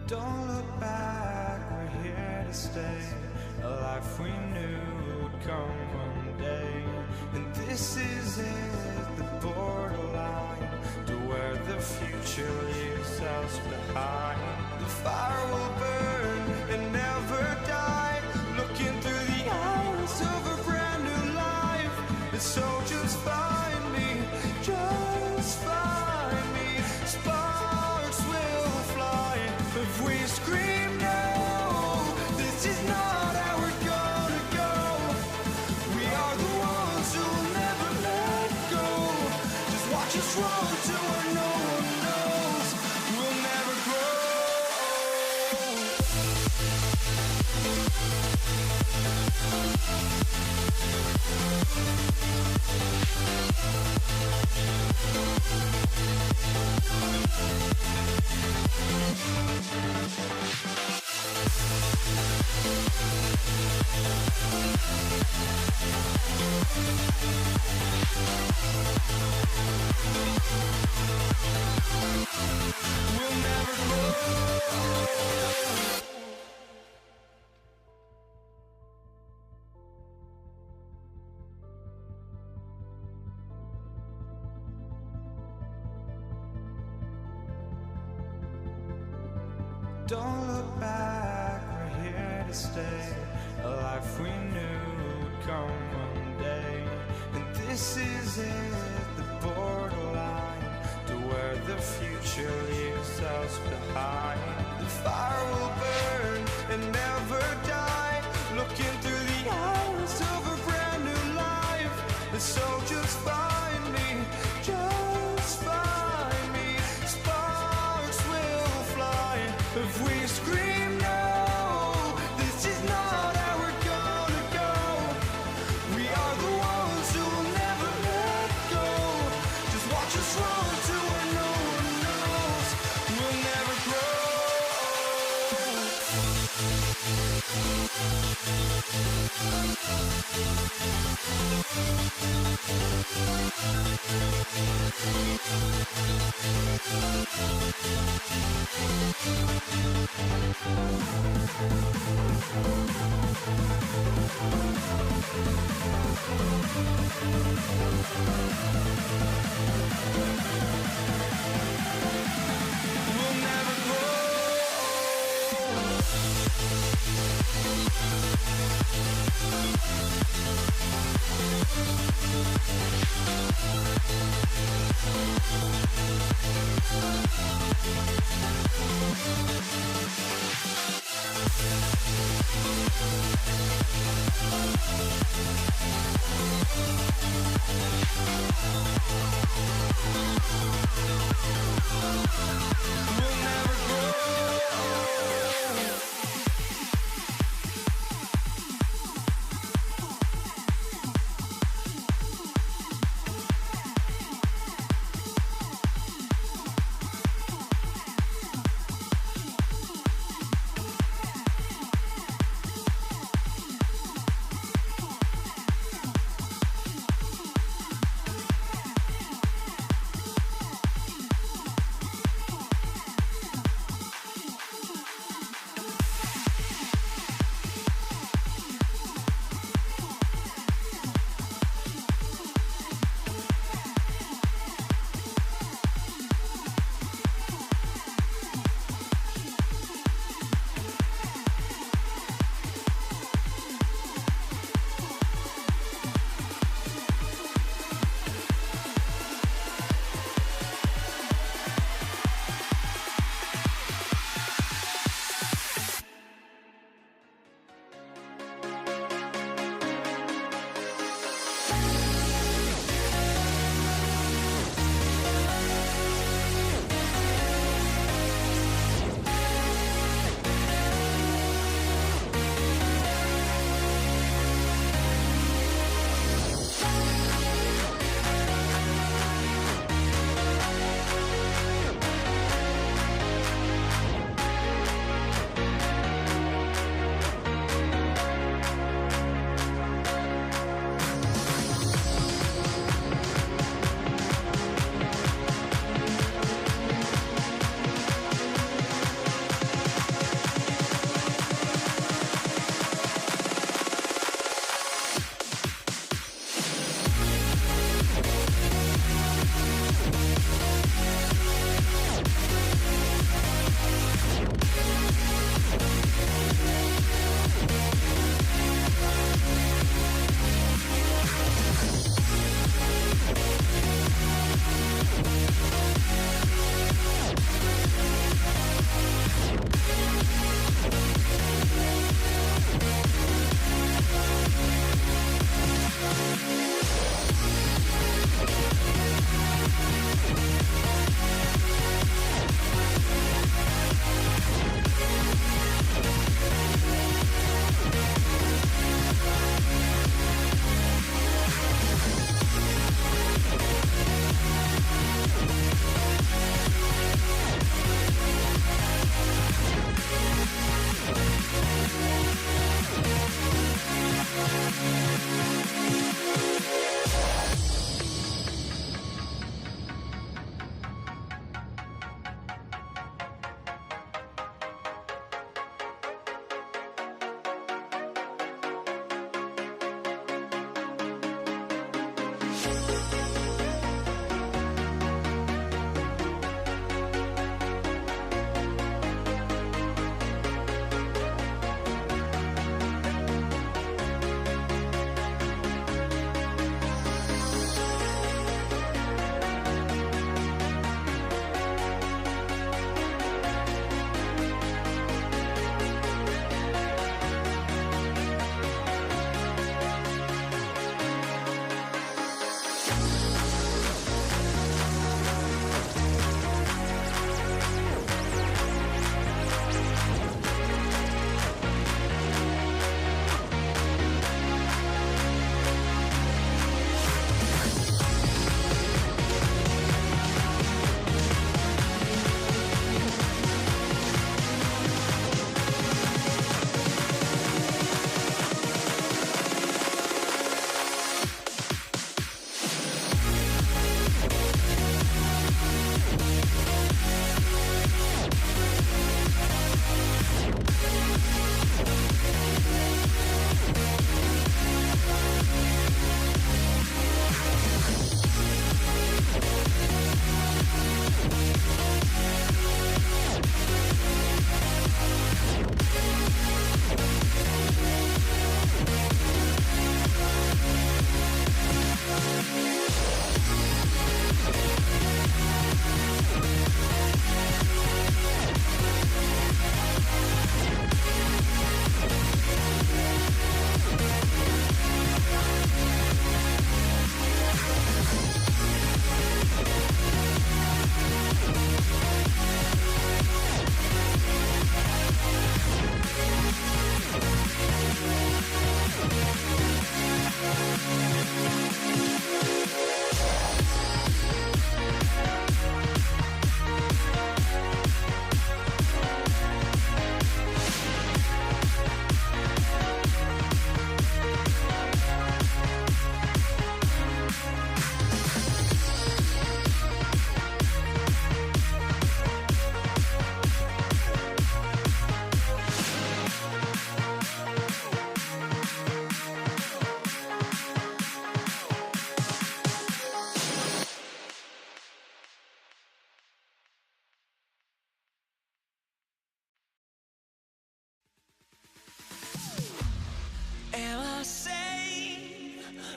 Don't look back, we're here to stay. A life we knew would come one day. And this is it, the borderline to where the future leaves us behind. The fire will burn and never die, looking through the eyes of a brand new life. And so just find me, just find me. Sparks will fly if we scream no. This is not how we're gonna go. We are the ones who will never let go. Just watch us run to where no one knows. We'll never grow. We'll never grow. Don't look back, we're here to stay. A life we knew would come one day. And this is it, the borderline to where the future leaves us behind. The fire will burn and never die, looking through the eyes of a brand new life. And so just find me, just find me. Sparks will fly if we scream no. This is not how we're gonna go. We are the ones who will never let go. Just watch us run to where no one knows. We'll never grow. We'll never grow. We'll never grow.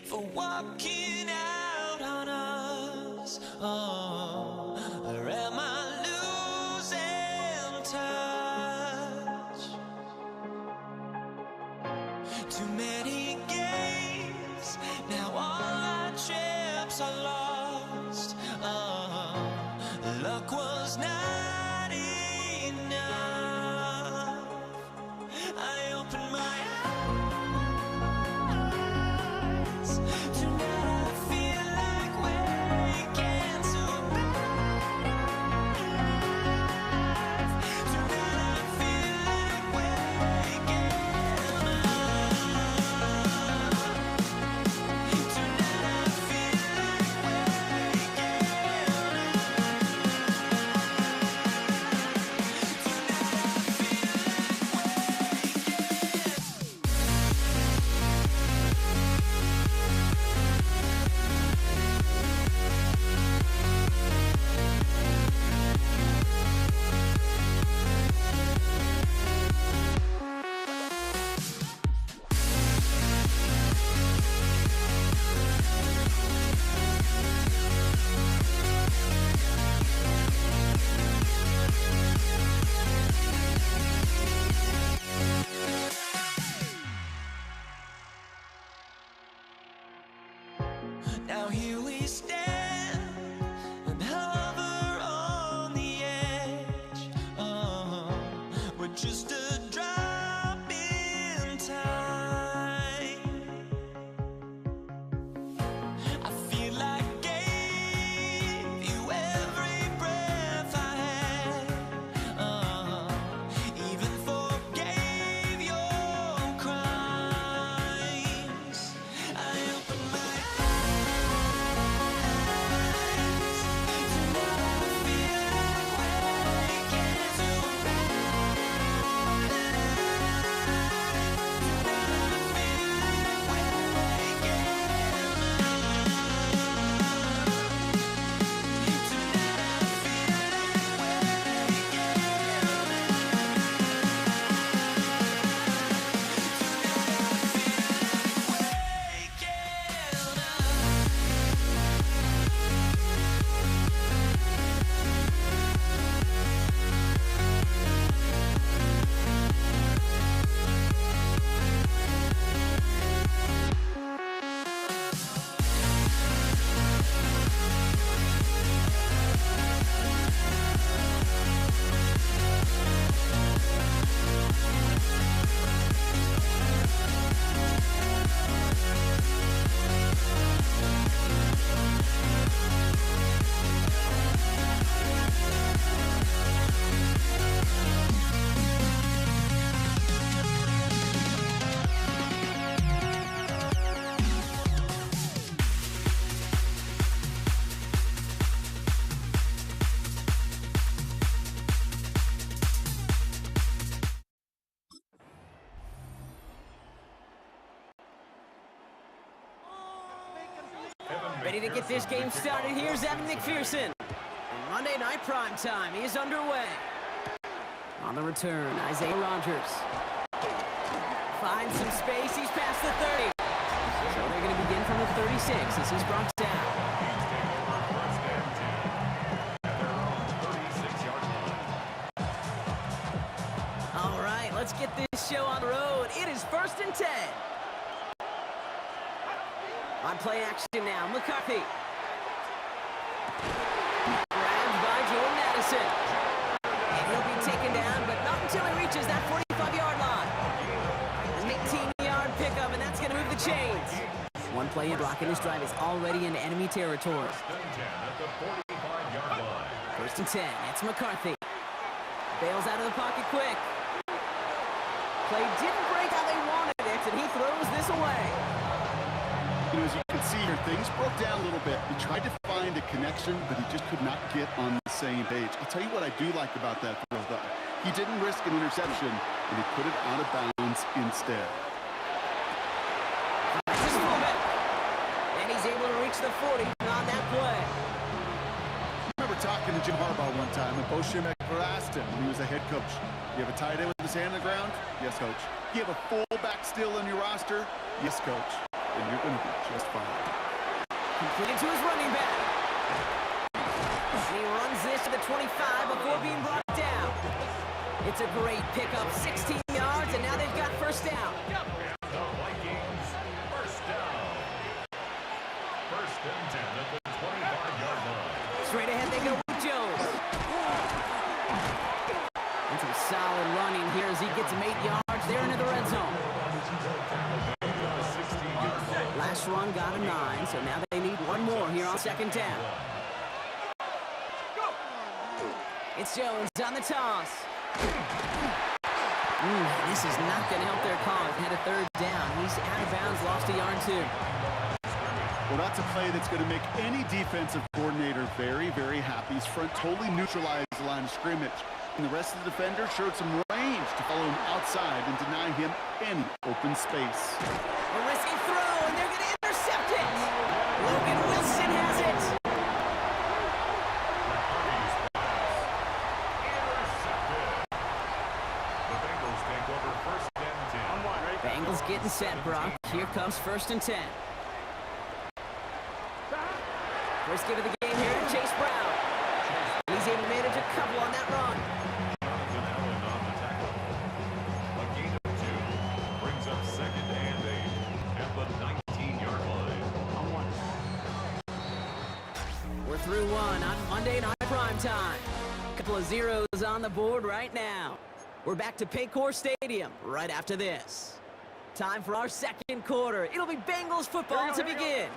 for walking out on us? Oh, or am I losing touch? Too many games, now all our chips are lost. Oh, luck was not enough. I opened my eyes. Tonight I feel like waking to life. Tonight I feel like waking up. Tonight I feel like waking now here we stand and hover on the edge. Oh, we're just a drop in time. I feel like I gave you every breath I had. Even forgave your crimes. I opened my eyes. Ready to get this game started. Here's Evan McPherson. And Monday Night Primetime is underway. On the return, Isaiah Rogers. Finds some space. He's past the 30. So they're going to begin from the 36 as he's brought down. All right, let's get this show on the road. It is 1st and 10. On play action now, McCarthy. Grabbed by Jordan Addison. And he'll be taken down, but not until he reaches that 45-yard line. An 18-yard pickup, and that's going to move the chains. One play in blocking this drive is already into enemy territory. 1st and 10, it's McCarthy. Bails out of the pocket quick. Play didn't break how they wanted it, and he throws this away. As you can see here, things broke down a little bit. He tried to find a connection, but he just could not get on the same page. I'll tell you what I do like about that throw, though. He didn't risk an interception, and he put it out of bounds instead. And he's able to reach the 40 on that play. I remember talking to Jim Harbaugh one time, and Bo Schembechler asked him when he was a head coach, you have a tight end with his hand on the ground? Yes, coach. You have a fullback still on your roster? Yes, coach. And you're going to be just fine. Completed to his running back. And he runs this to the 25 before being brought down. It's a great pickup, 16 yards, and now they've got first down. The Vikings, first down. 1st and 10 at the 25-yard line. Straight ahead they go with Jones. And some solid running here as he gets him 8 yards. They're into the red zone. Last run got a 9, so now they need one more here on 2nd down. It's Jones on the toss. This is not going to help their cause. Had a 3rd down. He's out of bounds, lost a yard too. Well, that's a play that's going to make any defensive coordinator very, very happy. His front totally neutralized the line of scrimmage. And the rest of the defenders showed some range to follow him outside and deny him any open space. A risky throw, and they're going to intercept it. Logan Wilson has it. The Bengals take over 1st and 10. Bengals getting set, Brock. Here comes 1st and 10. First give of the game here to Chase Brown. He's able to manage a couple on that run. Jonathan Allen on the tackle. A gain of 2 brings up 2nd and 8 at the 19-yard line. We're through one on Monday Night Primetime. Couple of zeros on the board right now. We're back to Paycor Stadium right after this. Time for our 2nd quarter. It'll be Bengals football to begin.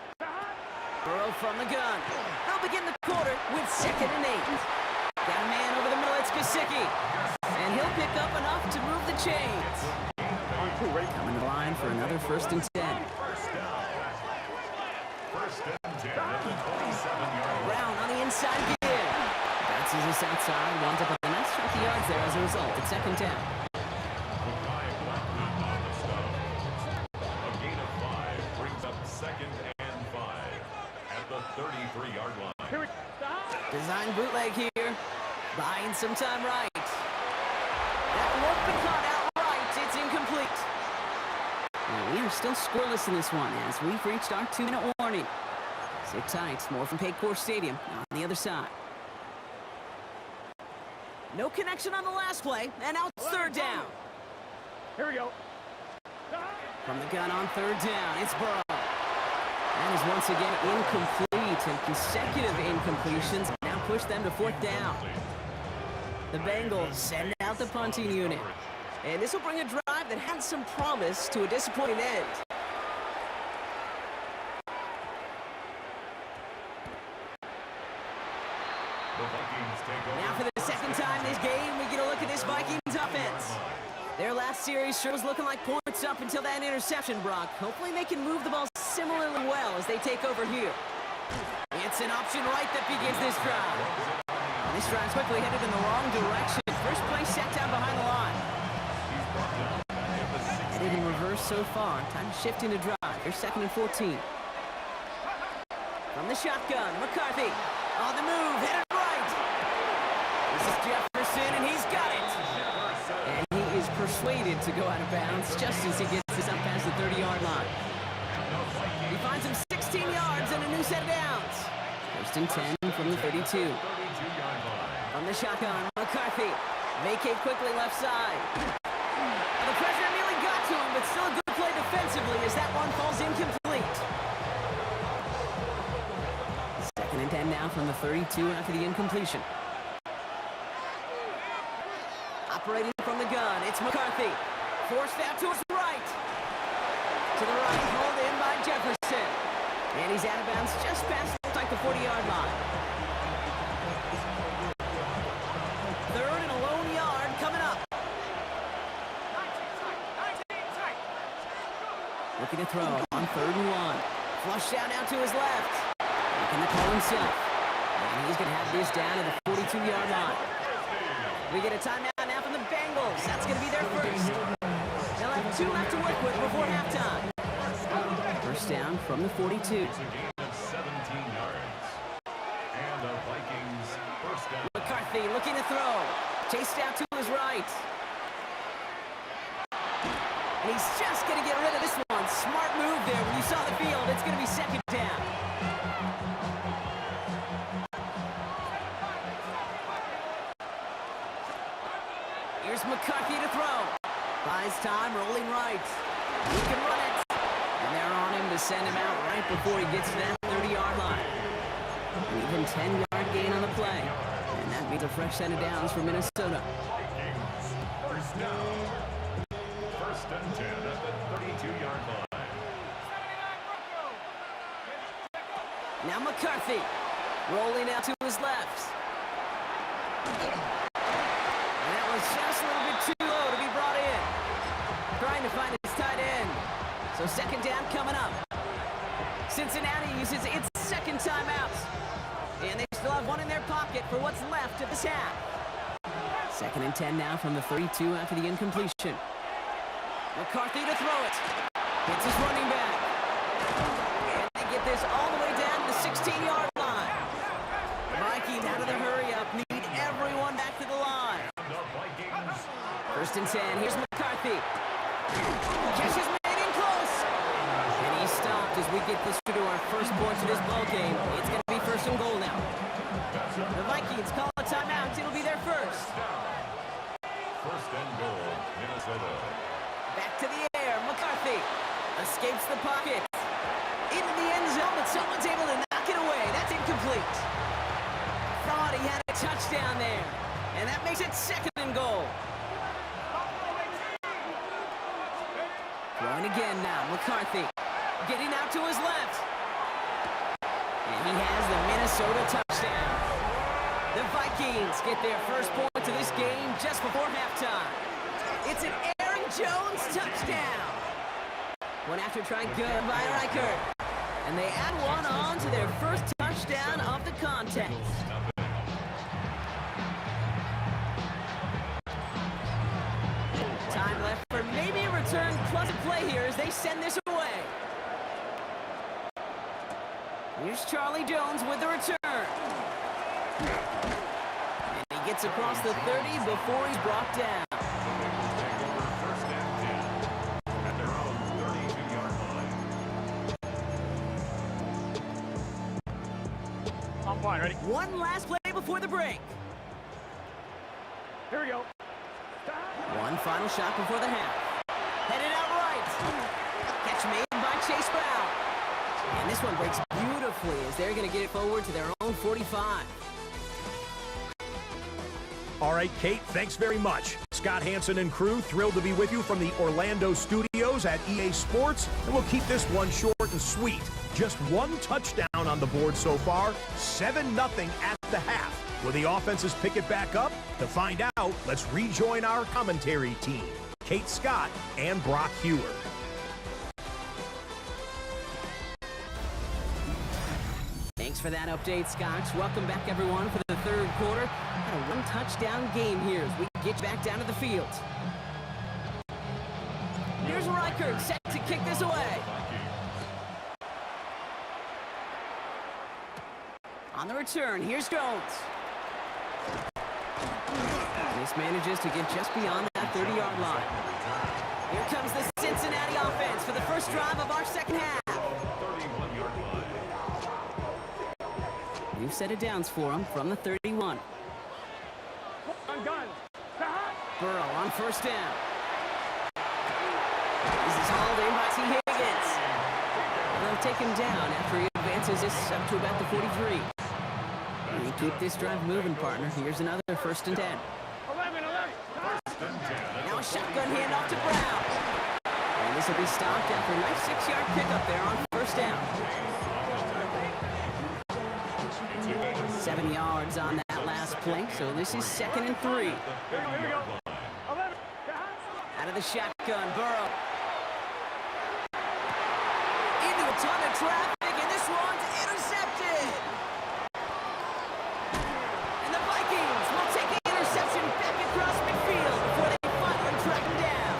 Burrow from the gun. They'll begin the quarter with 2nd and 8. Got a man over the middle, it's Gesicki. And he'll pick up enough to move the chains. Coming to the line for another 1st and 10. 1st and 10 at the 27-yard line. Brown on the inside again. Bounces this outside, winds up with a nice 20 yards there as a result. It's 2nd down. Mekhi Blackmon on the stop. A gain of 5 brings up 2nd and 5 at the 33-yard line. Design bootleg here. Buying some time right. That won't be caught outright. It's incomplete. And we are still scoreless in this one as we've reached our 2-minute warning. Sit tight. More from Paycor Stadium on the other side. No connection on the last play, and now it's 3rd down. Here we go. From the gun on 3rd down, it's Burrow. That is once again incomplete, and consecutive incompletions now push them to 4th down. The Bengals send out the punting unit. And this will bring a drive that had some promise to a disappointing end. The Vikings take over. Now for the 2nd time this game, we get a look at this Vikings offense. Their last series sure was looking like points up until that interception, Brock. Hopefully they can move the ball similarly well as they take over here. It's an option right that begins this drive. And this drive's quickly headed in the wrong direction. First play set down behind the line. Headed in reverse so far. Time to shift into drive. They're 2nd and 14. From From the shotgun, McCarthy on the move, headed right. This is Jefferson, and he's got it. And he is persuaded to go out of bounds just as he gets this up past the 30-yard line. He finds him 16 yards and a new set of downs. First and 10 from the 32. From the shotgun, McCarthy. Vacate quickly left side. The pressure nearly got to him, but still a good play defensively as that one falls incomplete. Second and 10 now from the 32 after the incompletion. Operating from the gun, it's McCarthy. Forced out to his right. To the right, hauled in by Jefferson. And he's out of bounds just past the 40-yard line. Third and a lone yard coming up. Looking to throw on 3rd and 1. Flush out now to his left. Looking to call himself. And he's going to have this down at the 42-yard line. We get a timeout now from the Bengals. That's going to be their first. They'll have 2 left to work with before halftime. First down from the 42. It's a gain of 17 yards. And the Vikings first down. McCarthy looking to throw. Chased out to his right. And he's just going to get rid of this one. Smart move there. When you saw the field, it's going to be second down. Here's McCarthy to throw. Buys time, rolling right. He can run it. And they're on him to send him out right before he gets to that 30-yard line. An even 10-yard gain on the play. And that means a fresh set of downs for Minnesota. Vikings first down. First and 10 at the 32-yard line. Now McCarthy rolling out to his left. And that was just a little bit too low to be brought in. Trying to find his tight end. So second down coming up. Cincinnati uses its second timeout. And they still have one in their pocket for what's left of this half. Second and 10 now from the 32 after the incompletion. McCarthy to throw it. Hits his running back. And they get this all the way down to the 16-yard line. Vikings out of the hurry-up. Need everyone back to the line. The Vikings. First and 10. Here's McCarthy. Catch is made in close. And he stopped as we get closer to our first points of this ball game. It's going to be first and goal now. The Vikings call a timeout. It'll be their first. First and goal, Minnesota. Back to the air. McCarthy escapes the pocket. Into the end zone, but someone's able to knock it away. That's incomplete. Thought he had a touchdown there. And that makes it second and goal. Throwing again now. McCarthy getting out to his left. And he has the Minnesota touchdown. The Vikings get their first point of this game just before halftime. It's an Aaron Jones touchdown. One after trying good by Reichert. And they add one on to their first touchdown of the contest. Time left for maybe a return plus a play here as they send this away. Here's Charlie Jones with the return. And he gets across the 30 before he's brought down. First and 10 at their own 32-yard line. On point, ready? One last play before the break. Here we go. One final shot before the half. Headed out right. Catch made by Chase Brown. And this one breaks beautifully as they're going to get it forward to their own 45. All right, Kate, thanks very much. Scott Hansen and crew, thrilled to be with you from the Orlando studios at EA Sports. And we'll keep this one short and sweet. Just one touchdown on the board so far, 7-0 at the half. Will the offenses pick it back up? To find out, let's rejoin our commentary team, Kate Scott and Brock Hewer. Thanks for that update, Scotch. Welcome back, everyone, for the third quarter. Got a one-touchdown game here as we get back down to the field. Here's Reichert set to kick this away. On the return, here's Jones. This manages to get just beyond that 30-yard line. Here comes the Cincinnati offense for the first drive of our second half. 31-yard line. We've set it downs for him from the 31. Burrow on first down. This is hauled in by T. Higgins. They'll take him down after he advances this up to about the 43. And you keep this drive moving, partner. Here's another 1st and 10. Now a shotgun handoff to Brown. And this will be stopped after a nice 6-yard pickup there on first down. 7 yards on that last play, so this is 2nd and 3. Out of the shotgun, Burrow. Into a ton of traffic, and this one's intercepted. And the Vikings will take the interception back across midfield before they finally track him down.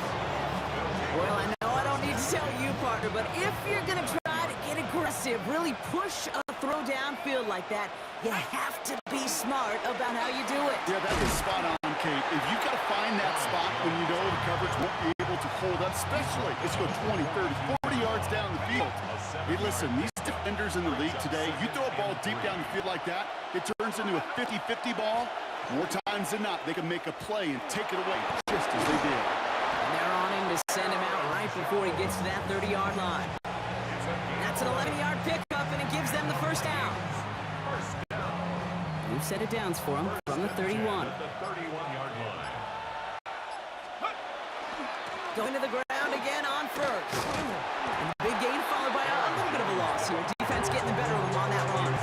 Well, I know I don't need to tell you, partner, but if you're going to try to get aggressive, really push a throw downfield like that, you have to be smart about how you do it. Yeah, that is spot on, Kate. If you've got to find that spot when you know the coverage won't be able to hold up, especially let's go 20, 30, 40 yards down the field. Hey, listen, these defenders in the league today, you throw a ball deep down the field like that, it turns into a 50-50 ball. More times than not, they can make a play and take it away just as they did. And they're on him to send him out right before he gets to that 30-yard line. That's an 11-yard pickup, and it gives them the first down. We've set it downs for him from the 31. Going to the ground again on first. And the big gain followed by a little bit of a loss here. Defense getting the better of him on that run.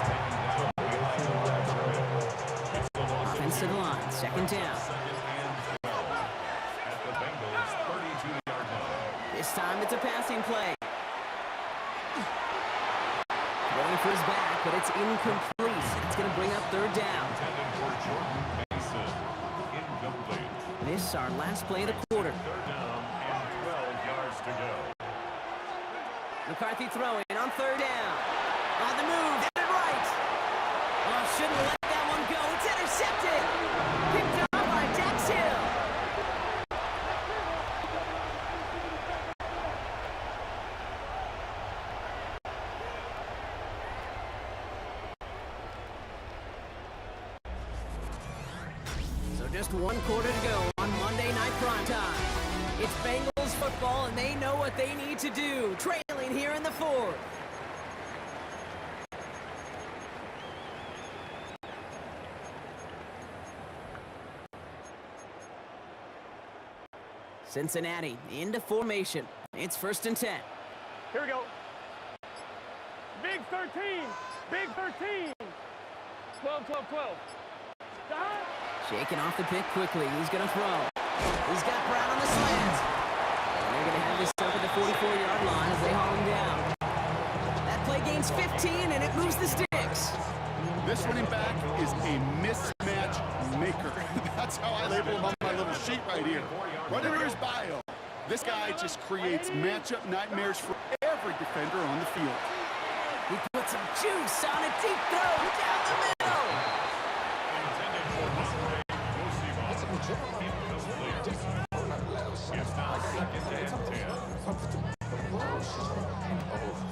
Offense to the line, 2nd down. This time it's a passing play. Going for his back, but it's incomplete. It's going to bring up 3rd down. This is our last play of the quarter. 3rd down and 12 yards to go. McCarthy throwing on 3rd down. On the move, headed right. Oh, shouldn't have let that one go. It's intercepted. Picked up by Dax Hill. Just 1 quarter to go on Monday Night Primetime. It's Bengals football, and they know what they need to do, trailing here in the 4th. Cincinnati into formation. It's 1st and 10. Here we go. Big 13. Big 13. 12, 12, 12. Shaking off the pick quickly. He's going to throw. He's got Brown on the slant. And they're going to have this up at the 44-yard line as they haul him down. That play gains 15, and it moves the sticks. This running back is a mismatch maker. That's how I label him on my little sheet right here. Right under his bio. This guy just creates matchup nightmares for every defender on the field. He put some juice on a deep throw down the middle.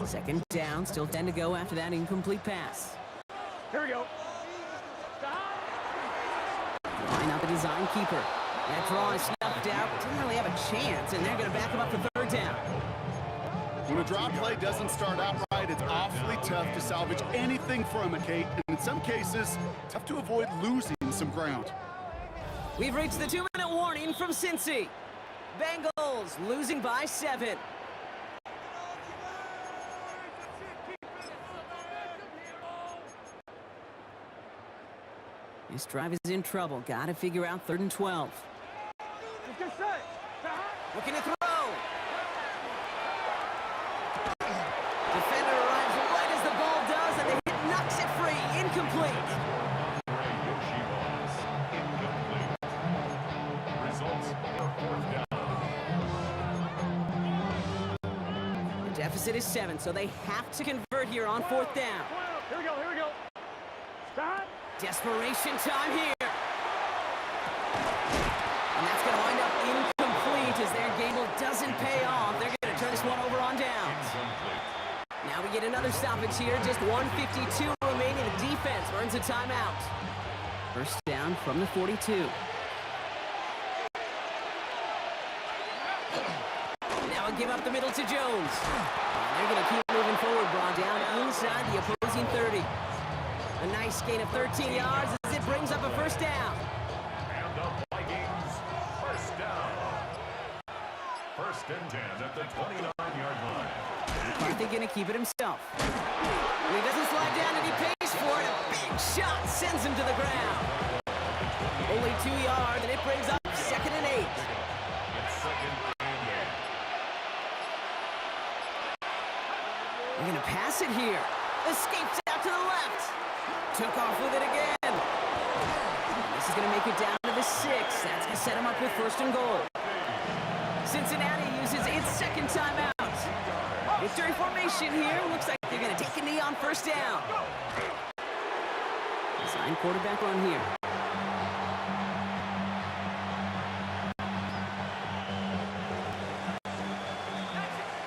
Second down, still 10 to go after that incomplete pass. Here we go. Line up the design keeper. That draw is snuffed out. Didn't really have a chance, and they're going to back him up for 3rd down. When a drop play doesn't start out right, it's awfully tough to salvage anything from it, Kate. And in some cases, tough to avoid losing some ground. We've reached the 2-minute warning from Cincy. Bengals losing by 7. This drive is in trouble. Got to figure out 3rd and 12. Looking to throw. Defender arrives right as the ball does, and the hit knocks it free. Incomplete. The deficit is 7, so they have to convert here on 4th down. Here we go, here we go. Desperation time here. And that's going to wind up incomplete as their gamble doesn't pay off. They're going to turn this one over on downs. Now we get another stoppage here. Just 1:52 remaining. The defense earns a timeout. First down from the 42. Now a give up the middle to Jones. They're going to keep moving forward, brought down inside the opposing 30. A nice gain of 13 yards as it brings up a first down. And the Vikings, first down. First and 10 at the 29-yard line. McCarthy going to keep it himself. He doesn't slide down and he pays for it. A big shot sends him to the ground. Only 2 yards and it brings up second and 8. It's second and 8. They're going to pass it here. Escapes out to the left. Took off with it again. This is going to make it down to the 6. That's going to set him up with first and goal. Cincinnati uses its second timeout. Victory formation here. Looks like they're going to take a knee on first down. Design quarterback run here.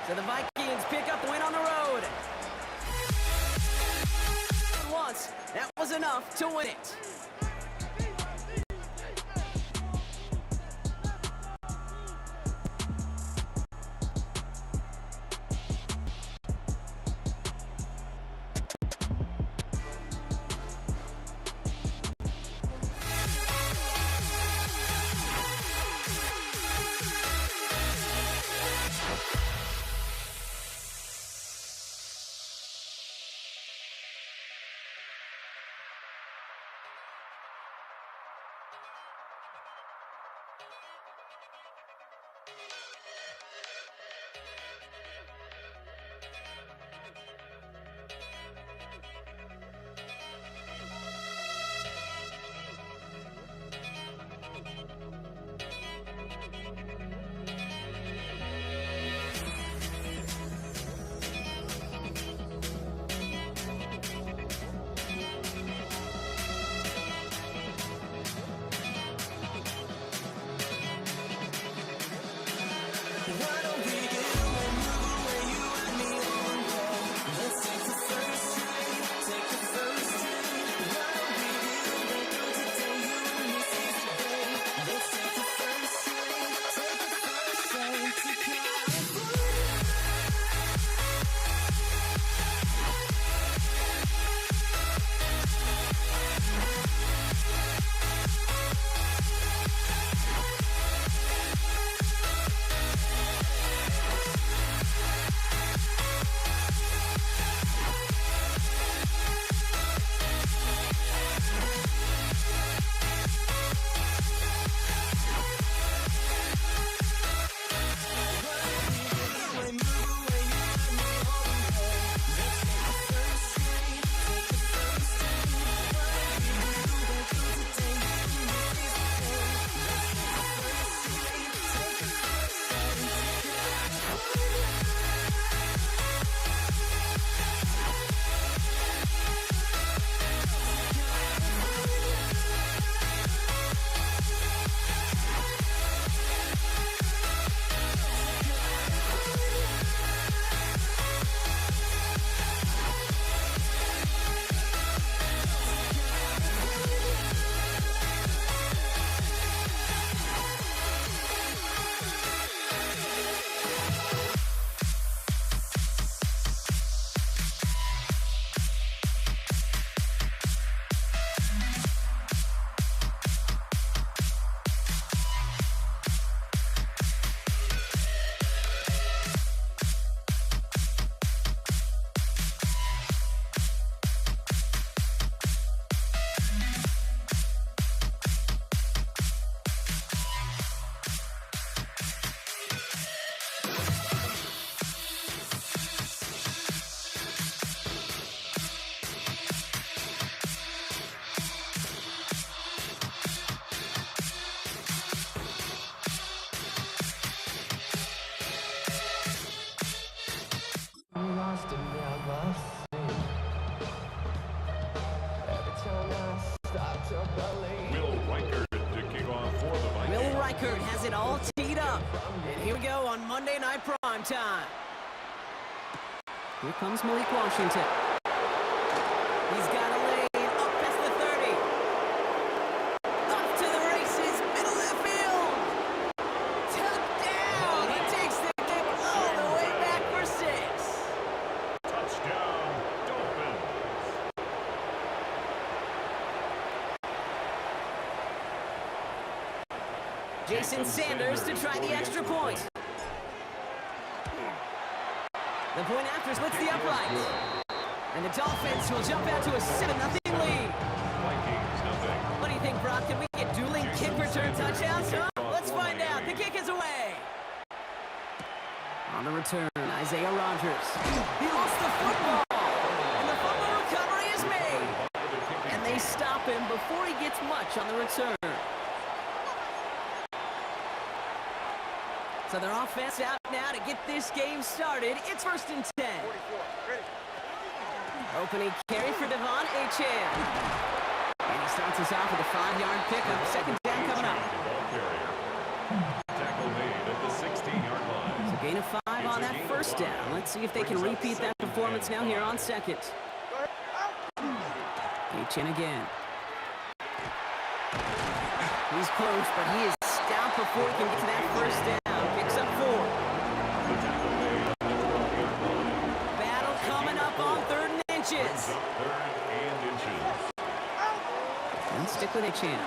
So the Vikings pick up the win on the road. Once, that was enough to win it. prime time. Here comes Malik Washington. He's got a lane up past the 30. Up to the races, middle of the field. Touchdown! He takes the kick all the way back for 6. Touchdown, Dolphins. Jason Sanders to try the extra point. The point after splits the upright. And the Dolphins will jump out to a 7-0 lead. Vikings, nothing. What do you think, Brock? Can we get dueling kick return touchdowns? Huh? Let's find out. The kick is away. On the return, Isaiah Rodgers. He lost the football. And the fumble recovery is made. And they stop him before he gets much on the return. So their offense out now to get this game started. It's 1st and 10. Opening carry for Devon Achane. And he starts us off with a 5-yard pickup. 2nd down coming up. Ball carrier. Tackle made at the 16-yard line. So gain of 5 on that 1st down. Let's see if they can repeat that performance now here on 2nd. Achane again. He's close, but he is stopped before he can get to that 1st down. Picks up 4. Battle coming up on 3rd and inches. 3rd and inches. And stick with Achane.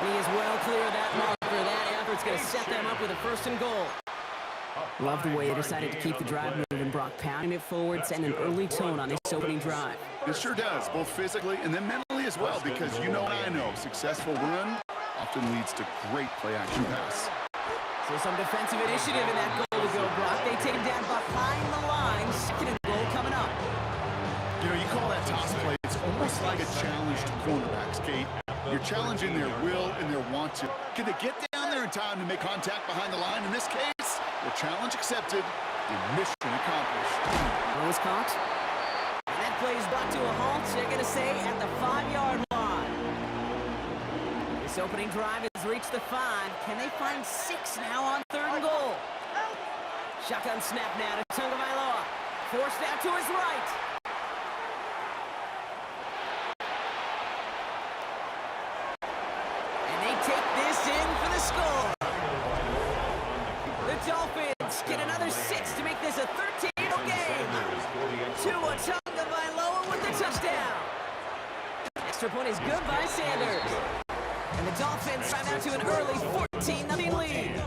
He is well clear of that marker. That effort's going to set them up with a 1st and goal. Love the way they decided to keep the drive moving. Brock pounding it forward, sending an early tone on this opening drive. It sure does, both physically and then mentally as well, because you know and I know, successful run often leads to great play-action pass. So some defensive initiative in that goal to go, Brock. They take him down behind the line. 2nd and goal coming up. You know, you call that toss play, it's almost like a challenge to cornerbacks, Kate. You're challenging their will and their want to. Can they get down there in time to make contact behind the line? In this case, the challenge accepted, the mission accomplished. Ball is caught. And that play is brought to a halt, they're going to say, at the 5-yard line. This opening drive has reached the 5. Can they find 6 now on 3rd and goal? Shotgun snap now to Tagovailoa. Forced out to his right. And they take this in for the score. The Dolphins get another 6 to make this a 13-0 game. Tua Tagovailoa with the touchdown. Extra point is good by Sanders. And the Dolphins drive out to an early 14-0 lead.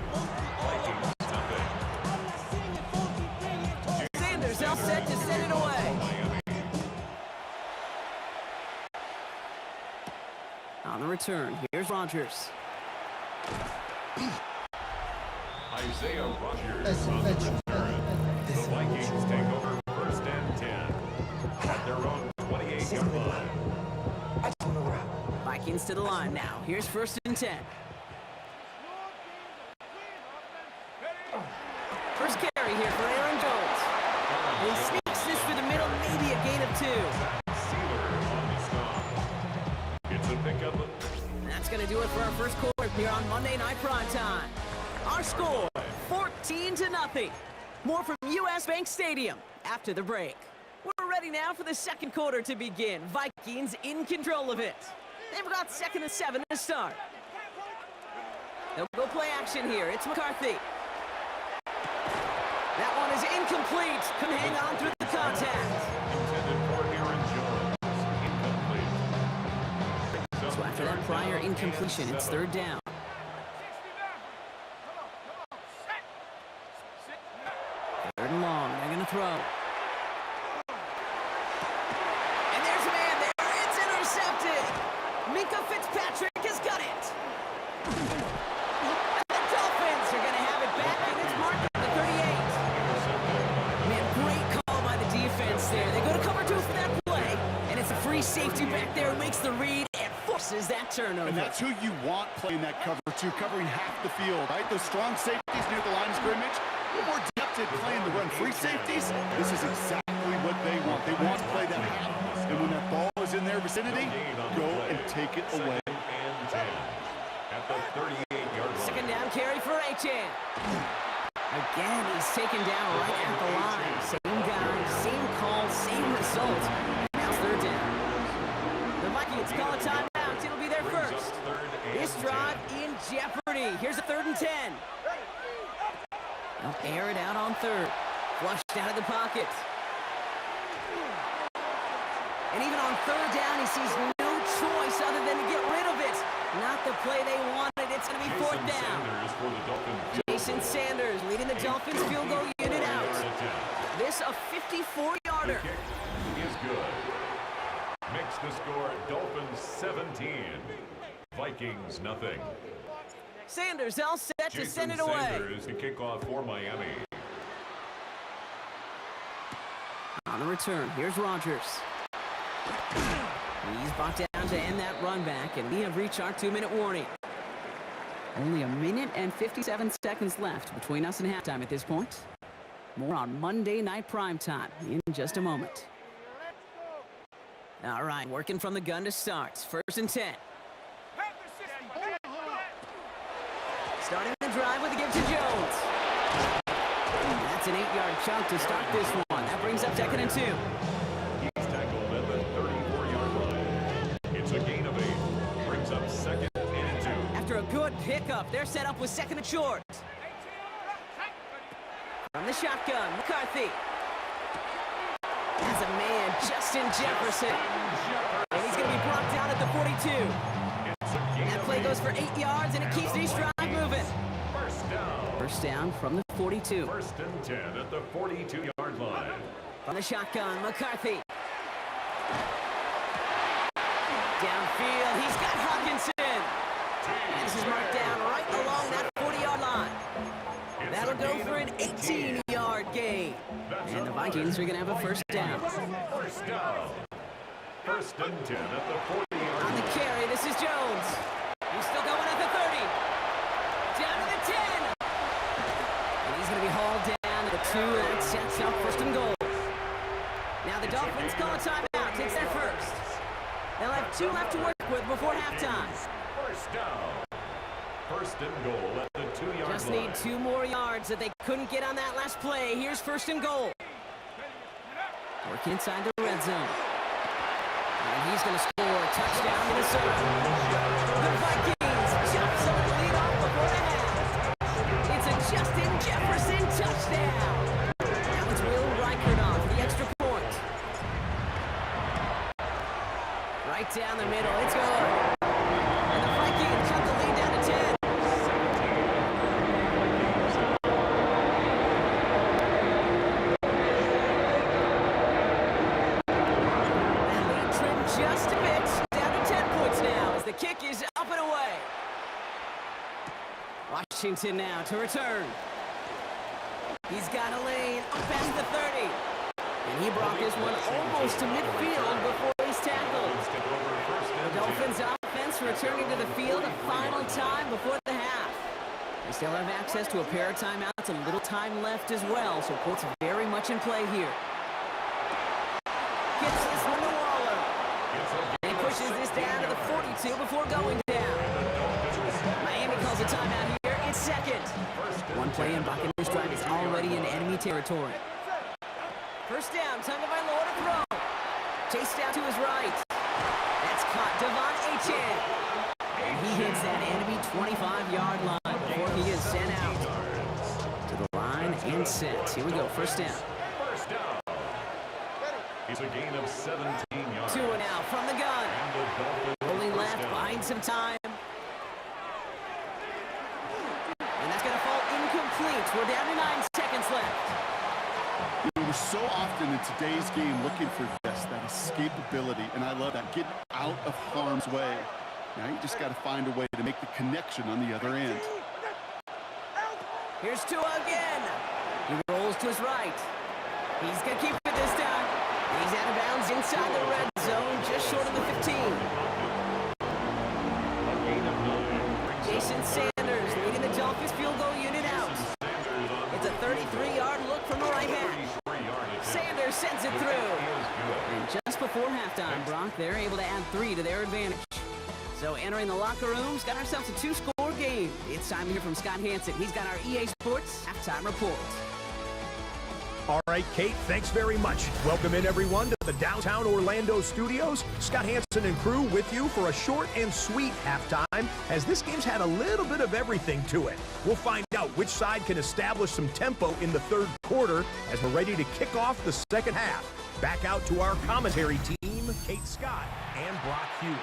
Sanders all set to send it away. On the return, here's Rodgers. Isaiah Rodgers on the return. The Vikings take over 1st and 10 at their own 28-yard line. Vikings to the line now. Here's 1st and 10. First carry here for Aaron Jones. And he sneaks this through the middle, maybe a gain of 2. Sealer on the stop. It's a pickup. And that's going to do it for our first quarter here on Monday Night Primetime. Our score, 14-0. More from US Bank Stadium after the break. We're ready now for the 2nd quarter to begin. Vikings in control of it. They've got 2nd and 7 to start. They'll go play action here. It's McCarthy. That one is incomplete. Can hang on through the contact. Intended for Aaron Jones. Incomplete. So after that prior incompletion, it's 3rd down. 3rd and long. They're going to throw. And there's a man there. It's intercepted. Minkah Fitzpatrick has got it. And the Dolphins are going to have it back in its mark at the 38. Man, great call by the defense there. They go to cover 2 for that play. And it's a free safety back there who makes the read and forces that turnover. And that's who you want playing that cover 2, covering half the field, right? Those strong safeties near the line of scrimmage. A little more depth in playing the run free safeties. This is exactly what they want. They want to play that half. And when that ball is in their vicinity, go and take it away. 2nd and 10 at the 38-yard line. 2nd down carry for Achane. Again, he's taken down right at the line. Same guy, same call, same result. And now it's third down. The Vikings call a timeout. It'll be their first. This drive in jeopardy. Here's a 3rd and 10. They'll air it out on third. Flushed out of the pocket. And even on third down, he sees no choice other than to get rid of it. Not the play they wanted. It's going to be 4th down. Jason Sanders leading the Dolphins field goal unit out. This a 54-yarder. Is good. Makes the score Dolphins 17. Vikings nothing. Sanders all set to send it away. Sanders to kick off for Miami. On the return, here's Rodgers. He's brought down to end that run back, and we have reached our 2-minute warning. Only 1 minute and 57 seconds left between us and halftime at this point. More on Monday Night Primetime in just a moment. All right, working from the gun to start. 1st and 10. Starting the drive with a give to Jones. That's an 8-yard chunk to start this one. That brings up 2nd and 2. He's tackled at the 34-yard line. It's a gain of 8. Brings up 2nd and 2. After a good pickup, they're set up with 2nd and short. From the shotgun, McCarthy. Has a man, Justin Jefferson. And he's going to be brought down at the 42. That play goes for 8 yards, and it keeps these drive moving. First down from the 42. 1st and 10 at the 42-yard line. From the shotgun, McCarthy. Downfield, he's got Hawkinson. And this is marked down right along that 40-yard line. That'll go for an 18-yard gain. And the Vikings are going to have a first down. First down. 1st and 10 at the 40-yard line. On the carry, this is Jones. He's still going at the 30. Down to the 10. And he's going to be hauled down to the 2, and that sets up 1st and goal. Now the Dolphins call a timeout. It's their first. They'll have 2 left to work with before halftime. First down. 1st and goal at the 2-yard line. Just need 2 more yards that they couldn't get on that last play. Here's 1st and goal. Working inside the red zone. And he's going to score a touchdown, Minnesota. The Vikings jump some lead off before the half. It's a Justin Jefferson touchdown. Now it's Will Reichert on for the extra point. Right down the middle. It's good. And the Vikings cut the lead down to 10. Just a bit, down to 10 points now as the kick is up and away. Washington now to return. He's got a lane up past the 30. And he brought this one almost to midfield before he's tackled. The Dolphins offense returning to the field a final time before the half. They still have access to a pair of timeouts, a little time left as well, so Colts very much in play here. Gets this one to Waller. And he pushes this down to the 42 before going down. Miami calls a timeout here. It's 2nd. One play in Buccaneers drive is already in enemy territory. First down, time to find Lord to throw. Chase down to his right. That's caught. Devon Achane. And he hits that enemy 25-yard line before he is sent out. To the line and set. Here we go, first down. First down. It's a gain of 17 yards. 2 and out from the gun. Holding left, buying some time. And that's going to fall incomplete. We're down to 9 seconds left. We're so often in today's game looking for this, that escapability, and I love that. Get out of harm's way. Now you just got to find a way to make the connection on the other end. Here's Tua again. He rolls to his right. He's going to keep it this time. And he's out of bounds inside the red zone, just short of the 15. Jason Sanders leading the Dolphins field goal unit out. It's a 33-yard look from the right hand. Sanders sends it through. And just before halftime, Brock, they're able to add 3 to their advantage. So entering the locker rooms, got ourselves a 2-score game. game. It's time to hear from Scott Hanson. He's got our EA Sports Halftime Report. All right, Kate, thanks very much. Welcome in, everyone, to the downtown Orlando studios. Scott Hanson and crew with you for a short and sweet halftime, as this game's had a little bit of everything to it. We'll find out which side can establish some tempo in the third quarter as we're ready to kick off the second half. Back out to our commentary team, Kate Scott and Brock Hewitt.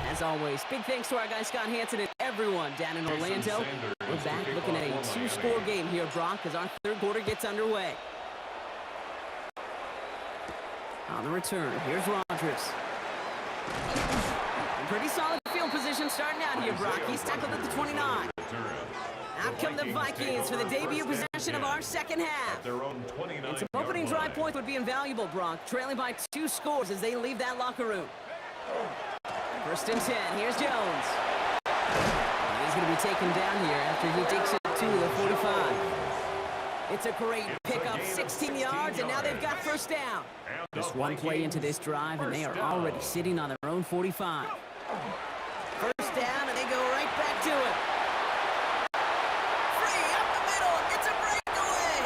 As always, big thanks to our guy Scott Hanson and everyone down in Orlando. We're back looking at a two-score game here, Brock, as our third quarter gets underway. On the return, here's Rodgers. Pretty solid field position starting out here, Brock. He's tackled at the 29. Out come the Vikings for the debut possession of our second half. And some opening drive points would be invaluable, Brock, trailing by 2 scores as they leave that locker room. First and 10, here's Jones. He's going to be taken down here after he takes it to the 45. It's a great pickup, 16 yards, and now they've got first down. Just one play into this drive, and they are already sitting on their own 45. First down, and they go right back to it. Free up the middle, it's a breakaway.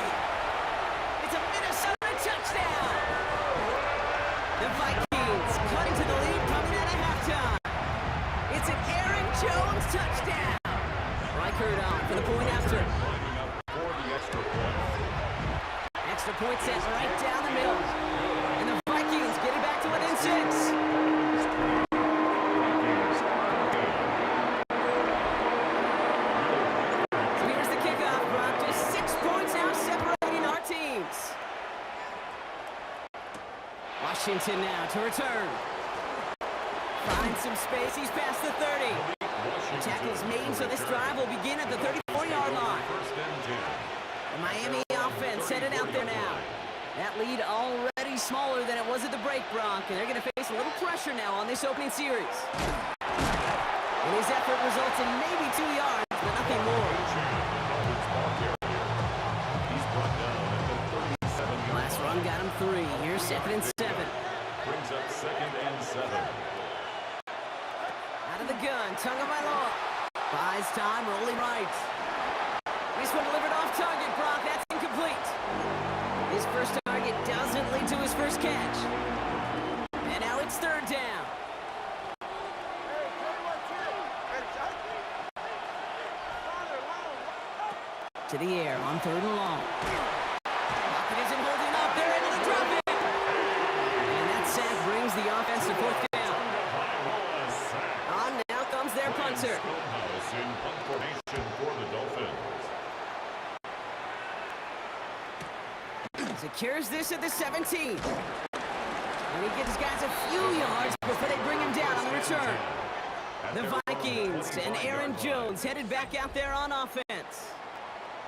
It's a Minnesota touchdown. The Vikings cutting to the lead coming out of halftime. It's an Aaron Jones touchdown. Reichert on for the point after. Extra point set right down the middle. And the Vikings getting back to within 6. So here's the kickoff, Brock. Just 6 points now separating our teams. Washington now to return. Finds some space. He's past the 30. The tackle's made, so this drive will begin at the 34-yard line. The Miami offense headed out there now. That lead already smaller than it was at the break, Brock, and they're going to face a little pressure now on this opening series. And his effort results in maybe 2 yards, but nothing more. Last run got him 3. Here's 2nd and 7. Brings up 2nd and 7. Out of the gun, Tagovailoa. Buys time, rolling right. This one delivered off target, Brock. That's incomplete. His first target doesn't lead to his first catch. And now it's third down. To the air on 3rd and long. Pocket isn't holding up. They're able to drop it. And that sack brings the offense to 4th down. On now comes their punter. In punt formation for the Dolphins. Secures this at the 17. And he gives guys a few yards before they bring him down on the return. The Vikings and Aaron Jones headed back out there on offense.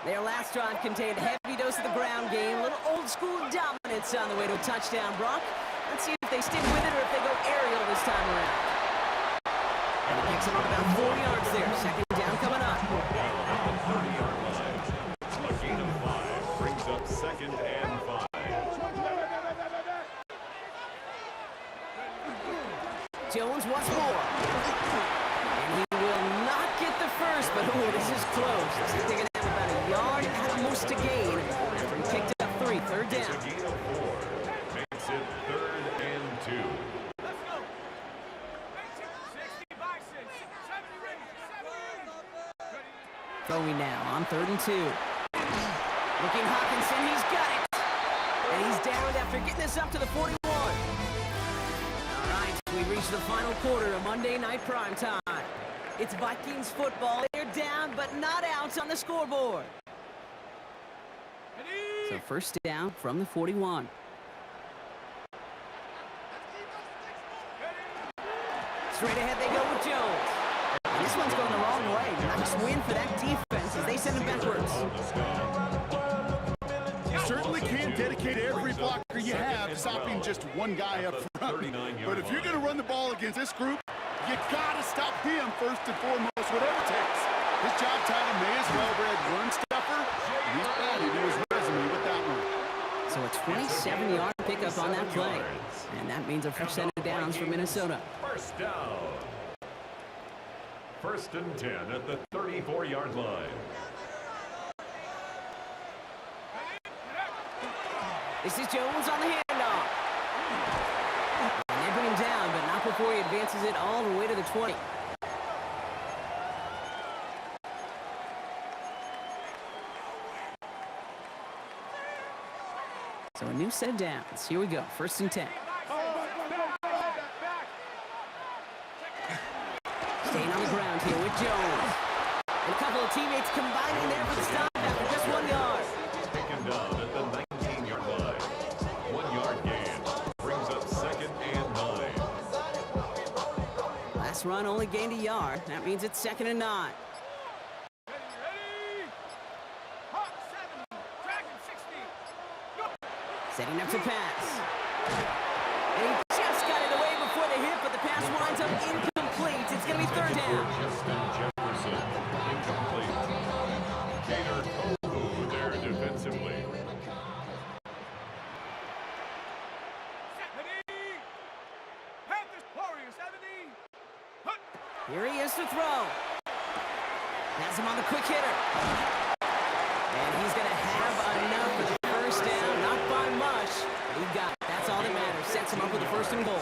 Their last drive contained a heavy dose of the ground game, a little old-school dominance on the way to a touchdown, Brock. Let's see if they stick with it or if they go aerial this time around. And he picks him up about 4 yards there. Second down coming up. A gain of 5 brings up 2nd and 5. Jones once more. And he will not get the first, but this is close. They're going to have about a yard at most to gain after he picked up 3. Third down. A gain of 4 makes it 3rd and 2. Throwing now on 3rd and 2. Looking Hawkinson, he's got it. And he's downed after getting this up to the 41. All right, we reached the final quarter of Monday Night Primetime. It's Vikings football. They're down, but not out on the scoreboard. So first down from the 41. Straight ahead they go with Jones. And this one's going the wrong way. Nice win for that defense as they send it backwards. You certainly can't dedicate every blocker you have to stopping just one guy up front. But if you're going to run the ball against this group, you got to stop him first and foremost, whatever it takes. His job title may as well read run stuffer. And he's added to his resume with that one. So a 27-yard pickup on that play. And that means a first set of downs for Minnesota. First down. First and 10 at the 34-yard line. This is Jones on the handoff. And they bring him down, but not before he advances it all the way to the 20. So a new set of downs. Here we go. First and 10. Staying on the ground here with Jones. And a couple of teammates combining there for the stop after just 1 yard. Taken down at the 19-yard line. 1 yard gain brings up second and 9. Last run only gained a yard. That means it's second and 9. Setting up to pass. And he just got it away before the hit, but the pass winds up incomplete. It's going to be third down. Justin Jefferson, incomplete. Gator Kovu there defensively. Here he is to throw. Has him on the quick hitter. And he's going to have enough for the first down. Not by much, but he got it. That's all that matters. Sets him up with the first and goal.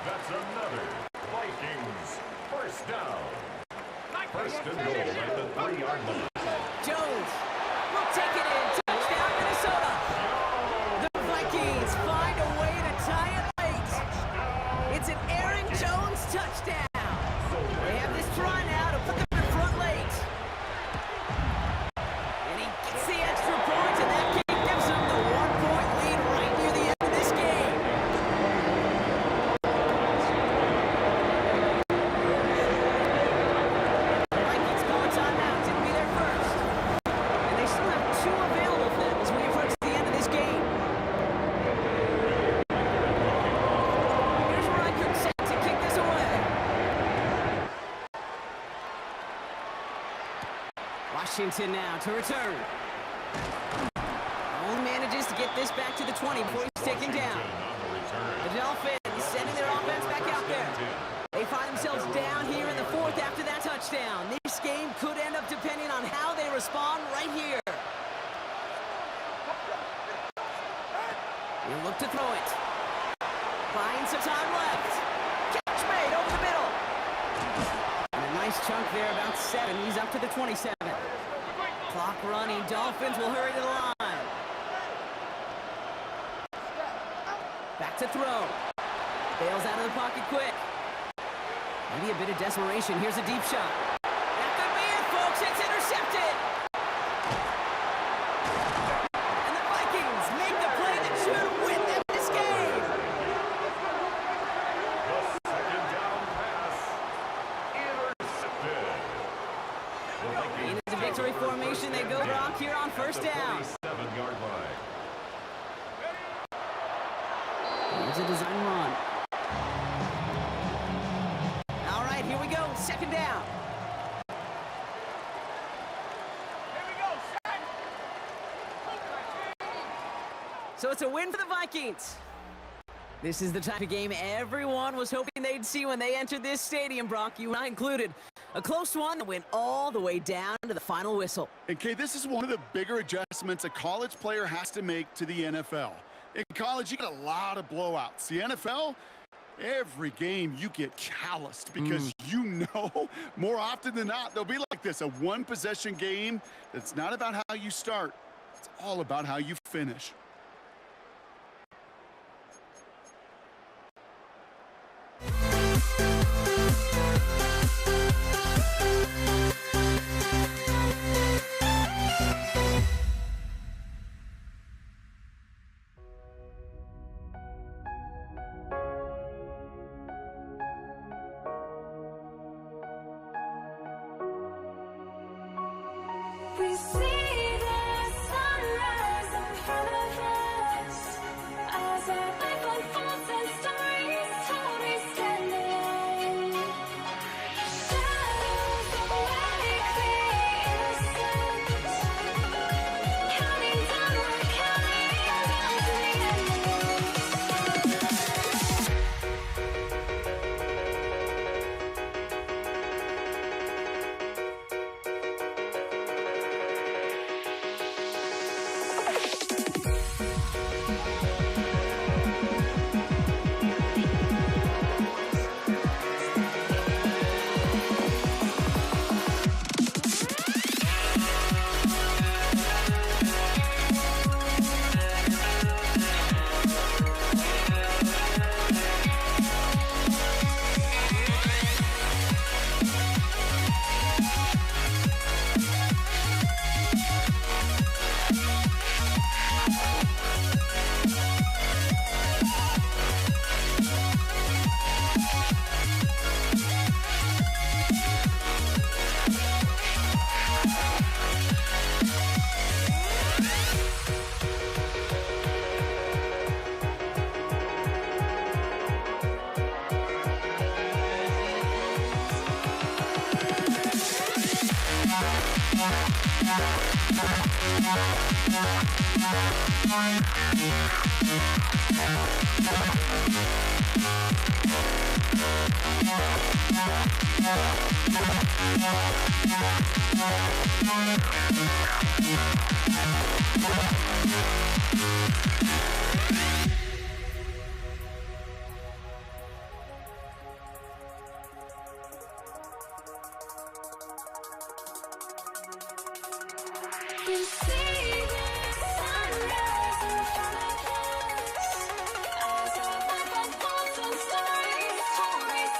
That's another Vikings first down. First and goal at the 3-yard line. Jones will take it in. Touchdown, Minnesota. The Vikings find a way to tie it late. It's an Aaron Jones touchdown. They have this try now to put them in front late. And he gets the extra point, and that gives him the 1-point lead right near the end of this game. The Vikings call a timeout. Didn't be there first. And they still have 2 available for them as we approach the end of this game. Here's Reichert set to kick this away. Washington now to return. Only manages to get this back to the 20 before he's taken down. The Dolphins sending their offense back out there. They find themselves down here in the 4th after that touchdown. This game could end up depending on how they respond right here. He'll look to throw it. Buying some time left. Catch made over the middle. And a nice chunk there, about 7. He's up to the 27. Clock running. Dolphins will hurry to the line. Back to throw. Bails out of the pocket quick. Maybe a bit of desperation. Here's a deep shot. That could be it, folks. It's intercepted. And the Vikings make the play that should win them this game. The second down pass intercepted. The Vikings Into the victory formation they go, Brock, here on first down. 47-yard line. Here's a design run. All right, here we go. Second down. So it's a win for the Vikings. This is the type of game everyone was hoping they'd see when they entered this stadium, Brock, you and I included. A close one that went all the way down to the final whistle. And Kay, this is one of the bigger adjustments a college player has to make to the NFL. In college, you get a lot of blowouts. The NFL, every game you get calloused because you know more often than not they'll be like this, a one-possession game. It's not about how you start. It's all about how you finish. We see the sunrise in front of us. You see the sunrise in front of us as a weapon falls and stories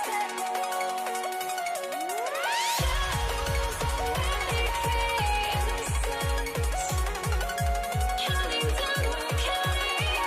tell. Shadows already fade in the sun. Counting down, we're counting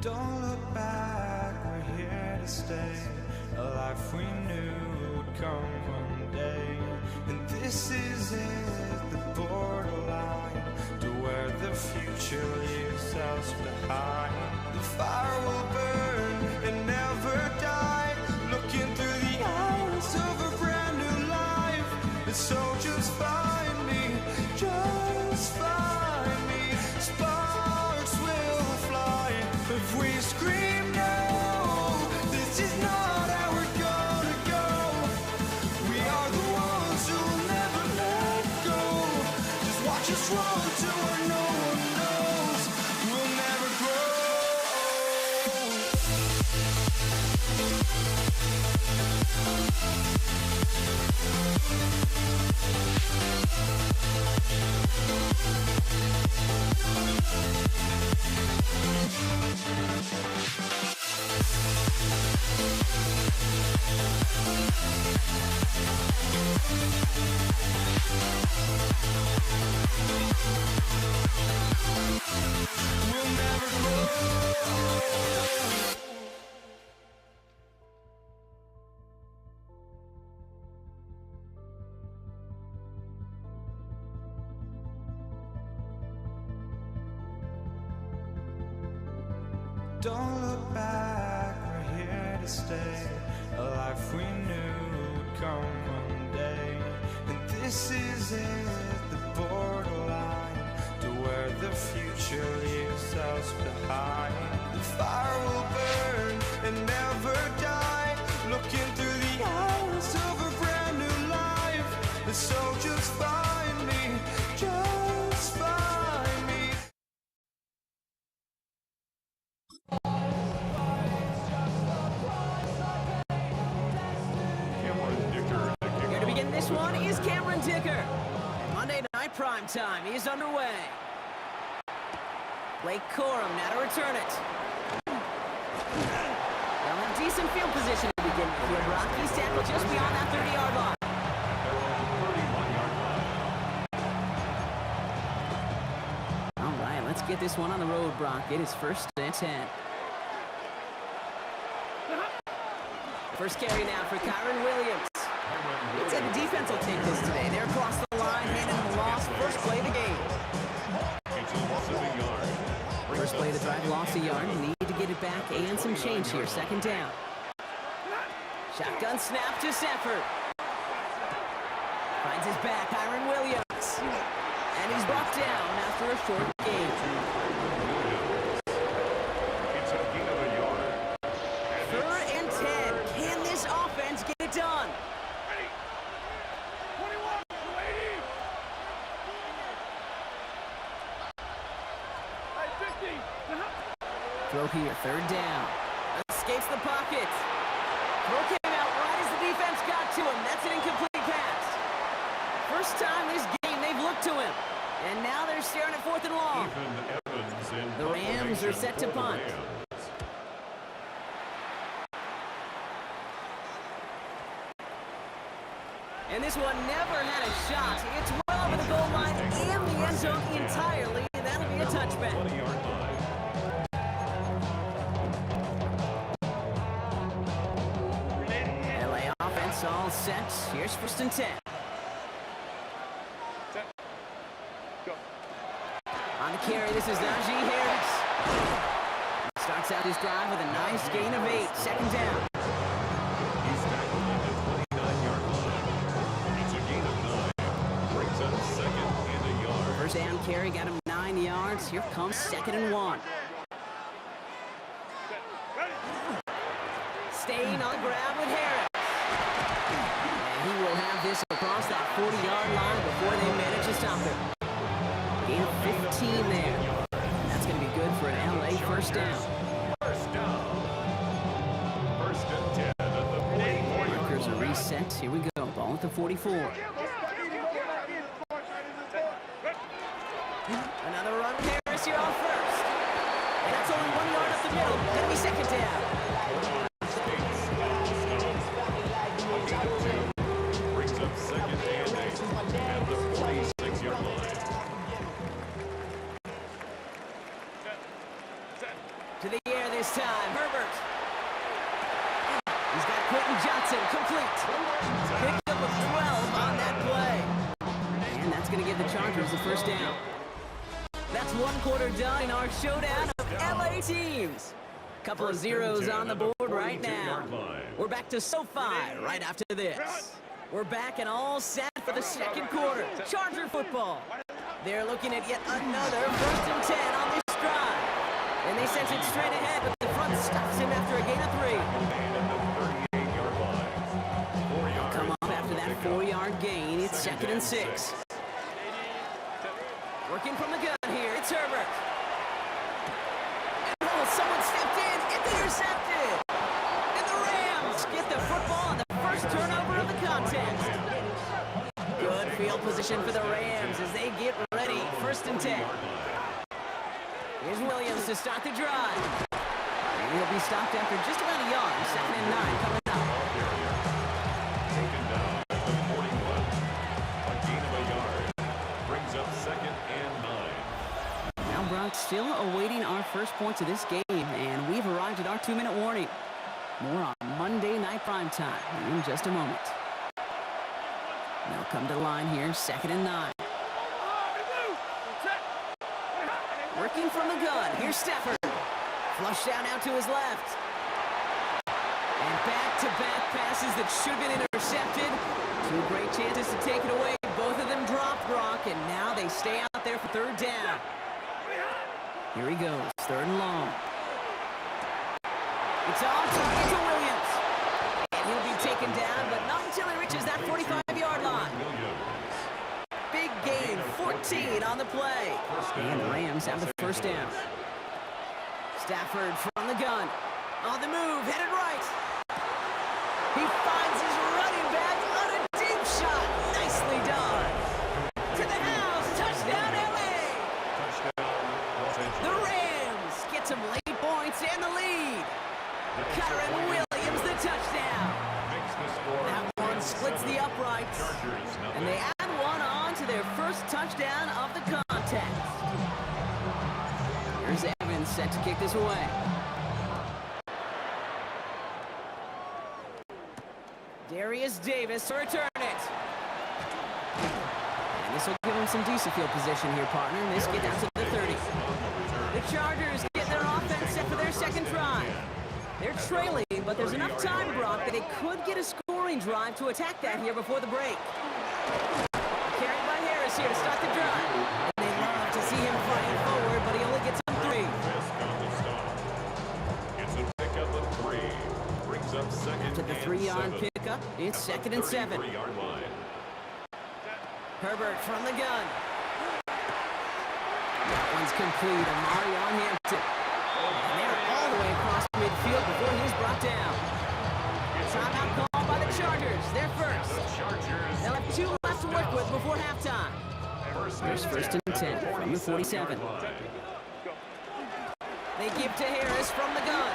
Don't look back, we're here to stay. A life we knew would come one day. And this is it, the borderline to where the future leaves us behind. The fire will burn and never die. Looking through the eyes of a brand new life. And so just find me, just find me. Sparks will fly if we scream no. This is not how we're gonna go. We are the ones who will never let go. Just watch us run to where no one knows. We'll never grow. We'll never grow. Don't look back, we're here to stay. A life we knew would come one day. And this is it, the borderline to where the future leaves us behind. The fire will burn and never die. Looking through the eyes of a brand new life. And so just find me, just find me. Cameron Dicker, the Here to kickoff. begin this one is Cameron Dicker. Monday Night Prime Time is underway. Blake Corum now to return it. Well, in decent field position to begin with here, Brock. He's tackled just beyond that 30-yard line. Their own 31-yard line. All right, let's get this one on the road, Brock. It is 1st and 10. First carry now for Kyron Williams. It's said the defense will take this today. They're across the line, handing the loss. First play of the game. It's a loss of a yard. First play of the drive, lost a yard. Need to get it back and some change here. 2nd down. Shotgun snap to Sanford. Finds his back, Kyron Williams. And he's brought down after a short gain. It's a gain of a yard. Third and 10. Can this offense get it done? 21, 280. Hey, 50. Throw here, third down. Escapes the pocket. Throw came out right as the defense got to him. That's an incomplete pass. First time this game they've looked to him. And now they're staring at 4th and long. Ethan Evans in The Rams are set to for the punt. Rams. And this one never had a shot. It's well over the goal line and the end zone entirely. And that'll be a touchback. 20-yard line. LA offense all set. Here's 1st and 10. Go. On the carry, this is Najee Harris. He starts out his drive with a nice gain of 8. Second down. He's tackled at the 29-yard line. It's a gain of 9. Brings up 2nd and a yard. First down carry got him 9 yards. Here comes 2nd and 1. Staying on the grab with Harris. And he will have this across that 40-yard line before they manage to stop him. Gain of 15 there. That's going to be good for an LA first down. First down. 1st and 10 at the 44-yard Markers are line. reset. Here we go. Ball at the 44. Another run. Harris here on first. And that's only 1 yard up the middle. Going to be second down. Brings up 2nd and 8 at the 46-yard line. To the air this time. Herbert. He's got Quentin Johnson complete. Picked up a 12 on that play. And that's going to give the Chargers the first down. That's 1 quarter done in our showdown of LA teams. Couple of zeros on the board right now. We're back to SoFi right after this. We're back and all set for the second quarter. Charger football. They're looking at yet another 1st and 10 on this drive. And they sent it straight ahead, but the front stops him after a gain of 3. And at the 38-yard line. 4 yards. Come up after that 4-yard gain. It's 2nd and 6. Working from the gun here. It's Herbert. Oh, someone stepped in. It's intercepted. And the Rams get the football on the first turnover of the contest. Good field position for the Rams as they get ready. 1st and 10. Here's Williams to start the drive. And he'll be stopped after just about a yard. 2nd and 9 coming up. Taken down at the 41. A gain of a yard. Brings up 2nd and 9. Now Brock still awaiting our first points of this game, and we've arrived at our 2-minute warning. More on Monday Night Primetime in just a moment. They'll come to the line here, 2nd and 9. Working from the gun, here's Stafford. Flush down out to his left. And back-to-back passes that should have been intercepted. 2 great chances to take it away. Both of them dropped, Brock, and now they stay out there for 3rd down. Here he goes, 3rd and long. It's on target to Williams. And he'll be taken down, but not until he reaches that 45-yard line. Big gain, 14 on the play. And the Rams have the first down. Stafford from the gun. On the move, headed right. He finds his running back on a deep shot. Nicely done. To the house, touchdown LA. The Rams get some late points and the lead. Kyron Williams, the touchdown. That one splits the uprights. And they add one on to their first touchdown of the contest. Here's Evans set to kick this away. Darius Davis to return it. And this will give him some decent field position here, partner. And this get down to the 30. The Chargers get their offense set for their second drive. They're trailing, but there's enough time, Brock, that it could get a scoring drive to attack that here before the break. Carried by Harris here to start the drive. And they love to see him fighting forward, but he only gets on 3. Fisk on the stop. It's a pickup of 3. Brings up second To the and 3-yard 7. pickup, it's second and 7. 33-yard line. Herbert from the gun. That one's complete. Amari on Hampton. And they're all the way across midfield before he's brought down. Timeout called by the Chargers. They're first. The Chargers. They'll have 2 left to work with before halftime. Here's first and 10 from the 47. They give to Harris from the gun.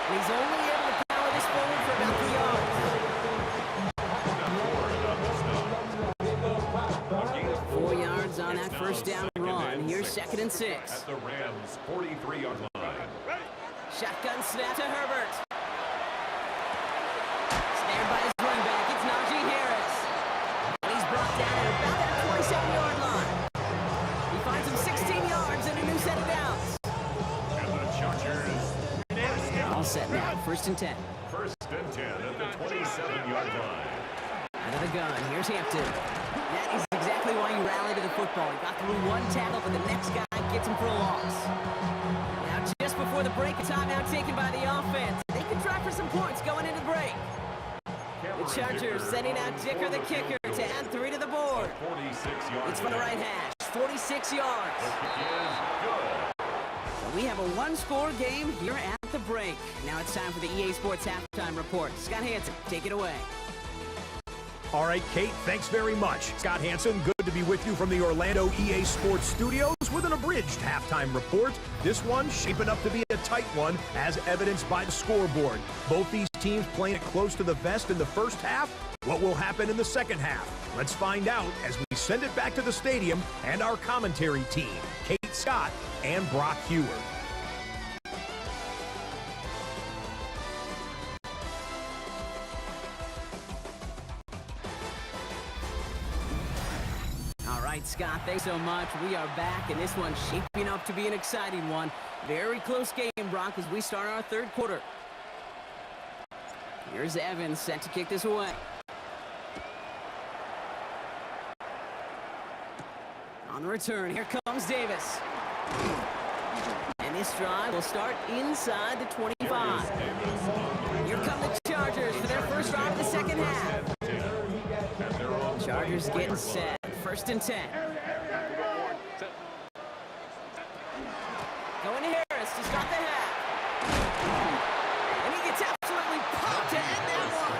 And he's only able to power this forward for about 3 yards. 4 yards on that first down run. Here's second and 6. At the Rams' 43-yard line. Shotgun snap to Herbert. Snared by his running back. It's Najee Harris. And he's brought down at about that 27-yard line. He finds him 16 yards and a new set of downs. And the Chargers. All set now. First and 10. First and 10 at the 27-yard line. Out of the gun. Here's Hampton. That is exactly why you rally to the football. He got through one tackle, but the next guy gets him for a loss. Now, just before the break, a timeout taken by the offense. They can try for some points going into the break. The Chargers sending out Dicker the kicker to add 3 to the board. 46-yard It's from the right hash. 46 yards. is good. We have a one-score game here at the break. Now it's time for the EA Sports Halftime Report. Scott Hansen, take it away. All right, Kate, thanks very much. Scott Hansen, good to be with you from the Orlando EA Sports Studios with an abridged halftime report. This one shaping up to be a tight one, as evidenced by the scoreboard. Both these teams playing it close to the vest in the first half. What will happen in the second half? Let's find out as we send it back to the stadium and our commentary team, Kate Scott and Brock Hewer. All right, Scott, thanks so much. We are back, and this one's shaping up to be an exciting one. Very close game, Brock, as we start our third quarter. Here's Evans set to kick this away. On the return, here comes Davis. And this drive will start inside the 25. Here come the Chargers for their first drive of the second half. Chargers getting set. First and 10. Going to Harris to start the half. And he gets absolutely popped to end that one.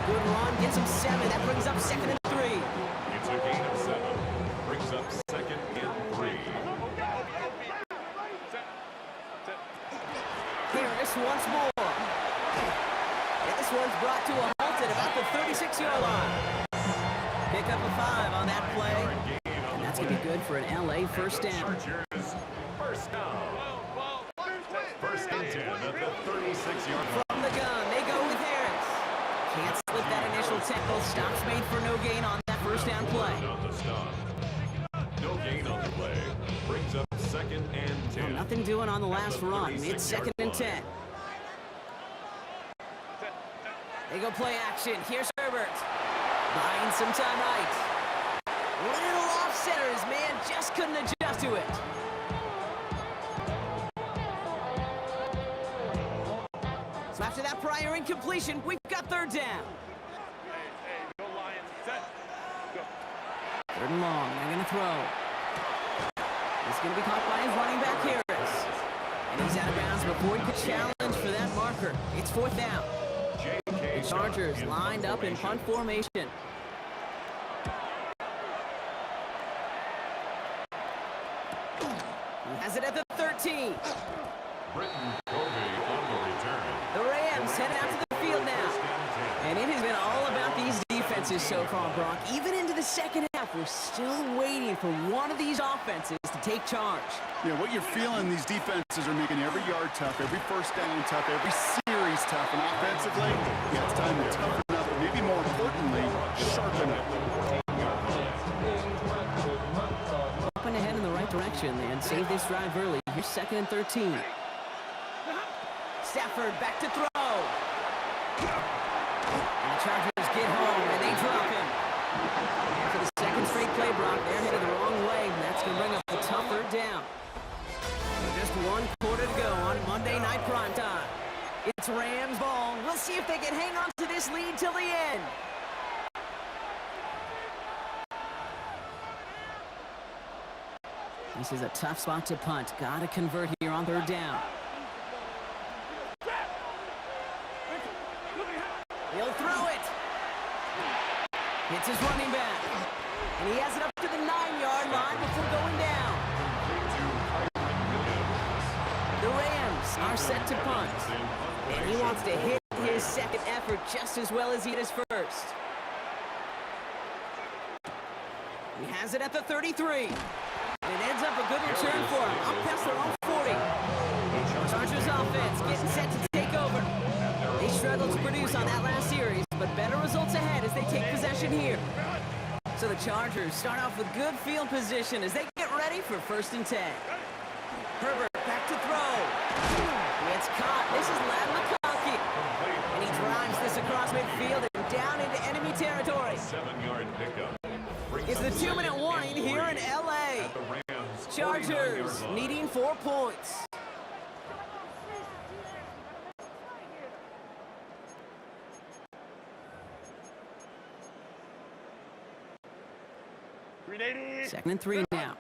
Good run, gets him 7. That brings up second and 3. It's a gain of 7. Brings up second and 3. Harris once more. And this one's brought to a halt at about the 36-yard line. Pick up a 5 on that play. And that's going to be good for an LA first down. Chargers, first down. First and 10 at the 36-yard line. From the gun, they go with Harris. Can't slip that initial tackle. Stops made for no gain on that first down play. On the stop. No gain on the play. Brings up second and 10. Nothing doing on the last run. It's second and 10. They go play action. Here's Herbert. Buying some time right. Little off center. His man just couldn't adjust to it. So after that prior incompletion, we've got third down. Go Lions. Set. Go. Third and long. They're going to throw. It's going to be caught by his running back Harris. And he's out of bounds before he could challenge for that marker. It's fourth down. The Chargers lined up in punt formation. He has it at the 13. Britton Covey on the return. The Rams headed out to the field now. And it has been all about these defenses so far, Brock. Even into the second half, we're still waiting for one of these offenses to take charge. Yeah, what you're feeling, these defenses are making every yard tough, every first down tough, every series tough. And offensively, yeah, it's time to toughen up, but maybe more importantly, sharpen up. Up and ahead in the right direction and save this drive early. Here's second and 13. Stafford back to throw. And the Chargers get home and they drop him. can hang on to this lead till the end. This is a tough spot to punt. Gotta convert here on third down. He'll throw it. Hits his running back. And he has it up to the 9-yard line before going down. The Rams are set to punt. And he wants to hit his second effort just as well as he did his first. He has it at the 33. And it ends up a good return for him. Up past their own 40. Chargers offense getting set to take over. They struggled to produce on that last series, but better results ahead as they take possession here. So the Chargers start off with good field position as they get ready for 1st and 10. Herbert back to throw. It's caught. This is Ladd McConkey. And he drives this across midfield and down into enemy territory. 7-yard pickup. It's the 2-minute warning here in L.A. Chargers needing 4 points. Second and 3 now.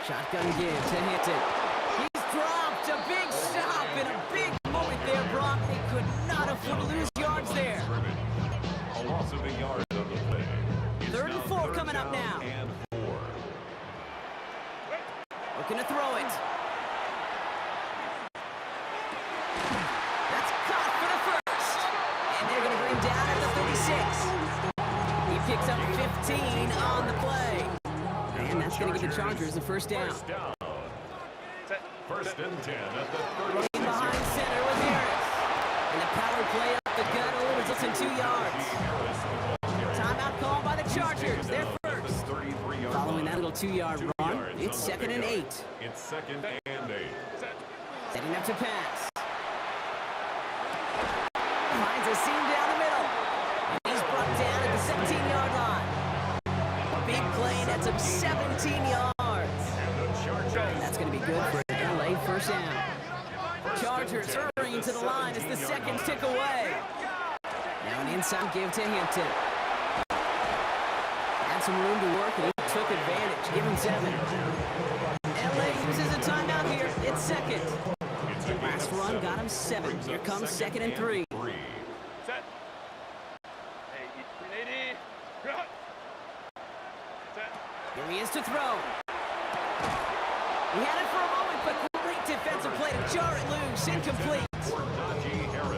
Shotgun give to Hinton. He's dropped a big stop and a big moment there, Brock. They could not afford to lose yards there. A loss of a yard of the play. It's 3rd and now 4 third coming up down now. and 4. Looking to throw it. That's caught for the first. And they're going to bring him down at the 36. He picks up 15 on the play. And that's going to give the Chargers a first down. First down. 1st and 10 at the Running 36. behind center with Harris. And the power play up the gut only results in 2 yards. Timeout called by the Chargers. They're first. Following that little 2-yard run, it's 2nd and 8. It's 2nd and 8. Setting up to pass. Finds a seam down the middle. And he's brought down at the 17-yard line. Big play, that's him 17 yards. That's going to be good for an LA first down. Chargers hurrying to the line as the seconds tick away. Now an inside give to Hampton. Had some room to work and he took advantage. Give him 7. LA uses a timeout here. It's second. Last run got him 7. Here comes 2nd and 3. Set. Hey, 380. Set. Here he is to throw. He had it for a moment, but great defensive play to jar it loose. Incomplete.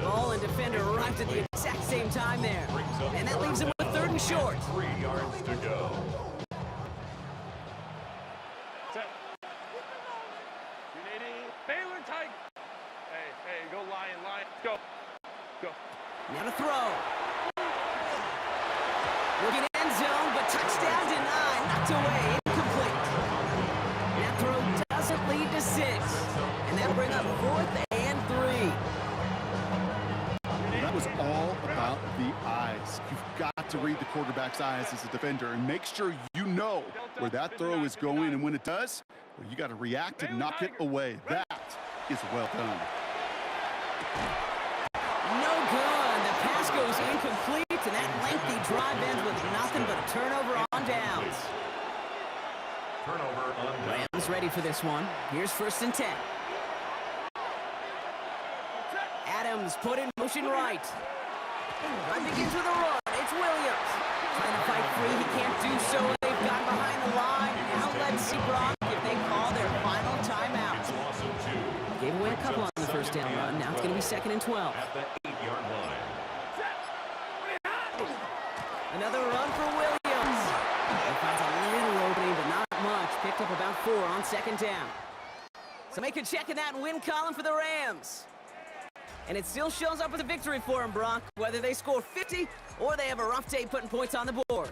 Ball and defender arrived at the exact same time there. And that leaves him with 3rd and short. 3 yards to go. Set. 380. Baylor Tiger. Hey, go Lion. Go. Now to throw. Looking end zone, but touchdown denied. Knocked away. Incomplete. That throw doesn't lead to 6. And that'll bring up 4th and 3. That was all about the eyes. You've got to read the quarterback's eyes as a defender and make sure you know where that throw is going. And when it does, well, you got to react and knock it away. That is well done. No good. The pass goes incomplete, and that lengthy drive ends with nothing but a turnover on downs. Turnover on down. Rams ready for this one. Here's 1st and 10. Adams put in motion right. Run begins with a run. It's Williams. Trying to fight free. He can't do so. They've got behind the line. Now let's see Brock if they call their final timeout. It's loss of 2. Gave away a couple on the first down run. Now it's going to be 2nd and 12. At the 8-yard line. Another run for Williams. He finds a little opening, but not much. Picked up about 4 on 2nd down. So make a check in that win column for the Rams. And it still shows up as a victory for them, Brock, whether they score 50 or they have a rough day putting points on the board.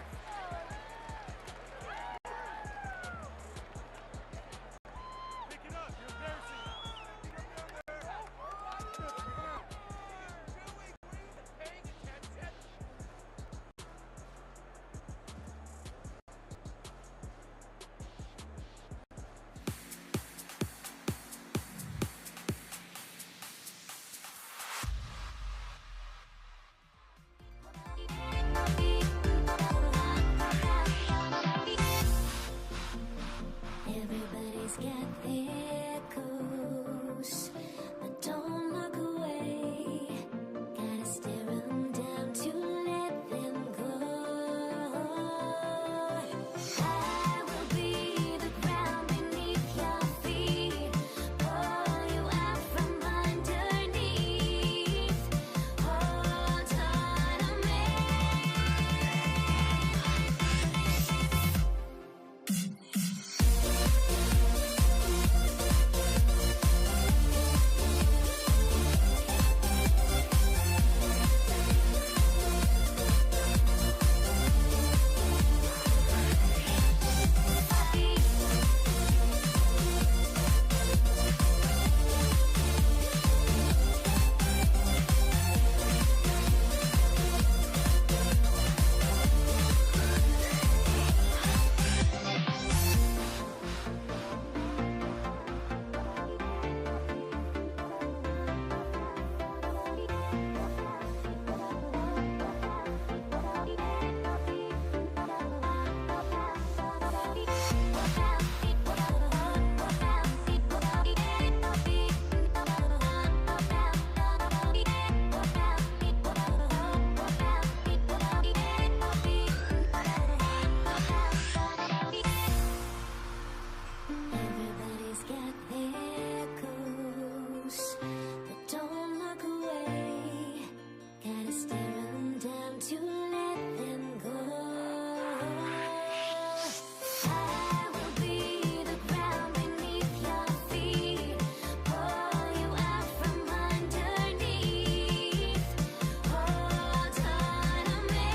stare 'em down to let them go. I will be the ground beneath your feet, pull you out from underneath. Hold on to me.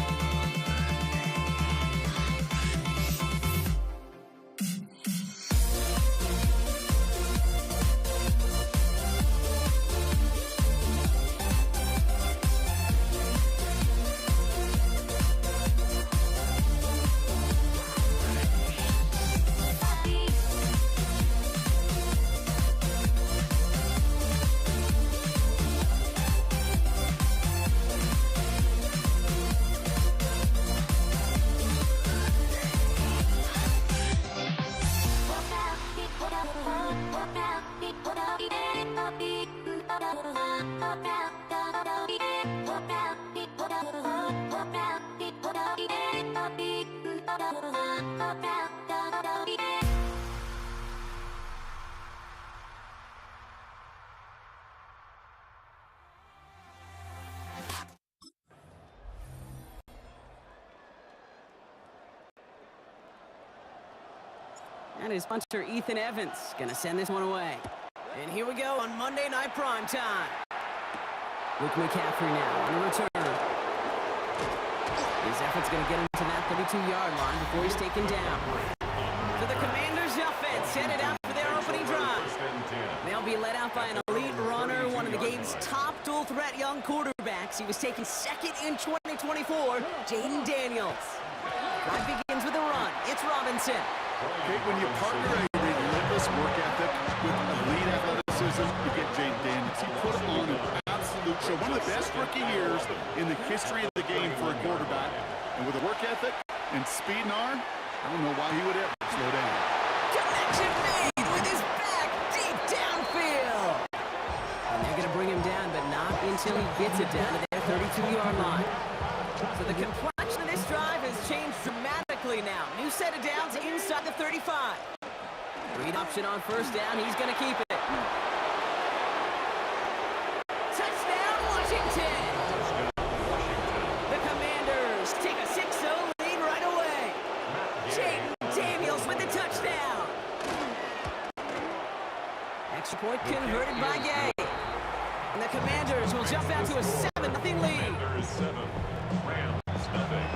And his punter, Ethan Evans, gonna send this one away. And here we go on Monday Night Primetime. Luke McCaffrey now on the return. His effort's gonna get him to that 32-yard line before he's taken down. So the Commanders' offense headed out for their opening drive. They'll be led out by an elite runner, one of the game's top dual-threat young quarterbacks. He was taken second in 2024, Jaden Daniels. Drive begins with a run. It's Robinson. Okay, when you partner a relentless work ethic with elite athleticism, you get Jake Daniels. He put on an absolute show. One of the best rookie years in the history of the game for a quarterback. And with a work ethic and speed and arm, I don't know why he would ever slow down. Connection made with his back deep downfield. And they're going to bring him down, but not until he gets it down to their 32-yard line. So the complexion of this drive has changed dramatically now. New set of downs inside the 35. Read option on first down. He's going to keep it. Touchdown, Washington. The Commanders take a 6-0 lead right away. Jaden Daniels with the touchdown. Extra point converted by Gay. And the Commanders will jump out to a 7-0 lead. Commanders 7, Rams nothing.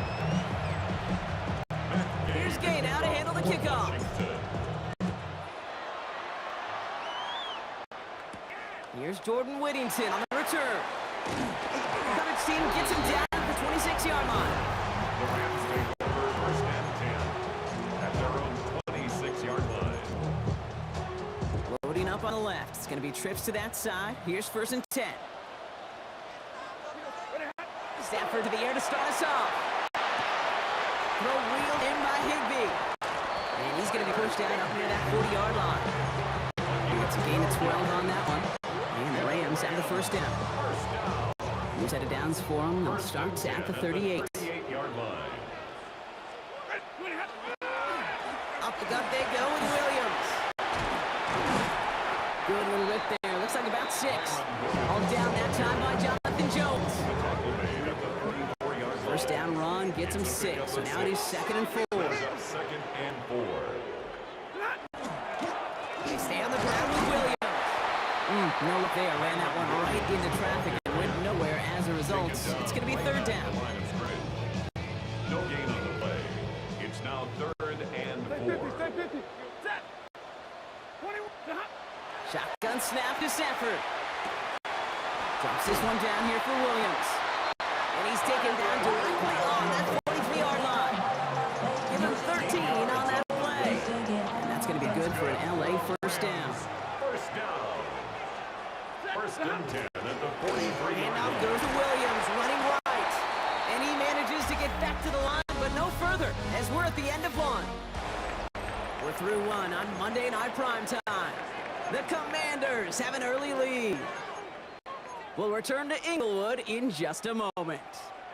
Here's Gay now to handle the kickoff. Washington. Here's Jordan Whittington on the return. Coverage team gets him down at the 26-yard line. The Rams take over first and 10 at their own 26-yard line. Loading up on the left. It's going to be trips to that side. Here's first and 10. Stafford to the air to start us off. Throw wheeled in by Higbee. And he's going to be pushed down up near that 40-yard line. It's a gain of 12 on that one. And the Rams have the first down. New set of downs for them. They'll start at the 38. 38-yard line. Up the gut they go with Williams. Good little rip there. Looks like about 6. All down that time by Jonathan Jones. First down run gets him 6. So now it is 2nd and 4. Second and 4. They stay on the ground with Williams. No look there. Ran that one right into traffic and went nowhere as a result. It's going to be 3rd down. Line of scrimmage. No gain on the play. It's now 3rd and 4. Shotgun snap to Stafford. Drops this one down here for Williams. And he's taken down directly on that 43-yard line. Give him 13 on that play. And that's going to be good for an LA first down. First down. First and 10 at the 43-yard And now line. goes to Williams, running right. And he manages to get back to the line, but no further, as we're at the end of one. We're through one on Monday Night Primetime. The Commanders have an early lead. We'll return to Inglewood in just a moment.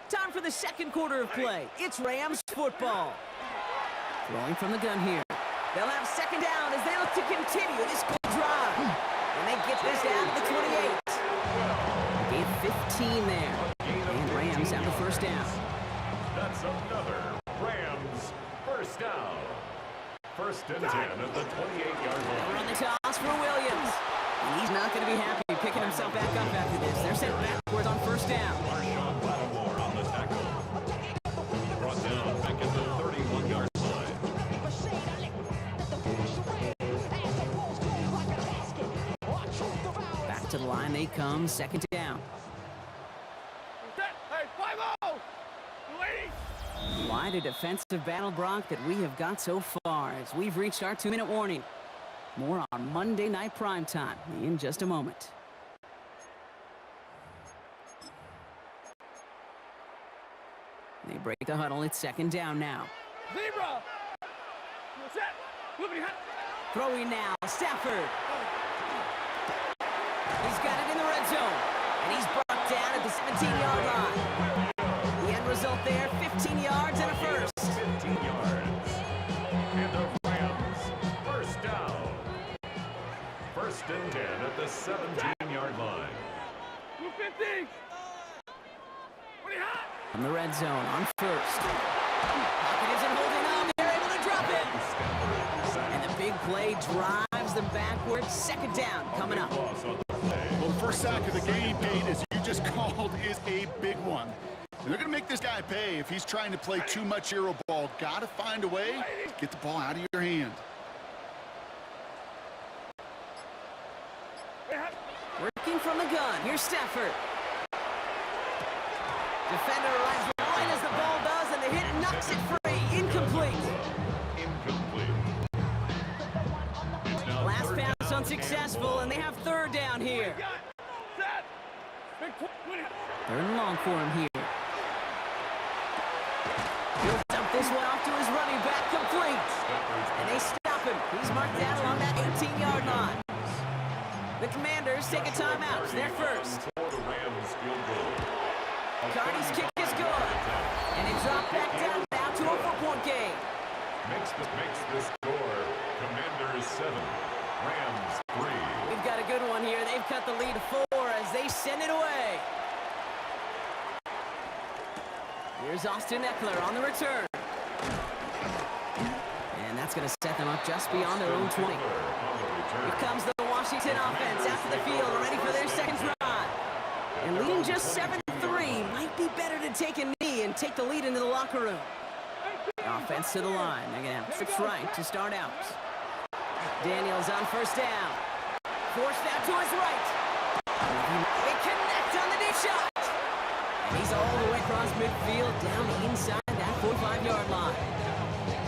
Time for the second quarter of play. It's Rams football. Throwing from the gun here. They'll have second down as they look to continue this good drive. And they get this down to the 28. Gain 15 there. And first down. That's another Rams first down. First and 10 at the 28-yard line. Run the toss for Williams. And he's not going to be happy picking himself back up after this. They're sent backwards on first down. Marshawn Lattimore on the tackle. Brought down back at the 31-yard line. Back to the line they come, second down. Hey, 5-0! Lady! Wide a defensive battle, Brock, that we have got so far as we've reached our 2-minute warning. More on Monday Night Primetime in just a moment. They break the huddle. It's second down now. Zebra! Set! Flippity hot! Throwing now, Stafford. He's got it in the red zone. And he's brought down at the 17-yard line. The end result there, 15 yards and a first. 15 yards. And the Rams first down. First and 10 at the 17-yard line. 250! Flippity hot! From the red zone on first. Pocket isn't holding up. They're able to drop it. And the big play drives them backwards. Second down coming up. Well, the first sack of the game, Pete, as you just called, is a big one. And they're going to make this guy pay if he's trying to play too much hero ball. Got to find a way to get the ball out of your hand. Working from the gun. Here's Stafford. Defender arrives right as the ball does, and the hit knocks it free. Incomplete. Last pass unsuccessful, and they have third down here. Set! Big Third and long for him here. He'll dump this one off to his running back, complete. And they stop him. He's marked down along that 18-yard line. The Commanders take a timeout. They're first. Carney's kick is good. And it dropped back down now to a 4-point game. Makes the score Commanders 7, Rams 3. We've got a good one here. They've cut the lead to 4 as they send it away. Here's Austin Eckler on the return. And that's going to set them up just beyond their own 20. Here comes the Washington offense after the field, ready for their second drive. And leading just 7-3, might be better to take a knee and take the lead into the locker room. Offense to the line. They're going to have trips right to start out. Daniels on first down. Forced out to his right. They connect on the deep shot. And he's all the way across midfield, down inside that 45-yard line.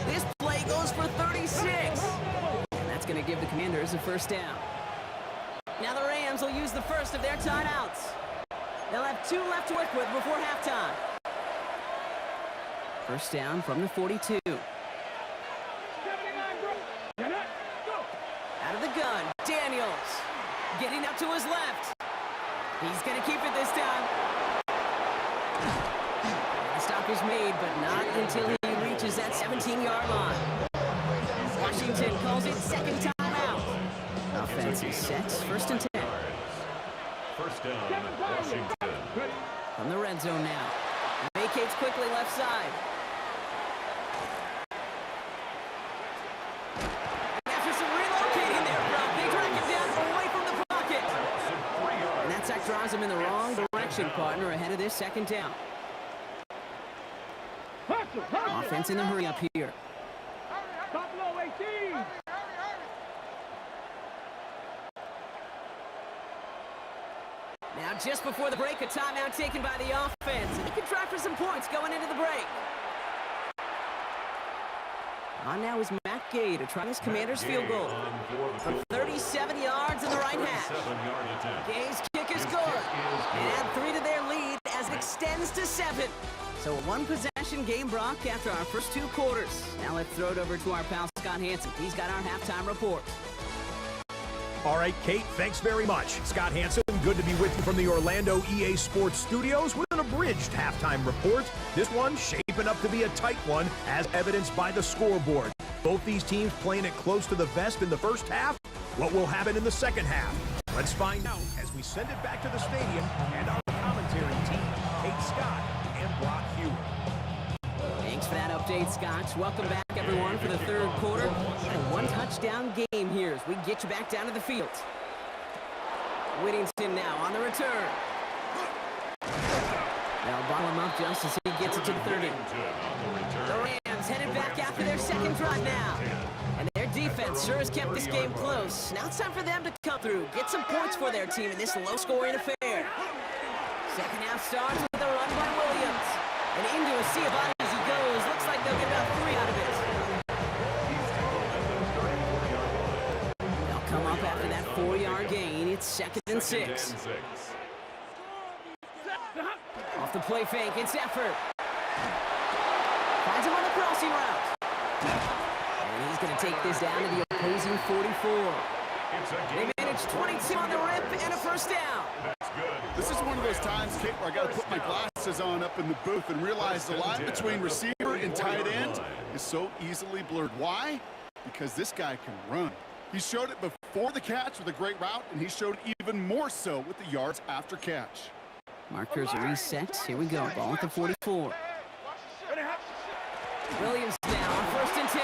This play goes for 36. And that's going to give the Commanders a first down. Now the Rams will use the first of their timeouts. They'll have 2 left to work with before halftime. First down from the 42. Out of the gun, Daniels. Getting up to his left. He's going to keep it this time. The stop is made, but not until he reaches that 17-yard line. Washington calls it second timeout. Offense is set, first and 10. First down, Washington. From the red zone now. Vacates quickly left side. After some relocating there, Brock, they drag him down away from the pocket. And that sack drives him in the wrong direction, partner, ahead of this second down. Offense in the hurry up here. Buffalo 18! Now, just before the break, a timeout taken by the offense. And they can try for some points going into the break. On now is Matt Gay to try his Commanders field goal. From 37 yards in the right half. Gay's kick is good. And add 3 to their lead as it extends to 7. So a one-possession game, Brock, after our first 2 quarters. Now let's throw it over to our pal Scott Hanson. He's got our halftime report. All right, Kate, thanks very much. Scott Hanson, good to be with you from the Orlando EA Sports Studios with an abridged halftime report. This one shaping up to be a tight one, as evidenced by the scoreboard. Both these teams playing it close to the vest in the first half. What will happen in the second half? Let's find out as we send it back to the stadium and our commentary team, Kate Scott and Brock State Scotch. Welcome back, everyone, for the third quarter. And a one-touchdown game here as we get you back down to the field. Whittington now on the return. They'll bottle him up just as he gets it to the 30. The Rams headed back after their second drive now. And their defense sure has kept this game close. Now it's time for them to come through, get some points for their team in this low-scoring affair. Second half starts with a run by Williams. And into a sea of bodies he goes. Looks like they'll get about 3 out of it. They'll come up after that 4-yard gain. It's second and 6. Off the play fake, it's effort. Finds him on the crossing route. And he's going to take this down to the opposing 44. They managed 22 on the rip and a first down. This is one of those times, Kate, where I got to put my glasses on up in the booth and realize the line between receiver and tight end is so easily blurred. Why? Because this guy can run. He showed it before the catch with a great route, and he showed even more so with the yards after catch. Markers are reset. Here we go. Ball at the 44. Williams now on 1st and 10.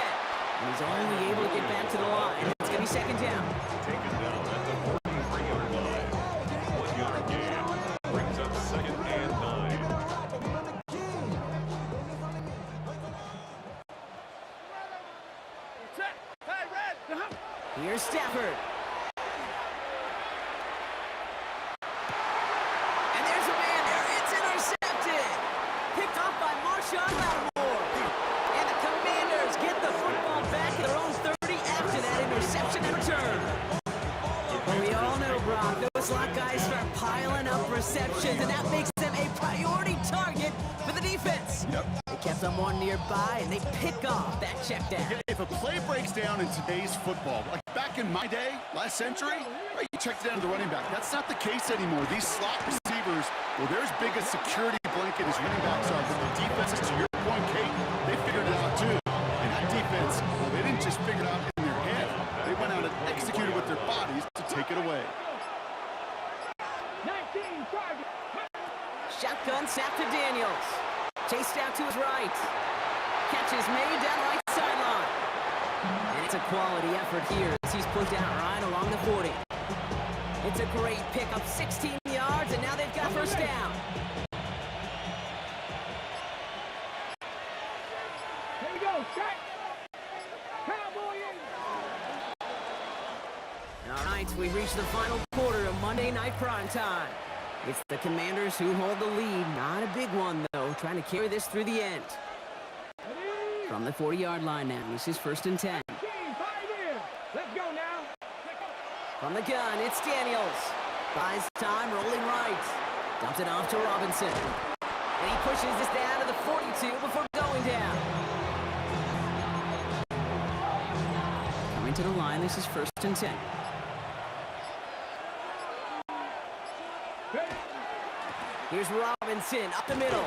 And he's only able to get back to the line. It's going to be second down. Taken down at the 43-yard line. 1-yard gain brings up second and 9. Here's Stafford. And there's a man there. It's intercepted. Picked off by Marshawn Lattimore. And the Commanders get the football back at their own 30 after that interception and return. Well, we all know, Brock, those slot guys start piling up receptions, and that makes them a priority target for the defense. Yep. They kept someone nearby, and they pick off that check down. If a play breaks down in today's football, like back in my day, last century, right, you checked down to the running back. That's not the case anymore. These slot receivers, well, they're as big a security blanket as running backs are. But the defenses, to your point, Kate, they figured it out too. And that defense, well, they didn't just figure it out in their head. They went out and executed with their bodies to take it away. Shotgun snap to Daniels. Chased out to his right. Catch is made down right sideline. And it's a quality effort here as he's pushed out right along the 40. It's a great pickup, 16 yards, and now they've got first down. Here we go, set. Cowboy in. All right, we've reached the final quarter of Monday Night Primetime. It's the Commanders who hold the lead. Not a big one, though, trying to carry this through the end. From the 40-yard line now, this is 1st and 10. Let's go now. From the gun, it's Daniels. Buys time, rolling right. Dumps it off to Robinson. And he pushes this down to the 42 before going down. Coming to the line, this is 1st and 10. Here's Robinson up the middle.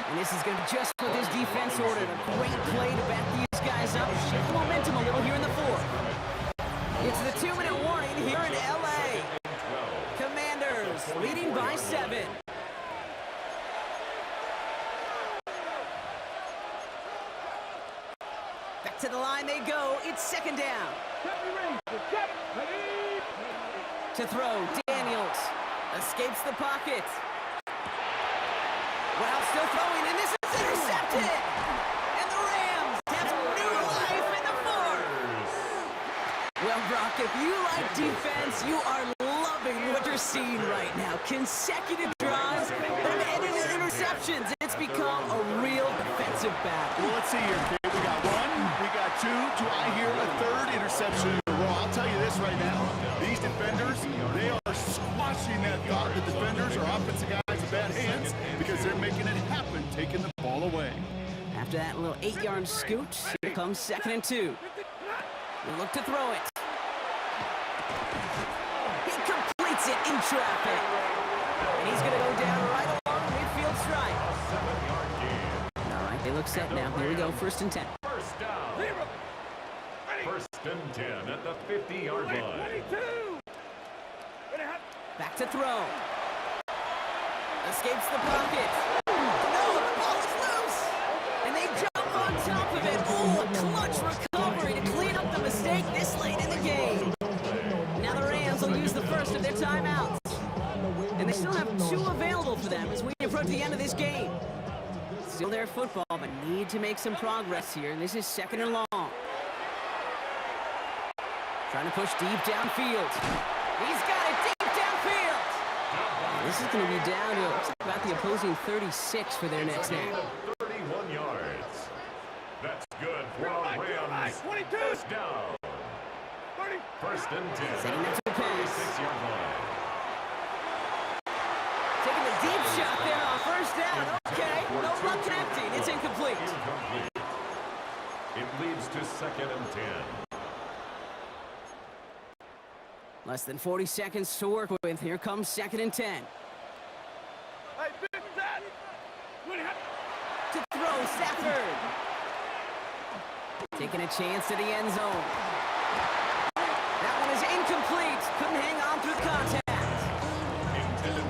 And this is going to be just what this defense ordered. A great play to back these guys up. Shift the momentum a little here in the 4th. It's the 2-minute warning here in L.A. Commanders leading by 7. Back to the line they go. It's second down. To throw, Daniels escapes the pocket. Well, still throwing, and this is intercepted! And the Rams have new life in the 4th! Well, Brock, if you like defense, you are loving what you're seeing right now. Consecutive drives that have ended in interceptions. It's become a real defensive battle. Well, let's see here, Kate. We got 1, we got 2. Do I hear a 3rd interception in a row? I'll tell you this right now. These defenders, they are squashing that thought. The defenders are offensive guys with bad hands because they're making it happen, taking the ball away. After that little 8-yard scoot, here comes 2nd and 2. We look to throw it. He completes it in traffic. And he's going to go down right along the midfield stripe. All right, they look set now. Here we go, 1st and 10. First down. 1st and 10 at the 50-yard line. Back to throw. Escapes the pocket. No, the ball is loose. And they jump on top of timeouts. And they still have 2 available for them as we approach the end of this game. Still their football, but need to make some progress here, and this is 2nd and long. Trying to push deep downfield. He's got it deep downfield. And this is going to be down to about the opposing 36 for their next Gain down. of 31 yards. That's good for our Rams. 22. First down. 30. First and 10. Setting up to pass. 36-yard line. Taking the deep shot there on first down. Okay, no luck connecting. It's incomplete. Incomplete. It leads to 2nd and 10. Less than 40 seconds to work with. Here comes 2nd and 10. Hey, Big Dad. To throw, Stafford. Taking a chance to the end zone. That one is incomplete. Couldn't hang on through contact.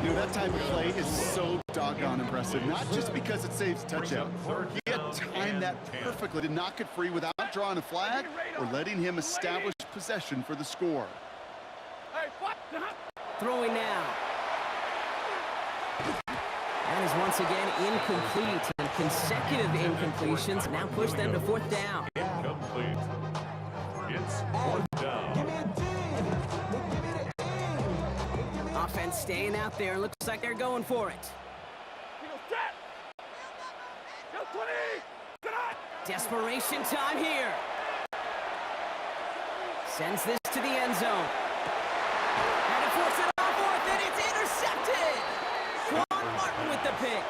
You know, that type of play is so doggone impressive, not just because it saves a touchdown. He had timed that perfectly to knock it free without drawing a flag or letting him establish possession for the score. Hey, what? Throwing now. That is once again incomplete, and consecutive incompletions now push them to 4th down. Incomplete. It's 4th down. Offense staying out there. Looks like they're going for it. Set. Go 20. Get on. Desperation time here. Sends this to the end zone. And it forces it off 4th, and it's intercepted. Quan Martin with the pick.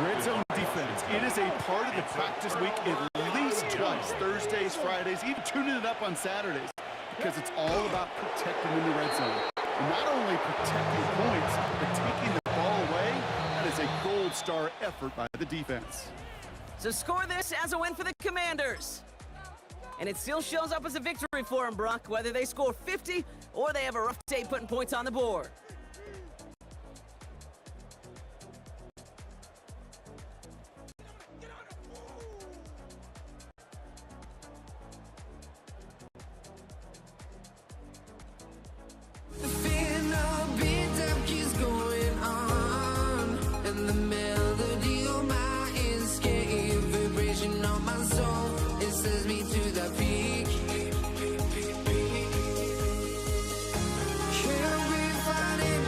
Red zone defense. It is a part of the practice week at least twice. Thursdays, Fridays, even tuning it up on Saturdays. Because it's all about protecting in the red zone. And not only protecting points, but taking the ball away. That is a gold star effort by the defense. So score this as a win for the Commanders. And it still shows up as a victory for them, Brock, whether they score 50 or they have a rough day putting points on the board. Can't we find it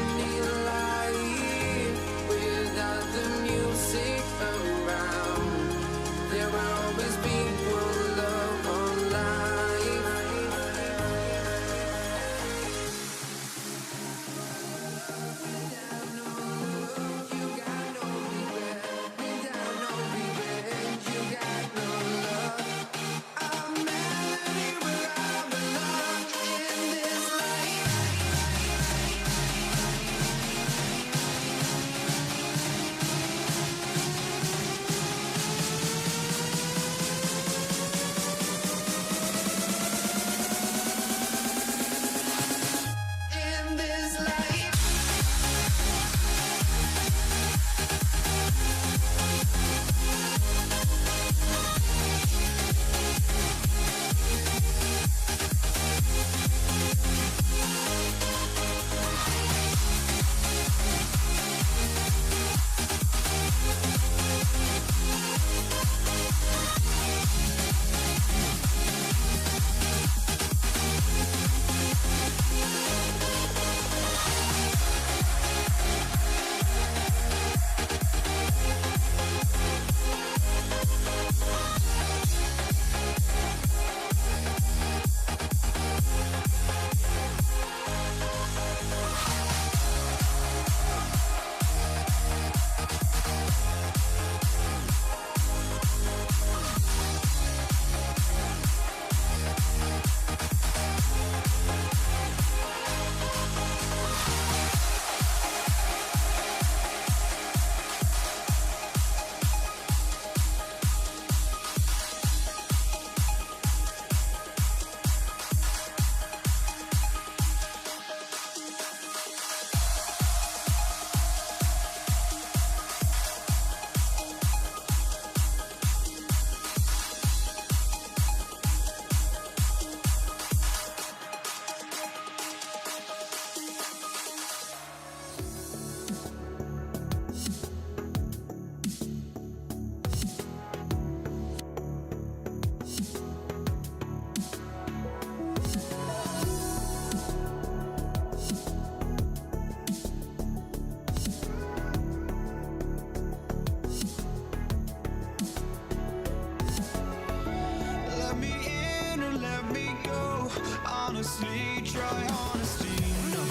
honestly, try honesty. No,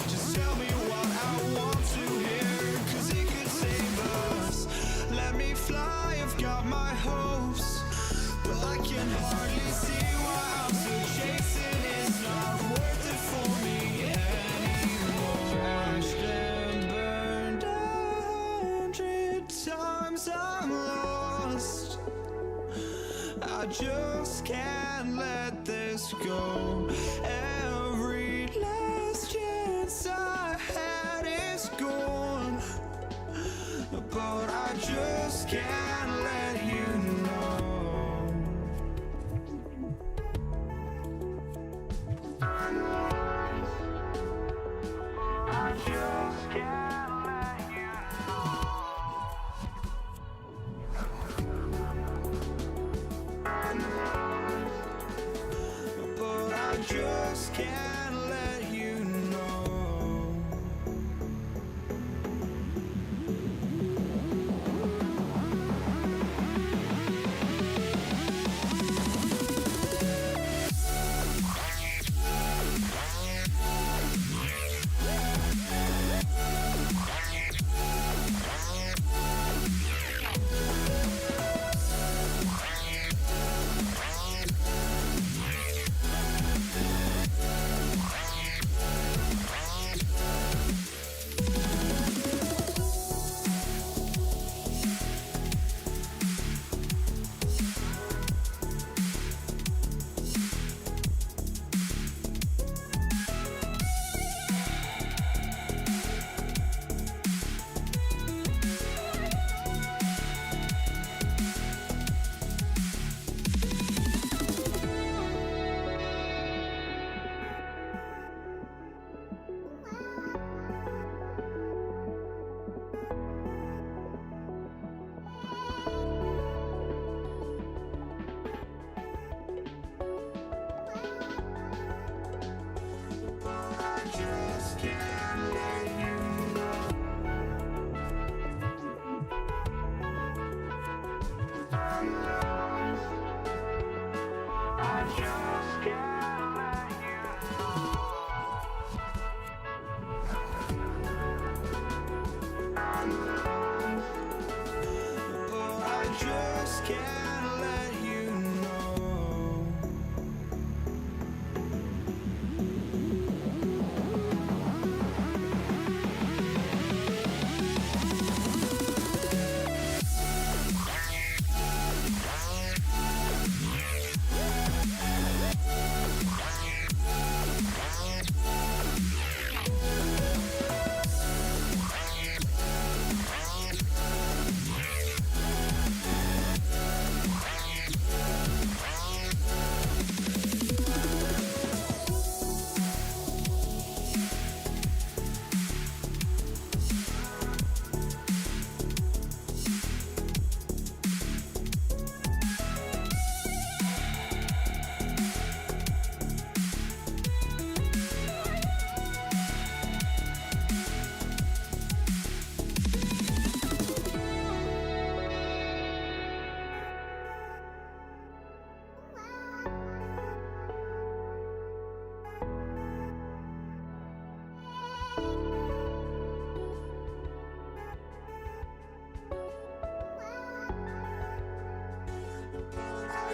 just tell me what I want to hear, 'cause it could save us. Let me fly, I've got my hopes, but I can hardly see why I'm still chasing. It's not worth it for me anymore. Crashed and burned 100 times, I'm lost. I just can't let this go. Every last chance I had is gone, but I just can't let you know. I just can't let you know. But I just can't let you know.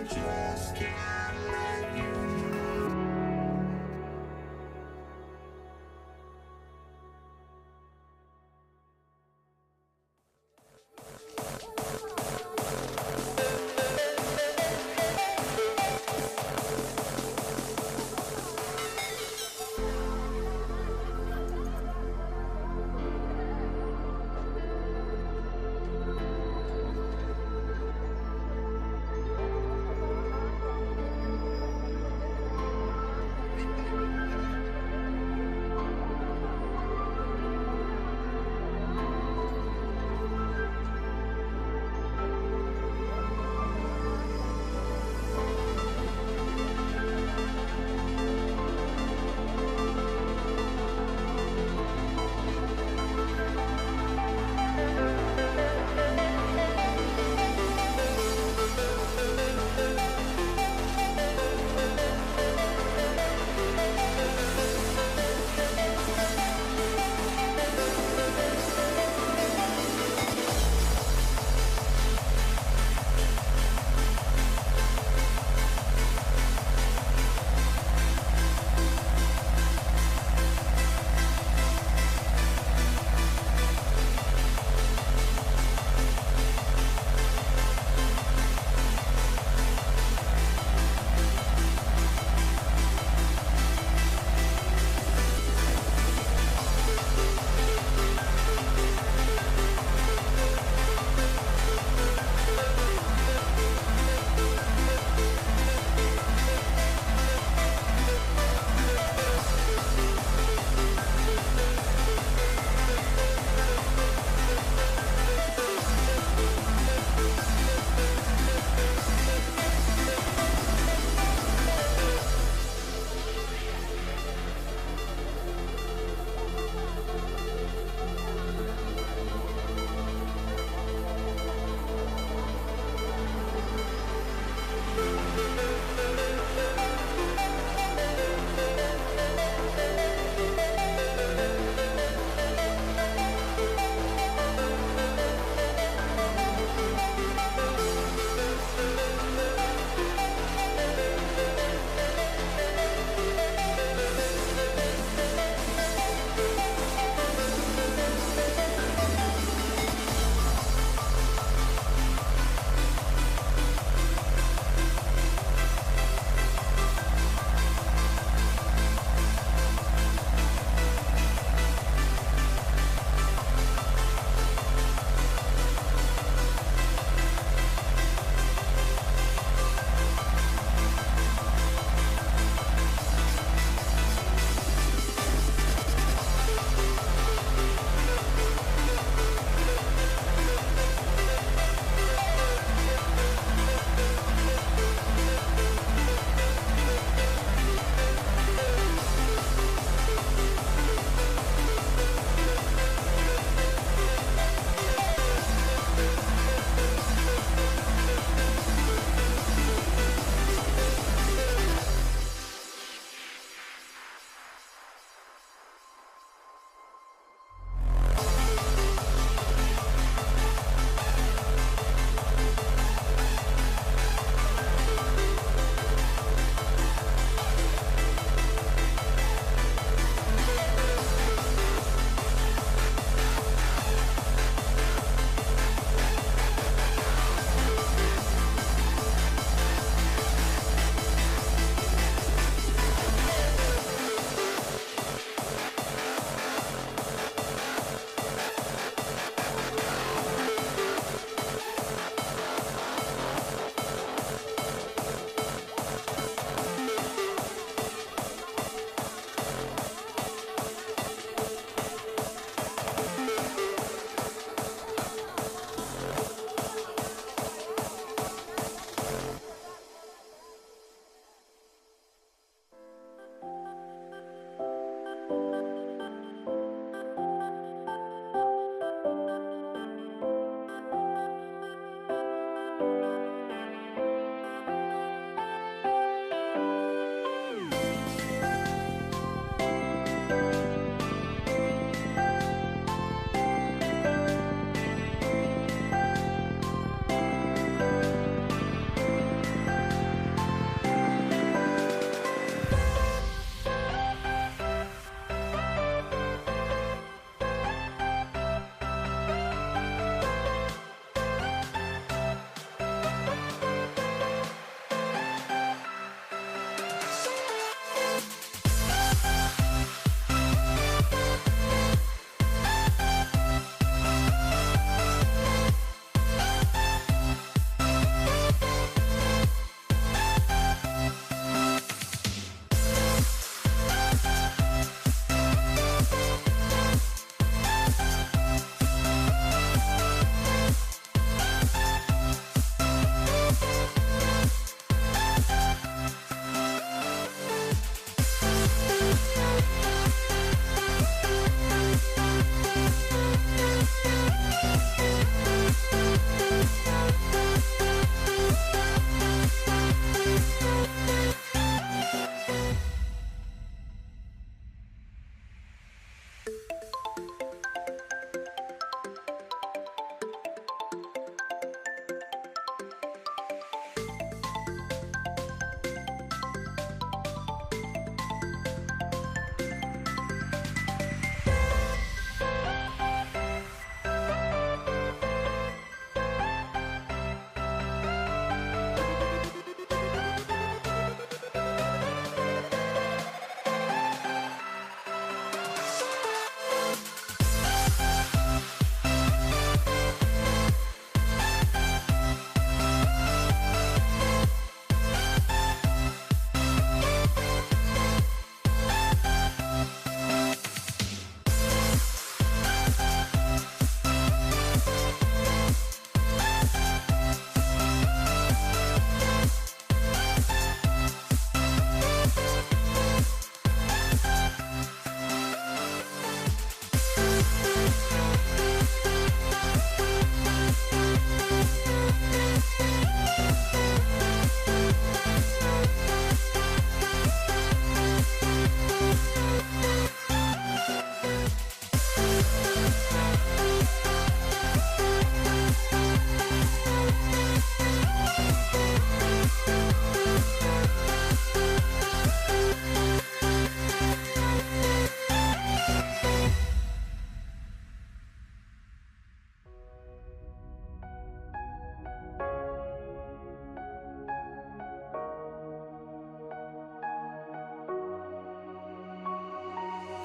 Just can't let you know.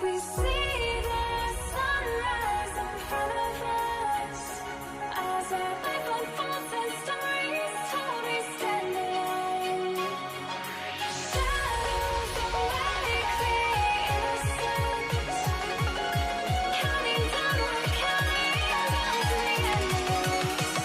We see the sunrise in front of us as our life unfolds and stories told. We stand alone. Shadows awake the innocence, counting down, we're counting down to the endless.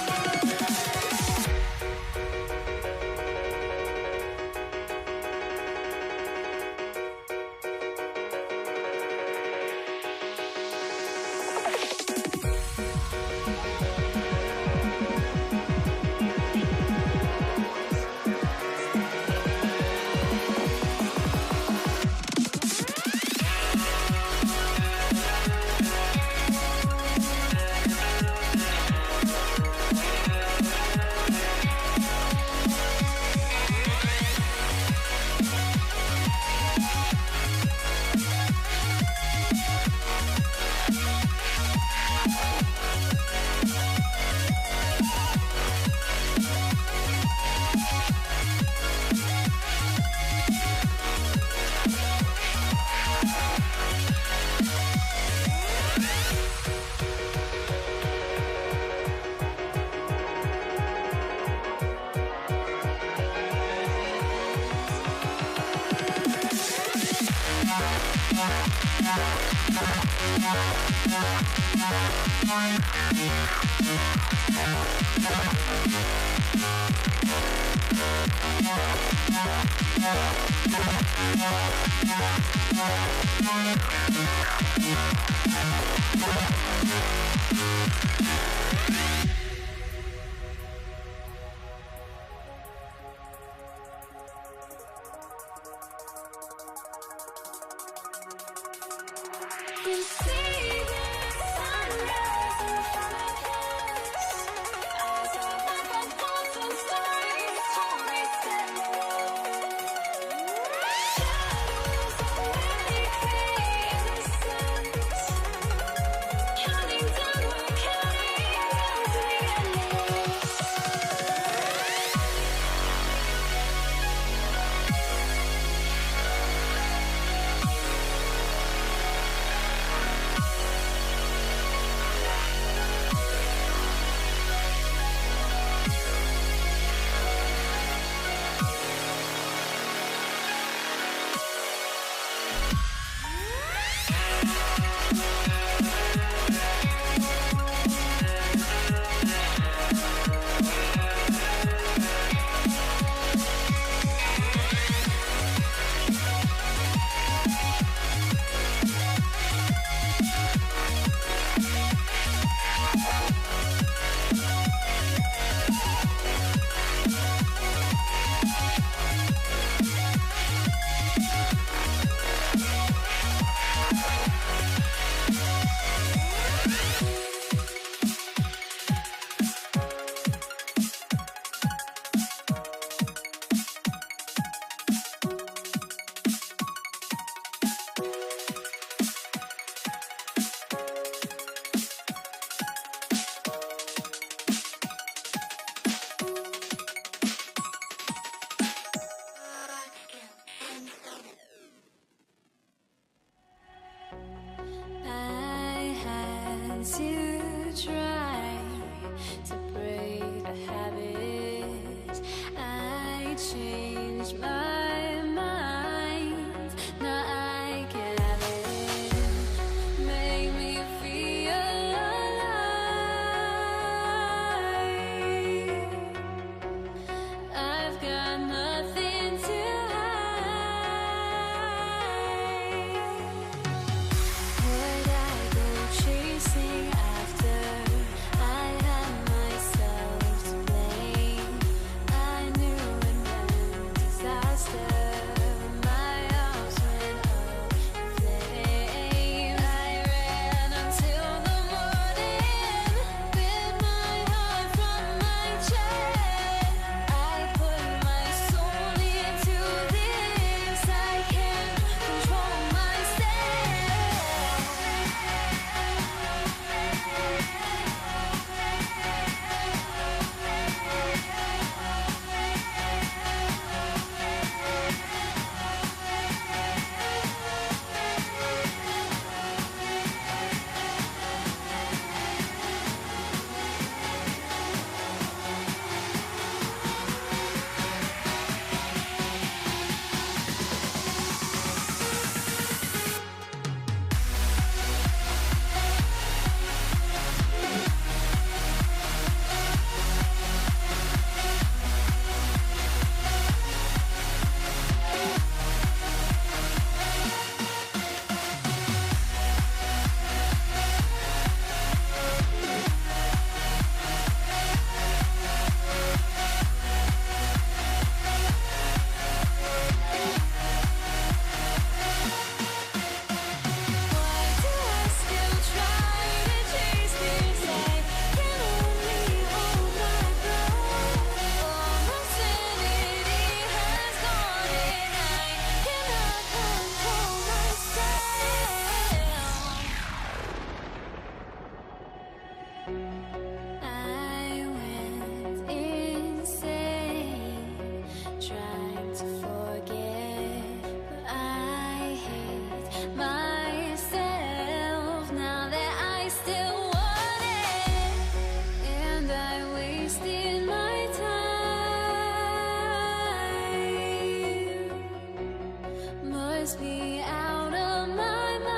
must be out of my mind.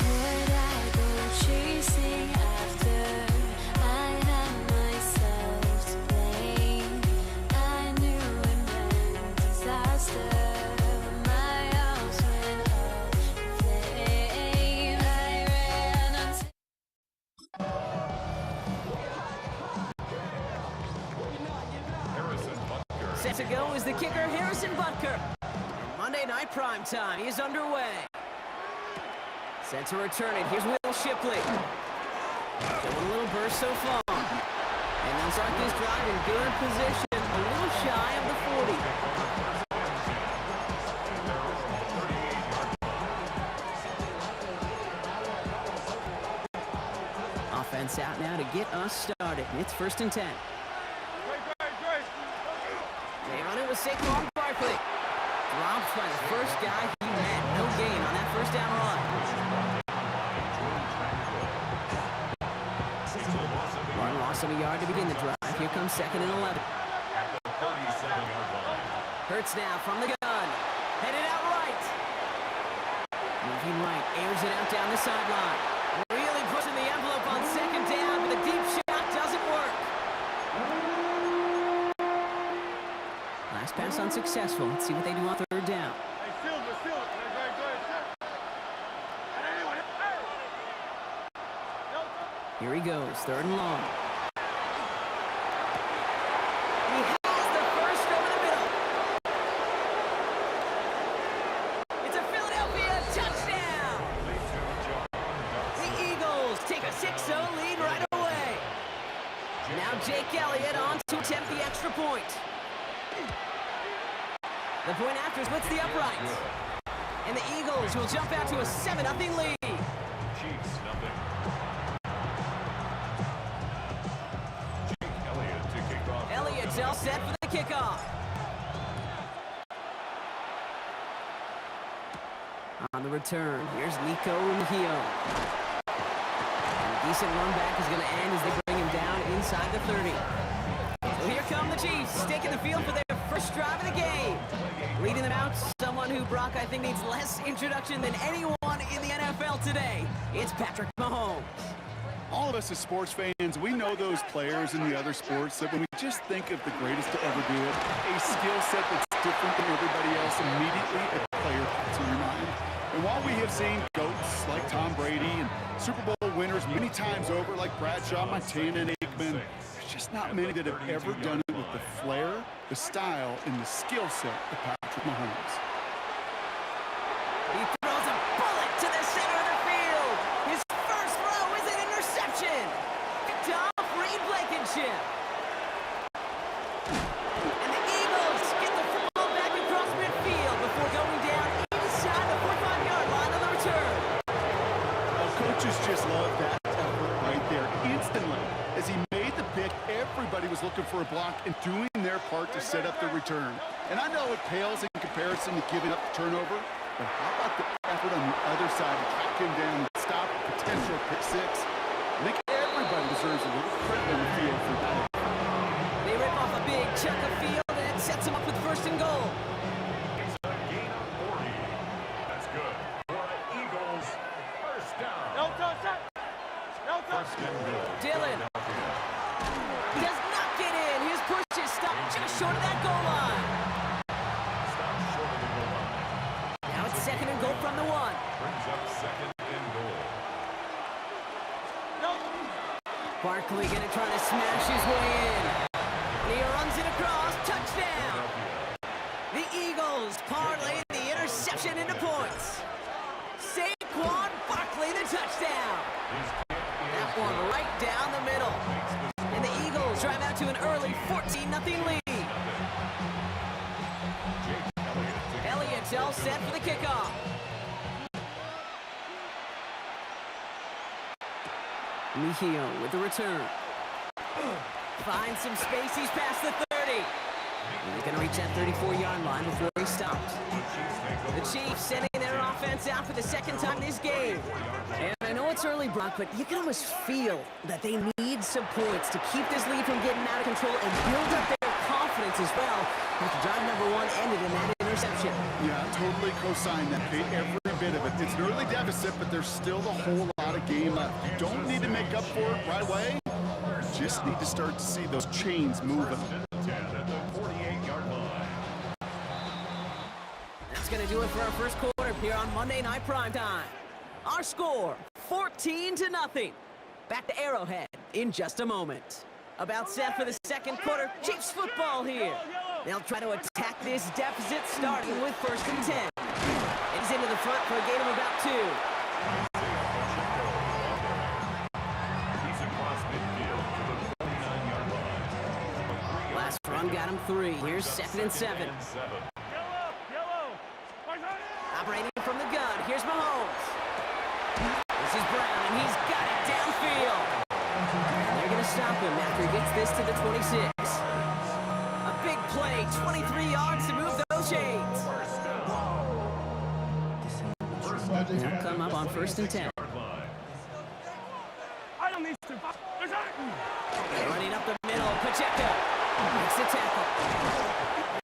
Would I go chasing after? I had myself to blame. I knew it meant disaster. My house went up in flames. I ran until Harrison Butker. Set to go is the kicker, Harrison Butker. Monday Night Prime Time is underway. Set to return it. Here's Will Shipley. Showing a little burst so far. And they'll start this drive in good position, a little shy of the 40. Offense out now to get us started. It's 1st and 10. They run it with Saquon Barkley. Drops by the first guy he met. No gain on that first down run. One loss of a yard to begin the drive. Here comes 2nd and 11. At the 37-yard line. Hurts now from the gun. Headed out right. Moving right. Airs it out down the sideline. Really pushing the envelope on 2nd down, but the deep shot doesn't work. Last pass unsuccessful. Let's see what they do on 3rd down. Here he goes, 3rd and long. He has the first over the middle. It's a Philadelphia touchdown. The Eagles take a 6-0 lead right away. Now Jake Elliott on to attempt the extra point. The point after splits the uprights. And the Eagles will jump out to a 7-0 lead. Chiefs nothing. Jake Elliott to kick off. Elliott's all set for the kickoff. On the return, here's Nico Mejio. And a decent run back is going to end as they bring him down inside the 30. So here come the Chiefs, taking the field for their first drive of the game. Leading them out, someone who, Brock, I think needs less introduction than anyone in the NFL today. It's Patrick Mahomes. All of us as sports fans, we know those players in the other sports that when we just think of the greatest to ever do it, a skill set that's different than everybody else, immediately a player pops in your mind. And while we have seen GOATs like Tom Brady and Super Bowl winners many times over like Bradshaw, Montana, and Aikman, there's just not many that have ever done it with the flair, the style, and the skill set of Patrick Mahomes. He throws a bullet to the center of the field. His first throw is an interception. Picked off Reed Blankenship. And the Eagles get the football back across midfield before going down inside the 45-yard line on the return. Coaches just love that effort right there. Instantly, as he made the pick, everybody was looking for a block and doing their part to set up the return. And I know it pales in comparison to giving up the turnover, but how about the effort on the other side to track him down and stop a potential pick six? I think everybody deserves a little credit on the field for that. They rip off a big chunk of field and it sets them up with 1st and goal. It's a gain of 40. That's good. For the Eagles, first down. First and goal. Dillon. He does not get in. His push is stopped just short of that goal line. Stop short of the goal line. Now it's 2nd and goal from the 1. Brings up 2nd and goal. Barkley gonna try to smash his way in. And he runs it across. Touchdown. The Eagles parlay the interception into points. Saquon Barkley the touchdown. That one right down the middle. And the Eagles drive out to an early 14-0 lead. Elliott's all set for the kickoff. Mejio with the return. Finds some space, he's past the 30. And he's gonna reach that 34-yard line before he stops. The Chiefs sending their offense out for the 2nd time this game. And I know it's early, Brock, but you can almost feel that they need some points to keep this lead from getting out of control and build up their confidence points as well after drive number 1 ended in that interception. Yeah, totally co-sign that. Pay every bit of it. It's an early deficit, but there's still a whole lot of game left. You don't need to make up for it right away. You just need to start to see those chains moving. 10 at the 48-yard line. That's going to do it for our first quarter here on Monday Night Primetime. Our score, 14-0. Back to Arrowhead in just a moment. About set for the second quarter. Chiefs football here. They'll try to attack this deficit starting with 1st and 10. It's into the front for a gain of about 2. He's across midfield to the 49-yard line. Last run got him 3. Here's 2nd and 7. Yellow. Operating from the gun. Here's Mahomes. This is Brown, and he's got it downfield. They're going to stop him after he gets this to the 26. A big play, 23 yards to move those chains. They'll come up on 1st and 10. I don't need to. Running up the middle, Pacheco makes the tackle.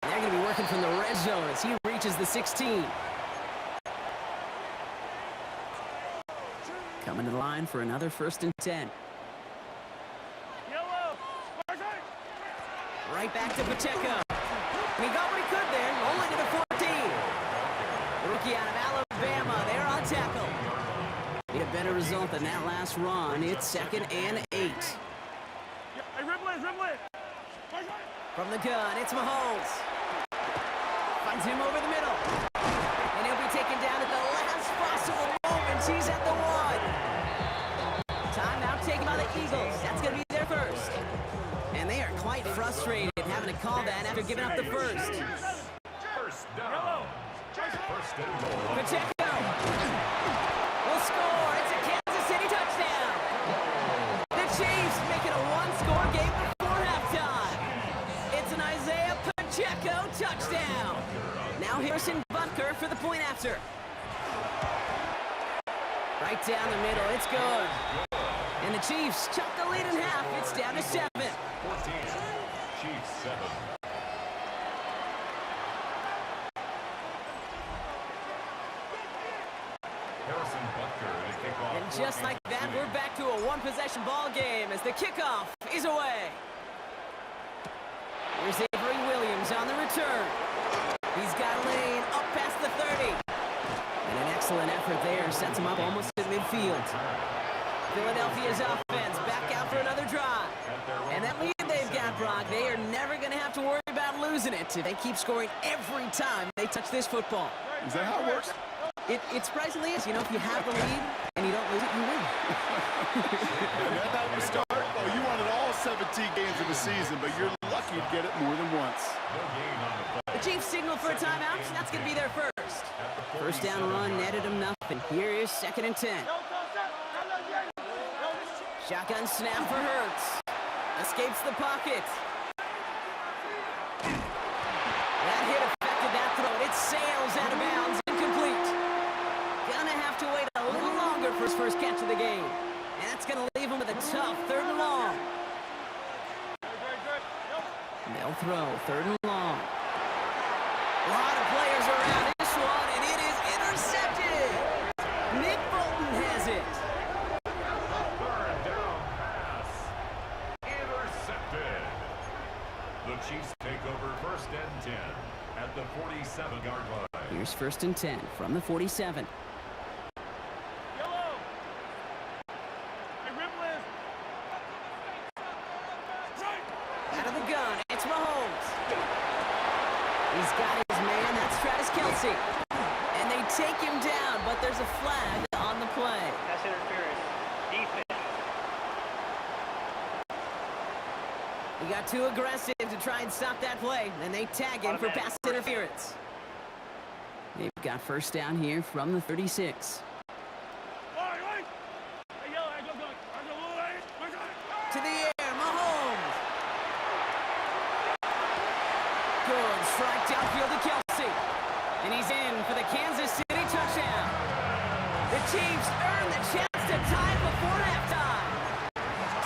They're going to be working from the red zone as he reaches the 16. Coming to the line for another 1st and 10. Yellow. Right back to Pacheco. He got what he could there, only to the 14. The rookie out of Alabama, they're on tackle. Need a better result than that last run. It's 2nd and 8. Hey, Ribley. From the gun, it's Mahomes. Finds him over the middle. And he'll be taken down at the last possible moment. He's at the 1. Timeout taken by the Eagles. That's going to be their first. And they are quite frustrated having to call that after giving up the first. First down. First and goal. Pacheco will score. It's a Kansas City touchdown. The Chiefs make it a 1-score game before halftime. It's an Isaiah Pacheco touchdown. Now Harrison Butker for the point after. Right down the middle. It's good. And the Chiefs chuck the lead in half. It's down to 7. 14. Chiefs 7. Harrison Butker to kick off. And just like that, we're back to a 1-possession ball game as the kickoff is away. Here's Avery Williams on the return. He's got a lane up past the 30. And an excellent effort there sets him up almost at midfield. Philadelphia's offense back out for another drive. And that lead they've got, Brock, they are never going to have to worry about losing it. They keep scoring every time they touch this football. Is that how it works? It surprisingly is. You know, if you have the lead and you don't lose it, you win. And that's how we start. Oh, you wanted all 17 games of the season, but you're lucky to get it more than once. The Chiefs signal for a timeout. That's going to be their first. First down run netted them nothing. Here is 2nd and 10. Shotgun snap for Hurts. Escapes the pocket. That hit affected that throw. It sails out of bounds. Incomplete. Gonna have to wait a little longer for his first catch of the game. And that's gonna leave him with a tough 3rd and long. They'll throw 3rd and long. A lot of players around this one, and it is intercepted. Nick Bolton has it. Third down pass. Intercepted. The Chiefs take over 1st and 10 at the 47-yard line. Here's 1st and 10 from the 47. Yellow. Hey, Ribley. Out of the gun, it's Mahomes. He's got his man, that's Travis Kelce. And they take him down, but there's a flag on the play. That's interference. Defense. He got too aggressive to try and stop that play, and they tag him for pass interference. They've got 1st down here from the 36. To the air, Mahomes. Good strike downfield to Kelce. And he's in for the Kansas City touchdown. The Chiefs earn the chance to tie before halftime.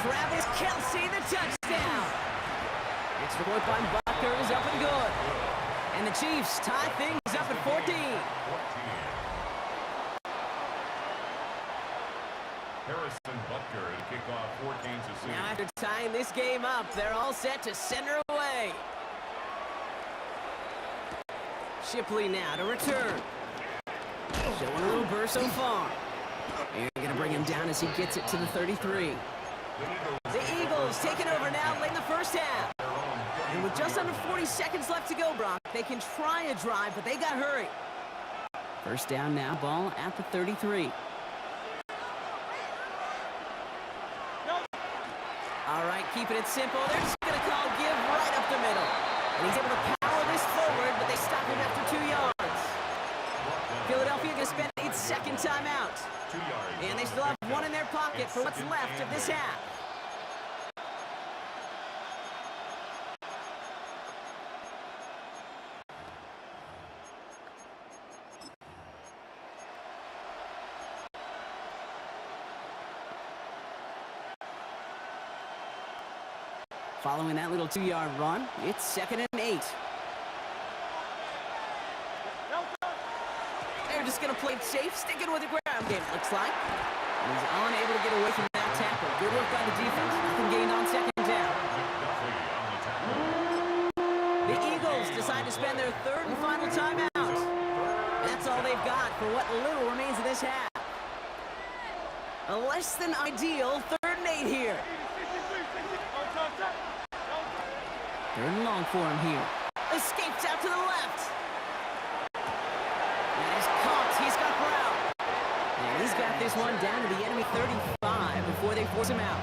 Travis Kelce, the touchdown. Extra point by Butker is up and good. And the Chiefs tie things up at 14. Harrison Butker to kick off for Kansas City. Now after tying this game up, they're all set to send her away. Shipley now to return. Showing a little burst so far. They're going to bring him down as he gets it to the 33. The Eagles taking over now late in the first half. And with just under 40 seconds left to go, Brock, they can try a drive, but they got hurry. First down now, ball at the 33. All right, keeping it simple. They're just going to call give right up the middle. And he's able to power this forward, but they stop him after 2 yards. Philadelphia going to spend its second timeout. 2 yards. And they still have one in their pocket for what's left of this half. Following that little 2-yard run, it's 2nd and 8. They're just going to play it safe, sticking with the ground game, it looks like. And he's unable to get away from that tackle. Good work by the defense. Nothing gained on second down. The Eagles decide to spend their third and final timeout. And that's all they've got for what little remains of this half. A less than ideal 3rd and 8 here. 3rd and long for him here. Escapes out to the left. And he's caught. He's got Brown. And he's got this one down to the enemy 35 before they force him out.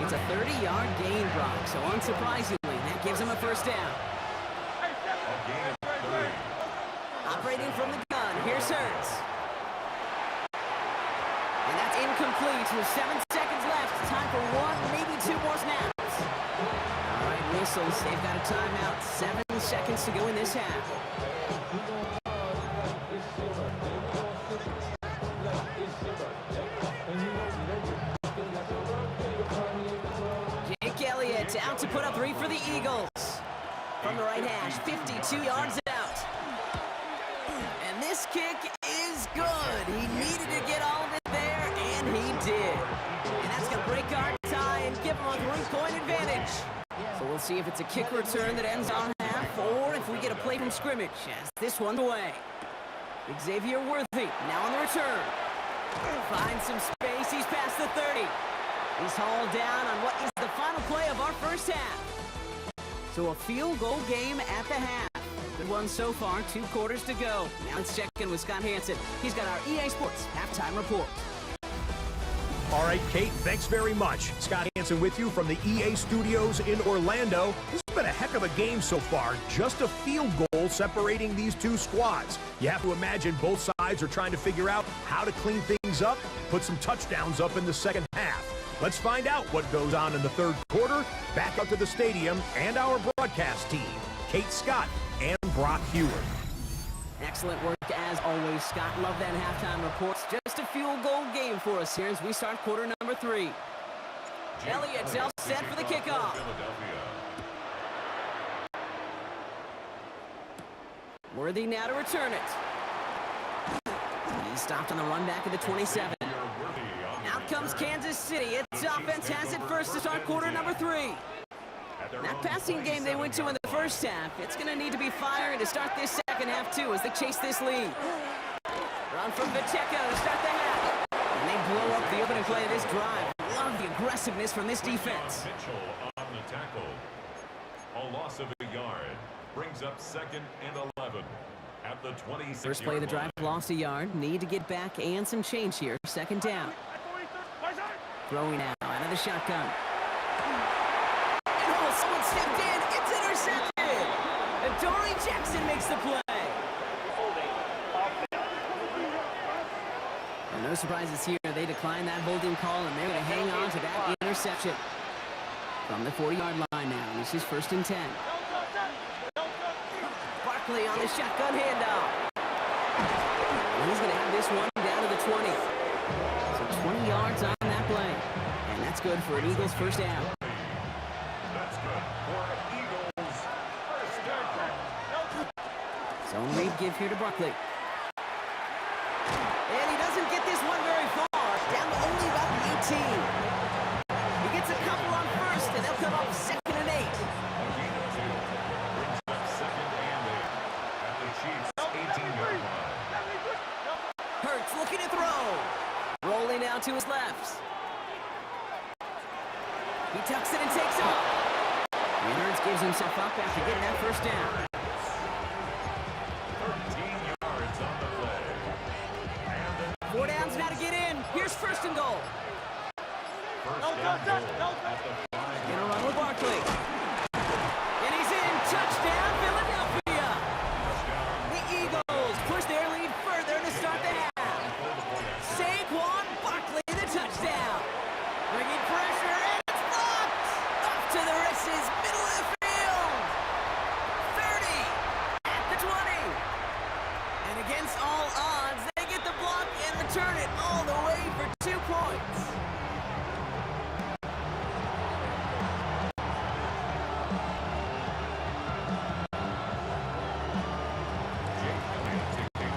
It's a 30-yard gain, Brock. So unsurprisingly, that gives him a first down. Operating from the gun, here's Hurts. And that's incomplete with 7 seconds left. Time for 1, maybe 2 more snaps. All right, whistles. They've got a timeout. 7 seconds to go in this half. Jake Elliott out to put up 3 for the Eagles. From the right hash, 52 yards out. And this kick is good. He needed to get all of it there, and he did. And that's going to break our tie and give him a 3-point advantage. So we'll see if it's a kick return that ends on half, or if we get a play from scrimmage as this one's away. Xavier Worthy now on the return. Finds some space. He's past the 30. He's hauled down on what is the final play of our first half. So a field goal game at the half. Good one so far, 2 quarters to go. Now let's check in with Scott Hanson. He's got our EA Sports halftime report. All right, Kate, thanks very much. Scott Hanson with you from the EA Studios in Orlando. This has been a heck of a game so far. Just a field goal separating these 2 squads. You have to imagine both sides are trying to figure out how to clean things up, put some touchdowns up in the second half. Let's find out what goes on in the 3rd quarter. Back up to the stadium and our broadcast team, Kate Scott and Brock Hewitt. Excellent work as always, Scott. Love that halftime report. Just a field goal game for us here as we start quarter number 3. Elliott's all set for the kickoff. Worthy now to return it. He stopped on the run back at the 27. Out comes Kansas City. Its offense has it first to start quarter number 3. That passing game they went to in the first half, it's going to need to be firing to start this second half, too, as they chase this lead. Run from Pacheco to start the half. And they blow up the opening play of this drive. Love the aggressiveness from this defense. Mitchell on the tackle. A loss of a yard brings up 2nd and 11 at the 26. First play of the drive, lost a yard. Need to get back and some change here. 2nd down. Throwing out of the shotgun. Someone stepped in. It's intercepted. And Dory Jackson makes the play. And no surprises here. They decline that holding call, and they're going to hang on to that interception. From the 40-yard line now. This is 1st and 10. Barkley on the shotgun handoff. And he's going to have this one down to the 20. So 20 yards on that play. And that's good for an Eagles first down. That's good for Zone read give here to Barkley. And he doesn't get this one very far. Down to only about the 18. He gets a couple on first, and they'll come up 2nd and 8. A gain of 2 brings up 2nd and 8 at the Chiefs' 18-yard line. Hurts looking to throw. Rolling out to his left. He tucks it and takes off. And Hurts gives himself up after getting that first down. 13 yards on the play. And the 4 downs now to get in. Here's 1st and goal. first down goal at the 5. Gonna run with Barkley. And he's in. Touchdown, Philadelphia. The Eagles push their lead further to start the half. Saquon Barkley, the touchdown. Bringing pressure, and it's blocked. Off to the races, middle of the field. 30 at the 20. And against all odds, they get the block and return it all the way for 2 points.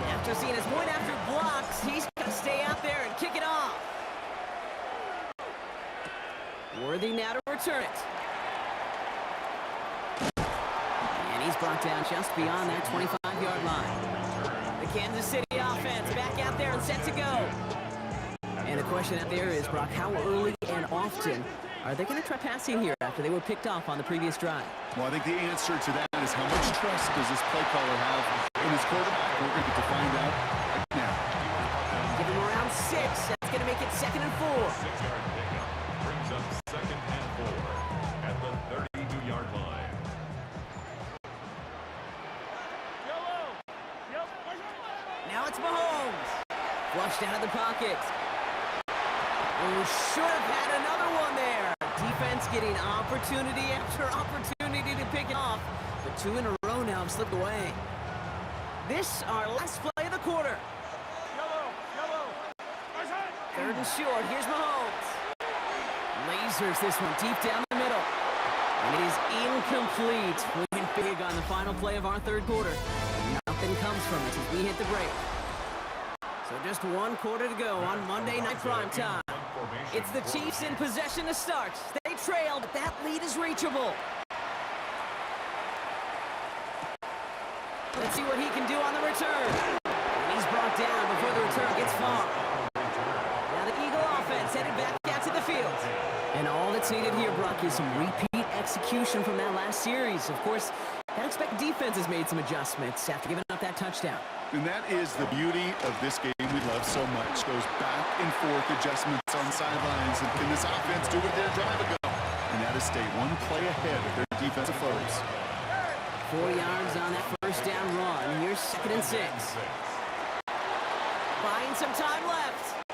After seeing his point after blocks, he's got to stay out there and kick it off. Worthy now to return it. And he's brought down just beyond that 25-yard line. The Kansas City offense back out there and set to go. And the question out there is, Brock, how early and often are they going to try passing here after they were picked off on the previous drive? Well, I think the answer to that is how much trust does this play caller have in his quarterback? We're going to get to find out right now. Give him around 6. That's going to make it 2nd and 4. 6-yard pickup brings up 2nd and 4 at the 32-yard line. Now it's Mahomes. Flushed out of the pocket. Oh, should have had another one there. Defense getting opportunity after opportunity to pick it off. But 2 in a row now have slipped away. This, our last play of the quarter. 3rd and short. Here's Mahomes. Lasers this one deep down the middle. And it is incomplete. We went big on the final play of our 3rd quarter. Nothing comes from it as we hit the break. So just 1 quarter to go on Monday Night Prime Time. It's the Chiefs in possession to start. They trailed, but that lead is reachable. Let's see what he can do on the return. And he's brought down before the return gets far. Now the Eagle offense headed back out to the field. And all that's needed here, Brock, is some repeat execution from that last series. Of course, I expect defense has made some adjustments after giving up that touchdown. And that is the beauty of this game we love so much. Goes back and forth adjustments on sidelines. And can this offense do what their drive ago? And that is stay 1 play ahead of their defensive foes. 4 yards on that first down run. Here's 2nd and 6. Buying some time left.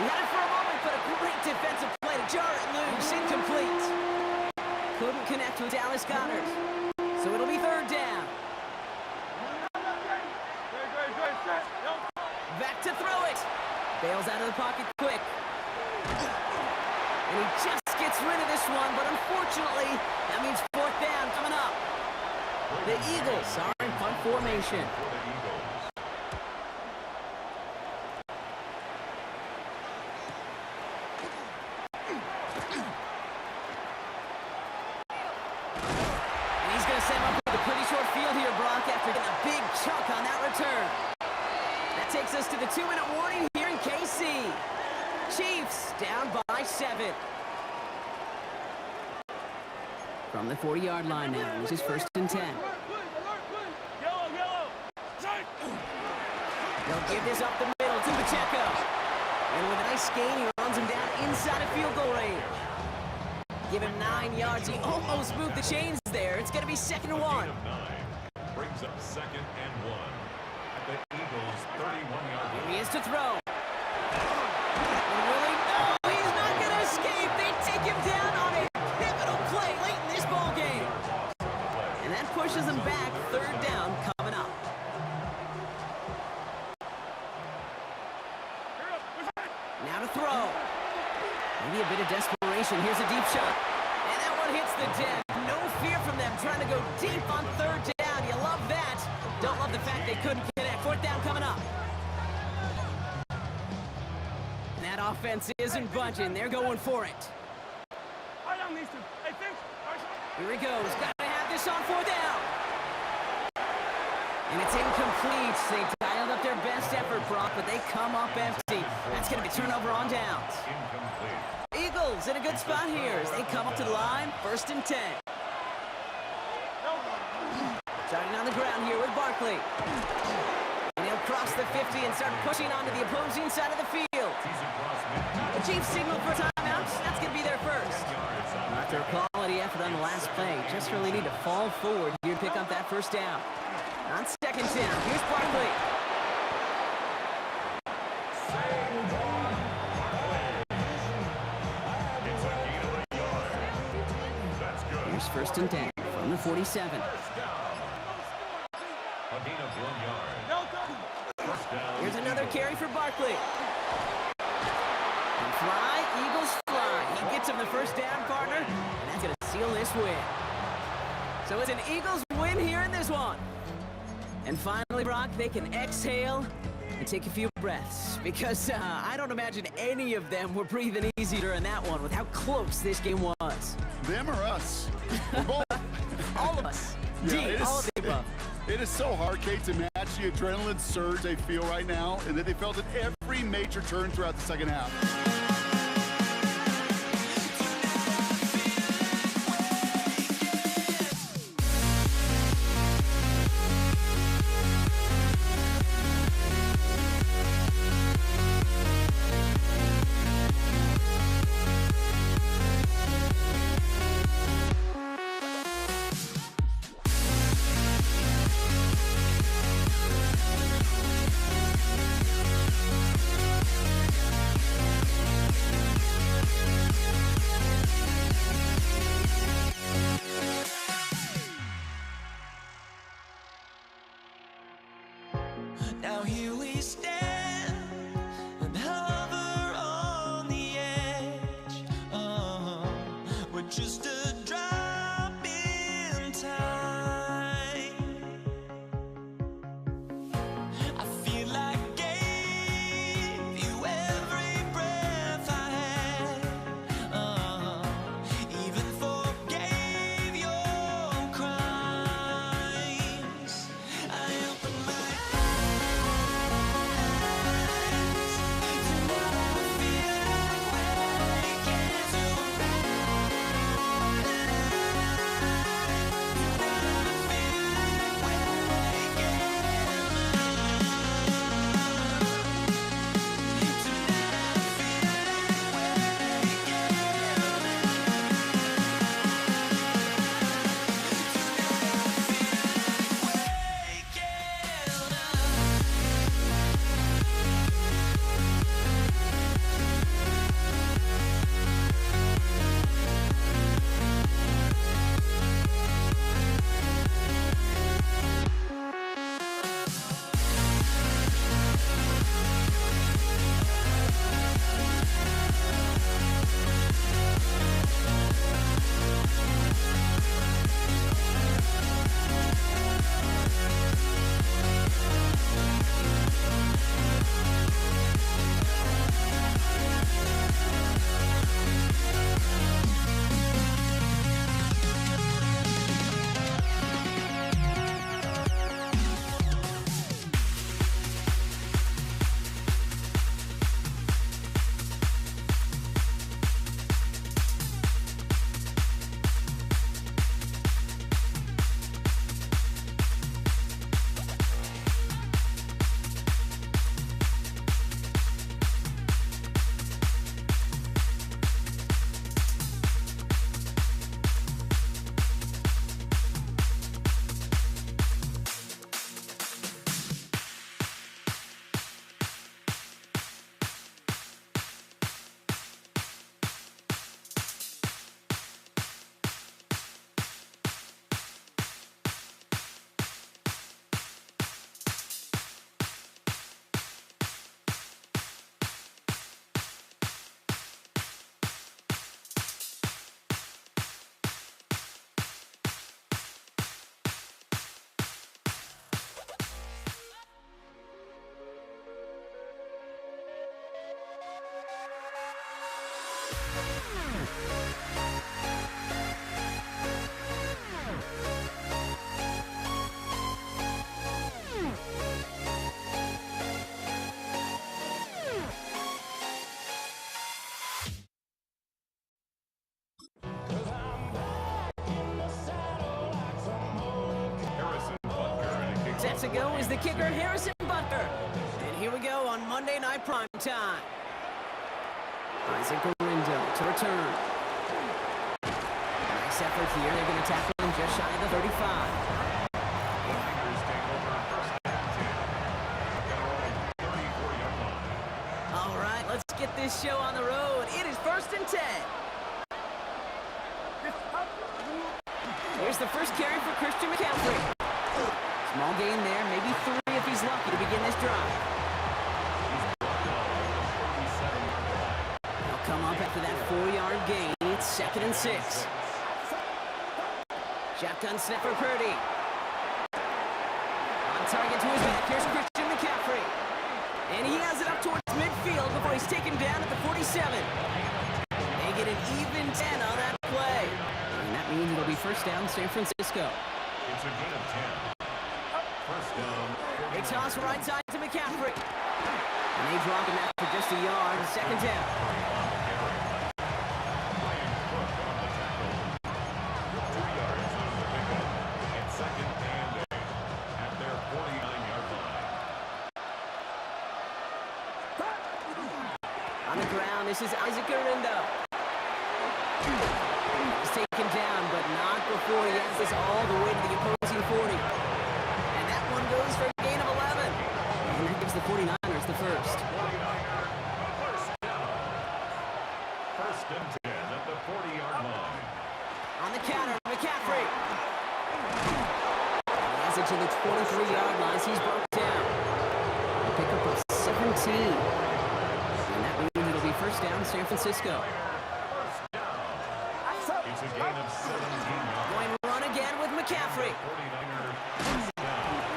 He had it for a moment, but a great defensive play to jar it loose. Incomplete. Couldn't connect with Dallas Goedert. So it'll be 3rd down. Back to throw it. Bails out of the pocket quick. And he just gets rid of this one, but unfortunately, that means 4th down coming up. The Eagles are in punt formation. And he's going to set him up with a pretty short field here, Brock, after getting a big chunk on that return. That takes us to the 2-minute warning here in KC. Chiefs down by 7. From the 40-yard line now, this is 1st and 10. They'll give this up the middle to Pacheco. And with a nice gain, he runs him down inside of field goal range. Give him 9 yards. He almost moved the chains there. It's going to be 2nd and 1. Brings up 2nd and 1 at the Eagles' 31-yard line. Here he is to throw. And Willie, no, he's not going to escape. They take him down on a pivotal play late in this ball game. And that pushes him back. 3rd down coming up. Now to throw. Maybe a bit of desperation. Here's a deep shot. And that one hits the deck. No fear from them trying to go deep on third down. You love that. Don't love the fact they couldn't connect. Fourth down coming up. And that offense isn't budging. They're going for it. Here he goes. Got to have this on fourth down. And it's incomplete. They dialed up their best effort, Brock, but they come up empty. That's going to be turnover on downs. Incomplete. Eagles in a good spot here as they come up to the line. 1st and 10. Starting on the ground here with Barkley. And he'll cross the 50 and start pushing onto the opposing side of the field. He's across midfield. The Chiefs signal for timeout. That's going to be their first. After a quality effort on the last play, just really need to fall forward here to pick up that first down. On 2nd down, here's Barkley. It's a gain of a yard. That's good. Here's 1st and 10 from the 47. First down. A gain of 1 yard. First down. Here's another carry for Barkley. And fly, Eagles fly. He gets him the first down, partner, and that's going to seal this win. So it's an Eagles win here in this one. And finally, Brock, they can exhale and take a few breaths because I don't imagine any of them were breathing easy during that one with how close this game was. Them or us? We're both. All of us. Yeah, D, it all is- of the above. It is so hard, Kate, to match the adrenaline surge they feel right now, and that they felt at every major turn throughout the second half. Harrison Butker and a kick. Set to go is the kicker, Harrison Butker. And here we go on Monday Night Prime Time. Isaac Gorindo to return. Nice effort here. They're going to tackle him just shy of the 35. The Niners take over first and 10. At their own 34-yard line. All right, let's get this show on the road. It is first and 10. Here's the first carry for Christian McCaffrey. Small gain there, maybe 3 if he's lucky to begin this drive. They'll come up after that 4-yard gain. It's 2nd and 6. Shotgun snap for Purdy. On target to his back, here's Christian McCaffrey. And he has it up towards midfield before he's taken down at the 47. They get an even 10 on that play. And that means it'll be first down San Francisco. It's a gain of 10. First down. They toss right side to McCaffrey. And they drop him after just a yard. 2nd down. Ryan Cook on the tackle. 2 yards on the pickup. And 2nd and 8 at their 49-yard line. On the ground, this is Isaac Gorindo. He's taken down, but not before he gets this all the way to the opposing 40. And that one goes for a gain of 11. And that gives the 49ers the first. 49er, first down. First and 10 at the 40-yard line. On the counter, McCaffrey. He has it to the 23-yard line. He's brought down. A pickup of 17. And that means it'll be first down San Francisco. First down. It's a gain of 17 yards. Going run again with McCaffrey. 49er, first down.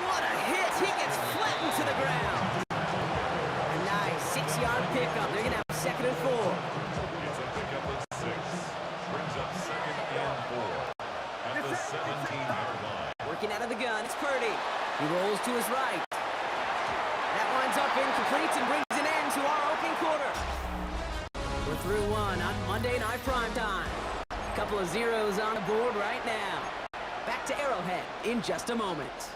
What a hit! He gets flattened to the ground. A nice 6-yard pickup. They're going to have 2nd and 4. It's a pickup of 6. Brings up 2nd and 4 at the 17-yard line. Working out of the gun, it's Purdy. He rolls to his right. That winds up incomplete and brings an end to our opening quarter. We're through one on Monday Night Prime Time. Couple of zeros on the board right now. Back to Arrowhead in just a moment.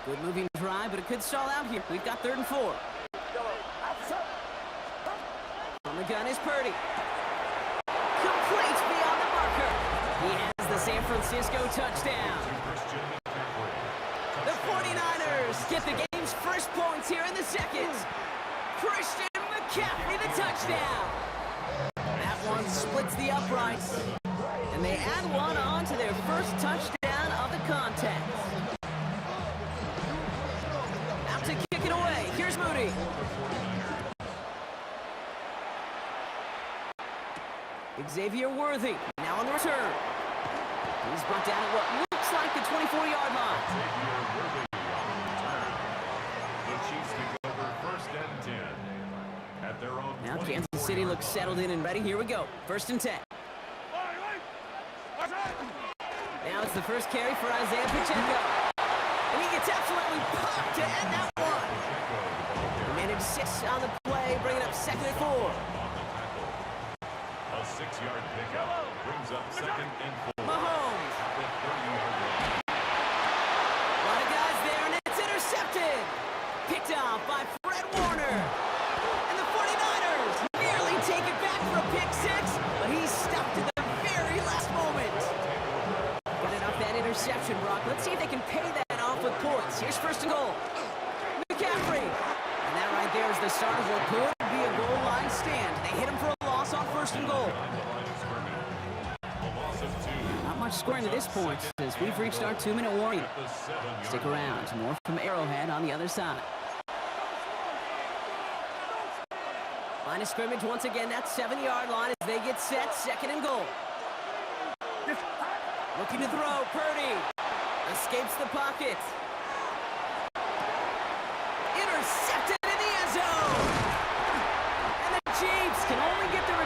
Good moving drive, but it could stall out here. We've got 3rd and 4. On the gun is Purdy. Complete beyond the marker. He has the San Francisco touchdown. Christian McCaffrey. The 49ers get the game's first points here in the second. Christian McCaffrey, the touchdown. That one splits the uprights. And they add one on to their first touchdown of the contest. Out to kick it away. Here's Moody. Xavier Worthy now on the return. He's brought down at what looks like the 24-yard line. Xavier Worthy on the return. The Chiefs take over first and 10 at their own Now 24 Kansas City looks settled in and ready. Here we go. 1st and 10. Now it's the first carry for Isaiah Pacheco. And he gets absolutely popped to end that one. He managed 6 on the play, bringing up 2nd and 4. on the tackle. A 6-yard pickup brings up 2nd and 4 Mahomes. at the 30-yard line. A lot of guys there, and it's intercepted. Picked off by Fred Warner. And the 49ers nearly take it back for a pick 6, but he's stopped at the very last moment. Got it off that interception, Brock. Let's see if they can pay that off with points. Here's 1st and goal. McCaffrey. And that right there is the start of what could be a goal line stand. They hit him for a loss on 1st and goal. On the line of scrimmage. A loss of 2 Not much scoring to this point as we've reached our 2-minute warning. at the 7-yard Stick line. around. More from Arrowhead on the other side. Line of scrimmage once again. That 7-yard line as they get set. 2nd and goal. Looking to throw. Purdy escapes the pocket. Intercepted in the end zone. And the Chiefs can only get the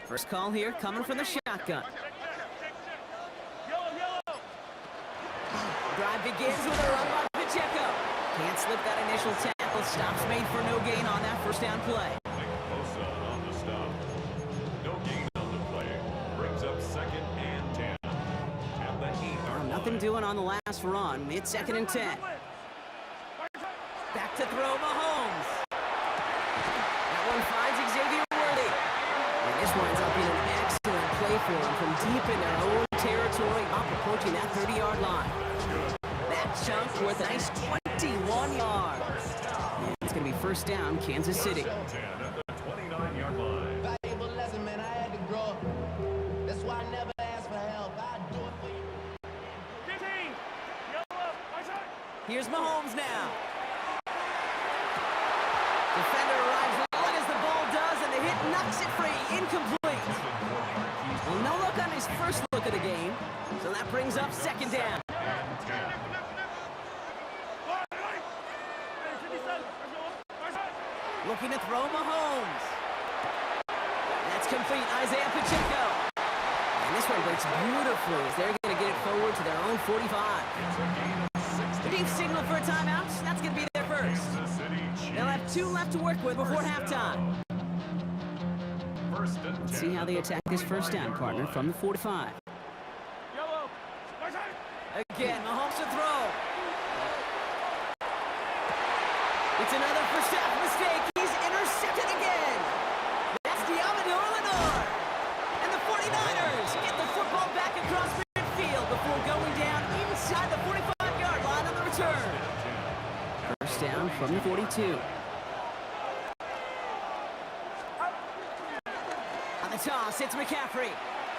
First call here coming from the shotgun. Drive begins with a run by Pacheco. Can't slip that initial tackle. Stops made for no gain on that first down play. Bosa on the stop. No gain on the play. Brings up 2nd and 10. At the 8-yard line. Nothing doing on the last run. It's 2nd and 10. Back to throw Mahomes. That one finds Xavier Worthy. And this winds up being an excellent play for him from deep in their own territory, up approaching that 30-yard line. That chunk worth a nice 21 yards. And it's going to be first down, Kansas City. 10 at the 29-yard line. Valuable lesson, man. I had to grow up. That's why I never ask for help. I do it for you. 15. Yellow. Outside. Here's Mahomes now. Defender arrives long as the ball does, and the hit knocks it free. Incomplete. Well, no look on his first look of the game, so that brings up 2nd down. Looking to throw Mahomes. That's complete. Isaiah Pacheco. And this one breaks beautifully as they're going to get it forward to their own 45. Deep signal for a timeout. That's going to be their first. They'll have 2 left to work with before halftime. Let's see how they attack this first down, partner, from the 45. Yellow. Outside. Again, Mahomes to throw. It's another first half mistake. He's intercepted again. That's Diamador Lenore. And the 49ers get the football back across midfield before going down inside the 45-yard line on the return. First down from the 42. On the toss, it's McCaffrey.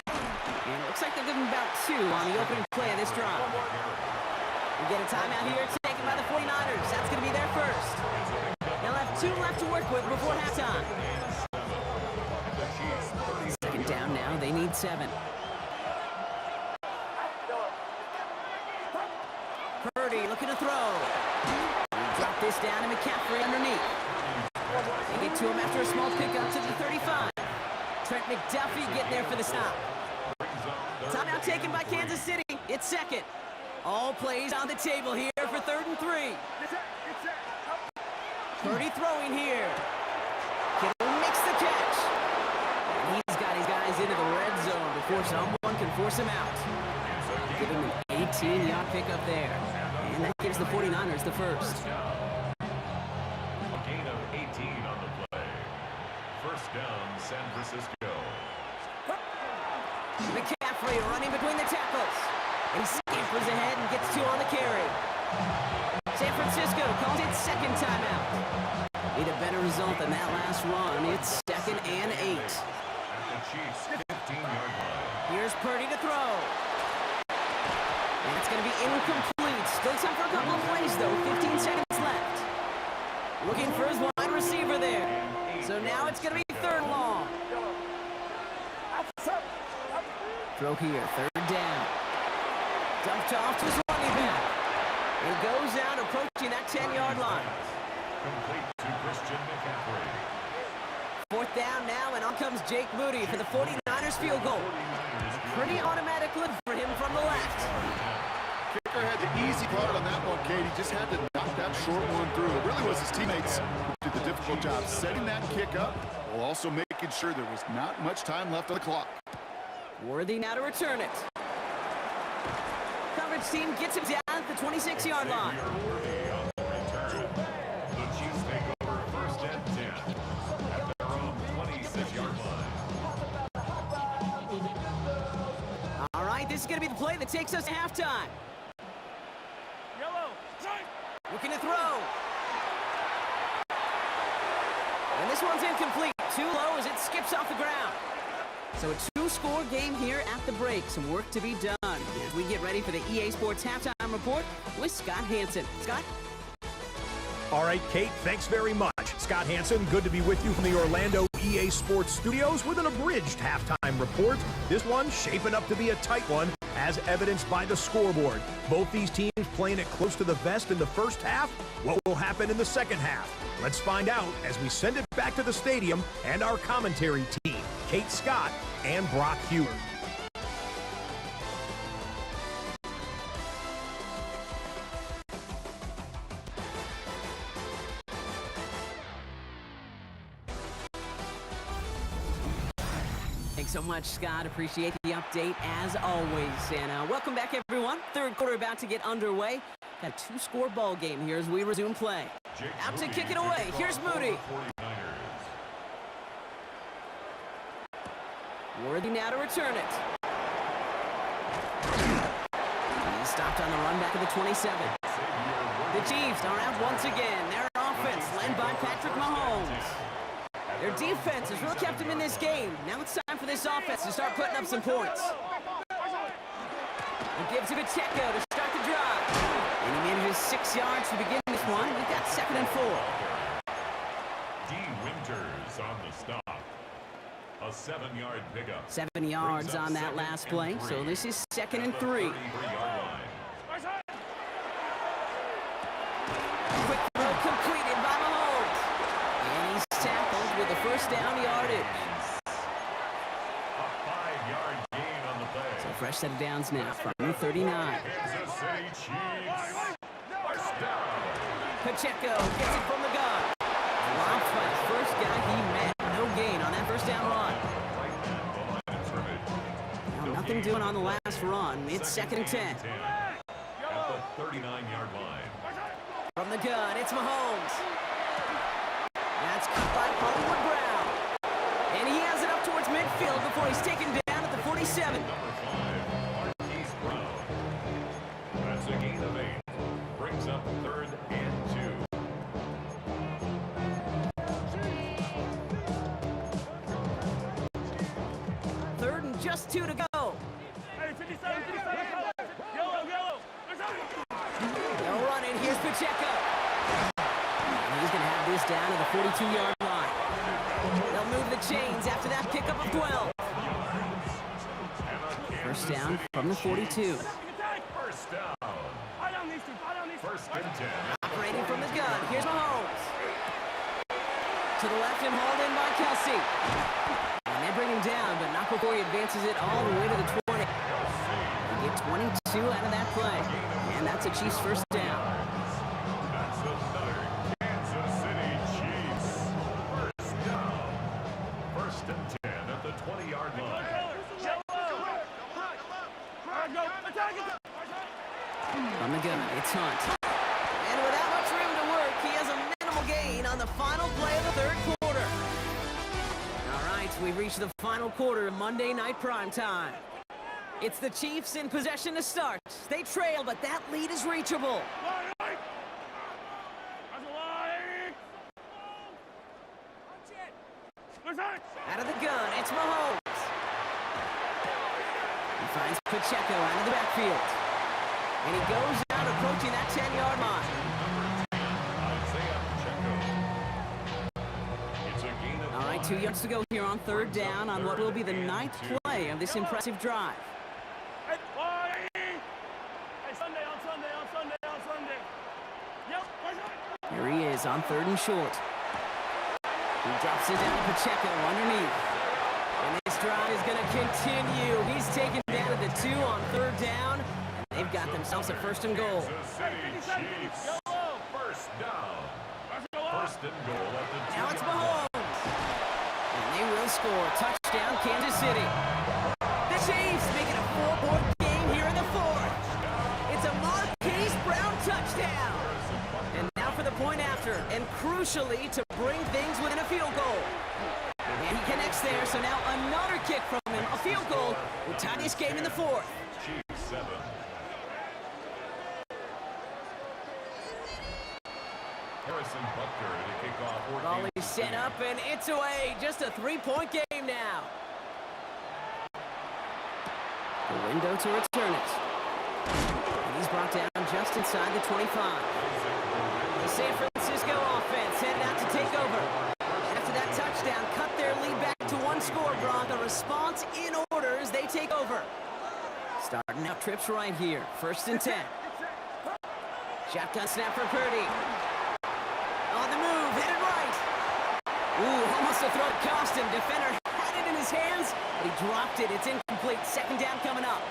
And it looks like they'll give him about 2 on the opening play of this drive. We get a timeout here taken by the 49ers. That's going to be their first. They'll have 2 left to work with before halftime. 2nd down now. They need 7. Purdy looking to throw. Drop this down to McCaffrey underneath. They get to him after a small pickup to the 35. Trent McDuffie getting there for the stop. Timeout taken by Kansas City. It's 2nd. All plays on the table here for 3rd and 3. Purdy throwing here. Kittle makes the catch. And he's got his guys into the red zone before someone can force him out. Give him an 18-yard pickup there. And that gives the 49ers the first. A gain of 18 on the play. First down, San Francisco. McCaffrey running between the tackles. He scampers ahead and gets 2 on the carry. San Francisco calls it 2nd timeout. Need a better result than that last run. It's 2nd and 8. At the Chiefs' 15-yard line. Here's Purdy to throw. And it's going to be incomplete. Still time for a couple of plays, though. 15 seconds left. Looking for his wide receiver there. So now it's going to be 3rd and long. Throw here, 3rd down. Dumped off to his running back. He goes out approaching that 10-yard line. Complete to Christian McCaffrey. 4th down now, and on comes Jake Moody for the 49ers field goal. Pretty automatic look for him from the left. Kicker had the easy part on that one, Katie. Just had to knock that short one through. It really was his teammates who did the difficult job setting that kick up while also making sure there was not much time left on the clock. Worthy now to return it. Coverage team gets him down at the 26-yard line. The Chiefs take over 1st and 10 at their own 26-yard line. All right, this is going to be the play that takes us to halftime. Yellow. Outside. Looking to throw. And this one's incomplete. Too low as it skips off the ground. So a 2-score game here at the break. Some work to be done as we get ready for the EA Sports Halftime Report with Scott Hanson. Scott? All right, Kate, thanks very much. Scott Hanson, good to be with you from the Orlando EA Sports Studios with an abridged halftime report. This one shaping up to be a tight one, as evidenced by the scoreboard. Both these teams playing it close to the vest in the first half. What will happen in the second half? Let's find out as we send it back to the stadium and our commentary team. Kate Scott and Brock Hewitt. Thanks so much, Scott. Appreciate the update as always. And welcome back, everyone. Third quarter about to get underway. Got a two-score ball game here as we resume play. Out to kick it away. Here's Moody. Worthy now to return it. He's stopped on the run back of the 27. The Chiefs are out once again. Their offense led by Patrick Mahomes. Their defense has really kept them in this game. Now it's time for this offense to start putting up some points. He gives it to Pacheco to start the drive. And he manages 6 yards to begin this one. We've got 2nd and 4. D. Winters on the stop. A 7-yard pickup. 7 yards on that last play. So this is 2nd and 3. Quick throw completed by Mahomes. And he's tackled with a first down yardage. A 5-yard gain on the play. So fresh set of downs now from the 39. Kansas City Chiefs. First down. Pacheco gets it from the gun. Wild flat. First guy he met. No gain on that first down run. Now nothing doing on the last run. It's 2nd and 10. At the 39-yard line. From the gun, it's Mahomes. That's caught by Hollywood Brown. And he has it up towards midfield before he's taken down at the 47. Number 5, Marquise Brown. That's a gain of 8. Brings up 3rd and 2. 3rd and just 2 to go. Hey, 57, yellow. No running, here's Pacheco. And he's going to have this down at the 42-yard line. They'll move the chains after that pickup of 12. First down from the 42. First down. First and 10. Operating from the gun, here's Mahomes. To the left and hauled in by Kelsey. And they bring him down, but not before he advances it all the way to the 20. They get 22 out of that play. And that's a Chiefs first down. That's another Kansas City Chiefs. First down. First and 10 at the 20-yard line. From the gun, it's Hunt. And without much room to work, he has a minimal gain on the final play of the 3rd quarter. All right, we've reached the final quarter of Monday Night Primetime. It's the Chiefs in possession to start. They trail, but that lead is reachable. Out of the gun, it's Mahomes. He finds Pacheco out of the backfield. And he goes out approaching that 10-yard line. All right, 2 yards to go here on 3rd down on what will be the 9th play of this impressive drive. Here he is on 3rd and short. He drops it down to Pacheco underneath. And this drive is going to continue. He's taken down at the 2 on 3rd down. And they've got themselves a 1st and goal. Kansas City Chiefs. First down. First and goal at the 2-yard line. Now it's Mahomes. And they will score. Touchdown, Kansas City. The Chiefs make it a 4-point game here in the 4th. It's a Marquise Brown touchdown. And now for the point after. And crucially, to bring things within a field goal. And he connects there, so now another kick from him. A field goal will tie this game in the 4th. Chiefs 7. Harrison Butker to kick off. Ball is set up, and it's away. Just a 3-point game now. The window to return it. And he's brought down just inside the 25. The San Francisco offense headed out to take over. After that touchdown, cut their lead back to 1 score, Brock. A response in order as they take over. Starting out trips right here. 1st and 10. Shotgun snap for Purdy. On the move, hit it right. Ooh, almost a throw cost him. Defender had it in his his hands, but he dropped it. It's incomplete. Second down coming up.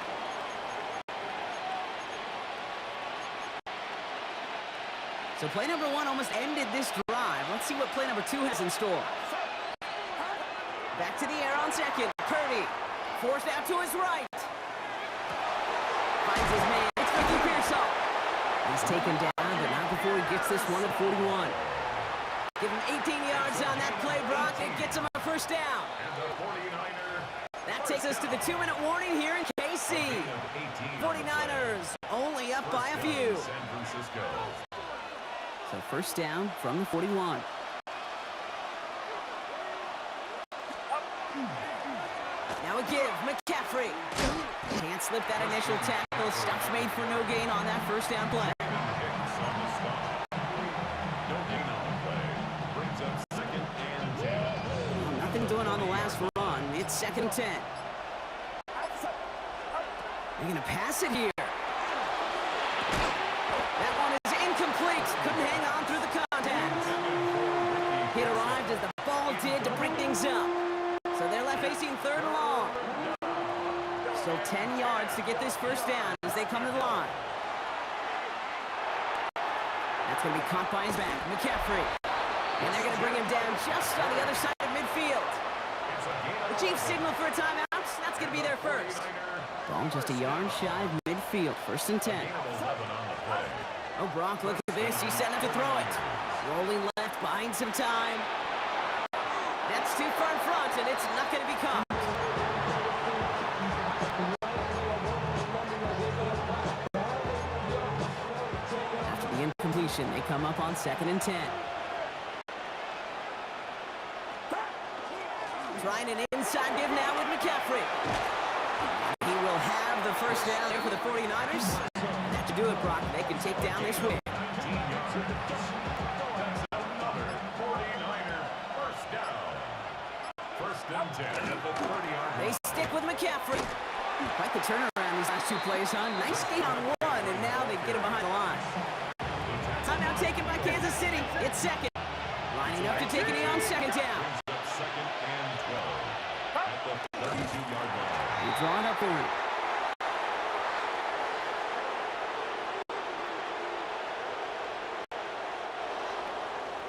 So play number 1 almost ended this drive. Let's see what play number 2 has in store. Back to the air on second. Purdy forced out to his right. Finds his man. It's Ricky Pearsall. He's taken down, but not before he gets this one at 41. Give him 18 yards on that play, Brock. It gets him a first down. And the 49er. That takes us to the 2-minute warning here in KC. 49ers only up by a few. San Francisco. So first down from the 41. Now a give, McCaffrey. Can't slip that initial tackle. Stops made for no gain on that first down play. Hicks on the stop. No gain on the play. Brings up second and 10. Nothing doing on the last run. It's second and 10. They're going to pass it here. That one is incomplete. Couldn't hang on through the contact. He arrived as the ball did to bring things up. So they're left facing third and long. Still 10 yards to get this first down as they come to the line. That's going to be caught by his back, McCaffrey. And they're going to bring him down just on the other side of midfield. The Chiefs signal for a timeout. That's going to be their first. Ball just a yard shy of midfield. First and 10. Oh, Brock, look at this. He's setting up to throw it. Rolling left, buying some time. That's too far in front, and it's not going to be caught. After the incompletion, they come up on second and 10. Trying an inside give now with McCaffrey. He will have the first down there for the 49ers. And that to do it, Brock. They can take down this win. That's another 49er first down. First and 10 at the 30-yard line. They stick with McCaffrey. Quite the turnaround these last 2 plays, huh? Nice gain on 1, and now they get him behind the line. Timeout taken by Kansas City. It's second. Lining up to take a knee on second down. Second and 12 at the 32-yard line. They draw it up for him.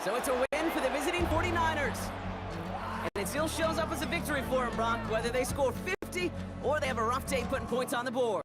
So it's a win for the visiting 49ers. And it still shows up as a victory for them, Brock, whether they score 50 or they have a rough day putting points on the board.